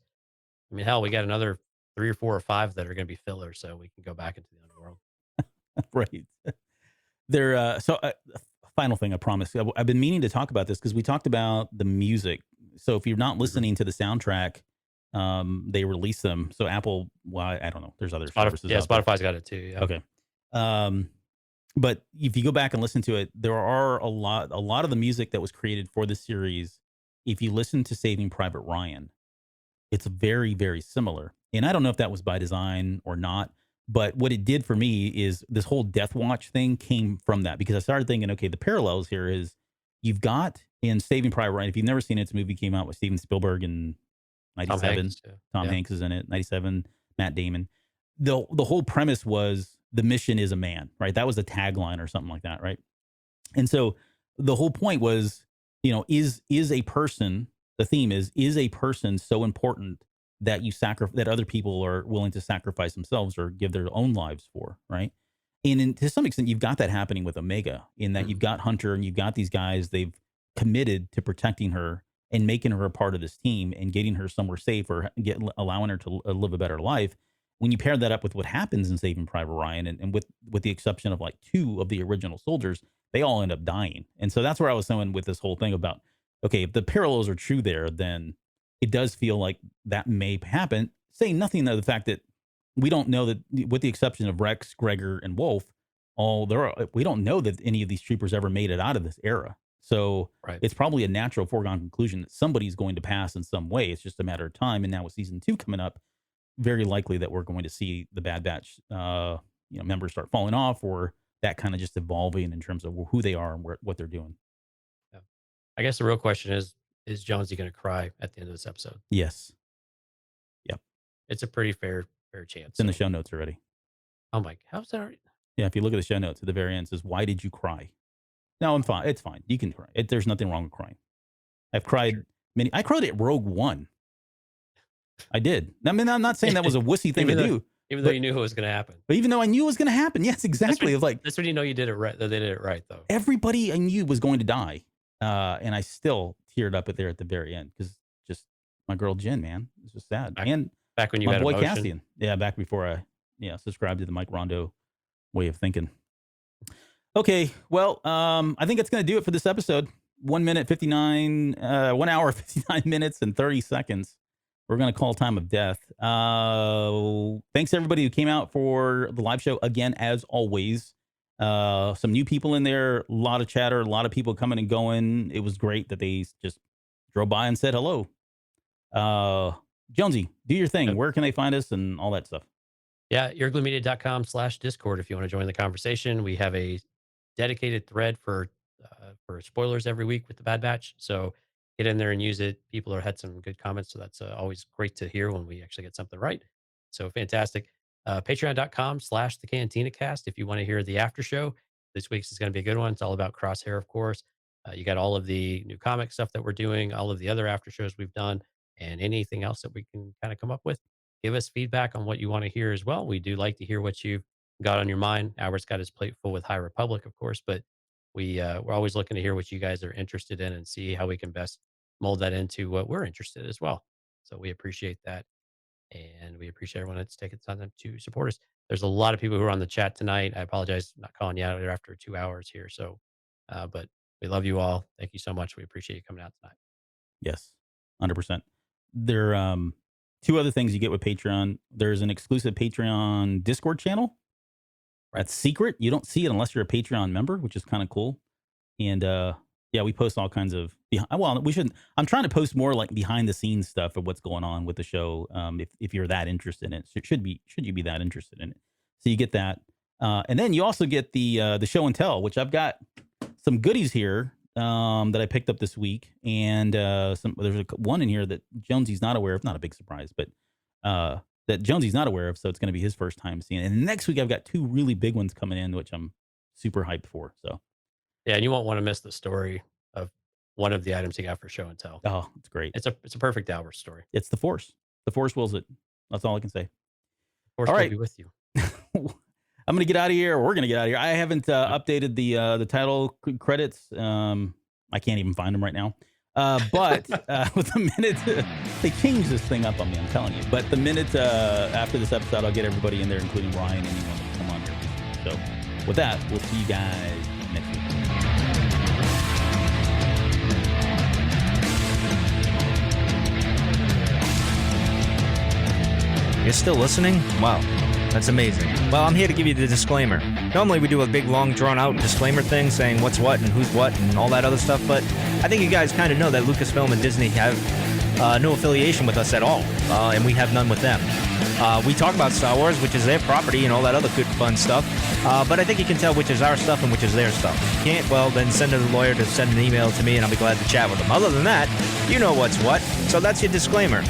I mean, hell, we got another 3 or 4 or 5 that are going to be filler, so we can go back into the underworld. Right. There. Final thing, I promise. I've been meaning to talk about this because we talked about the music. So if you're not Mhm. listening to the soundtrack, they release them. So Apple, well, I don't know. There's other services Yeah, out there. Spotify's got it too. Yeah. Okay. Um, but if you go back and listen to it, there are a lot of the music that was created for the series. If you listen to Saving Private Ryan, it's very, very similar. And I don't know if that was by design or not, but what it did for me is this whole Death Watch thing came from that because I started thinking, okay, the parallels here is you've got in Saving Private Ryan. If you've never seen it, it's a movie came out with Steven Spielberg in Tom 97. Hanks. Yeah. Tom Yeah. Hanks is in it. 97. Matt Damon. The whole premise was the mission is a man, right? That was the tagline or something like that, right? And so the whole point was, is a person, the theme is a person so important that that other people are willing to sacrifice themselves or give their own lives for, right? And to some extent, you've got that happening with Omega in that you've got Hunter and you've got these guys, they've committed to protecting her and making her a part of this team and getting her somewhere safe or allowing her to live a better life. When you pair that up with what happens in Saving Private Ryan and with the exception of like 2 of the original soldiers, they all end up dying. And so that's where I was saying with this whole thing about, okay, if the parallels are true there, then it does feel like that may happen. Saying nothing of the fact that we don't know that, with the exception of Rex, Gregor, and Wolf, we don't know that any of these troopers ever made it out of this era. So Right. it's probably a natural foregone conclusion that somebody's going to pass in some way. It's just a matter of time. And now with season 2 coming up, very likely that we're going to see the Bad Batch, members start falling off, or that kind of just evolving in terms of who they are and what they're doing. Yeah. I guess the real question is Jonesy going to cry at the end of this episode? Yes. Yep. It's a pretty fair chance. It's in the show notes already. Oh my, how's that? Yeah. If you look at the show notes at the very end, it says, "Why did you cry?" No, I'm fine. It's fine. You can cry. There's nothing wrong with crying. I've cried I cried at Rogue One. I did. I mean, I'm not saying that was a wussy thing to do. Even though you knew it was going to happen. But even though I knew it was going to happen, yes, exactly. It's like That's when you know you did it right. That they did it right, though. everybody I knew was going to die, and I still teared up at the very end because just my girl Jen, man. It's just sad. Back, And back when you my had boy emotion. Cassian. Yeah, back before I subscribed to the Mike Rondo way of thinking. Okay, well, I think that's going to do it for this episode. 1 hour, 59 minutes and 30 seconds. We're going to call time of death. Thanks everybody who came out for the live show again, as always. Some new people in there, a lot of chatter, a lot of people coming and going. It was great that they just drove by and said hello. Jonesy, do your thing. Yep. Where can they find us and all that stuff? Yeah, yourgluemedia.com/Discord if you want to join the conversation. We have a dedicated thread for spoilers every week with the Bad Batch. So get in there and use it. People have had some good comments, so that's always great to hear when we actually get something right. So fantastic. Patreon.com/the Cantina Cast if you want to hear the after show. This week's is going to be a good one. It's all about Crosshair, of course. You got all of the new comic stuff that we're doing, all of the other after shows we've done, and anything else that we can kind of come up with. Give us feedback on what you want to hear as well. We do like to hear what you've got on your mind. Albert's got his plate full with High Republic, of course, but we're always looking to hear what you guys are interested in and see how we can best mold that into what we're interested in as well. So we appreciate that, and we appreciate everyone that's taken time to support us. There's a lot of people who are on the chat tonight. I apologize not calling you out after 2 hours here. So, but we love you all. Thank you so much. We appreciate you coming out tonight. Yes, 100%. There two other things you get with Patreon. There's an exclusive Patreon Discord channel. That's secret. You don't see it unless you're a Patreon member, which is kind of cool. And yeah, we post all kinds of we shouldn't. I'm trying to post more like behind the scenes stuff of what's going on with the show. If you're that interested in it, so should you be that interested in it? So you get that, and then you also get the show and tell, which I've got some goodies here that I picked up this week, and there's one in here that Jonesy's not aware of. Not a big surprise, but that Jonesy's not aware of. So it's going to be his first time seeing it. And next week I've got two really big ones coming in, which I'm super hyped for. So. Yeah, and you won't want to miss the story of one of the items you got for show and tell. Oh, it's great. It's a perfect Albert story. It's the Force. The Force wills it. That's all I can say. Force all will right. be with you. I'm gonna get out of here. We're gonna get out of here. I haven't updated the title credits. I can't even find them right now. But with the minute they changed this thing up on me, I'm telling you. But the minute after this episode, I'll get everybody in there, including Ryan and anyone that come on here. So with that, we'll see you guys next week. You're still listening? Wow, that's amazing. Well, I'm here to give you the disclaimer. Normally we do a big, long, drawn-out disclaimer thing saying what's what and who's what and all that other stuff, but I think you guys kind of know that Lucasfilm and Disney have no affiliation with us at all, and we have none with them. We talk about Star Wars, which is their property, and all that other good, fun stuff, but I think you can tell which is our stuff and which is their stuff. If you can't, well, then send a lawyer to send an email to me, and I'll be glad to chat with them. Other than that, you know what's what, so that's your disclaimer.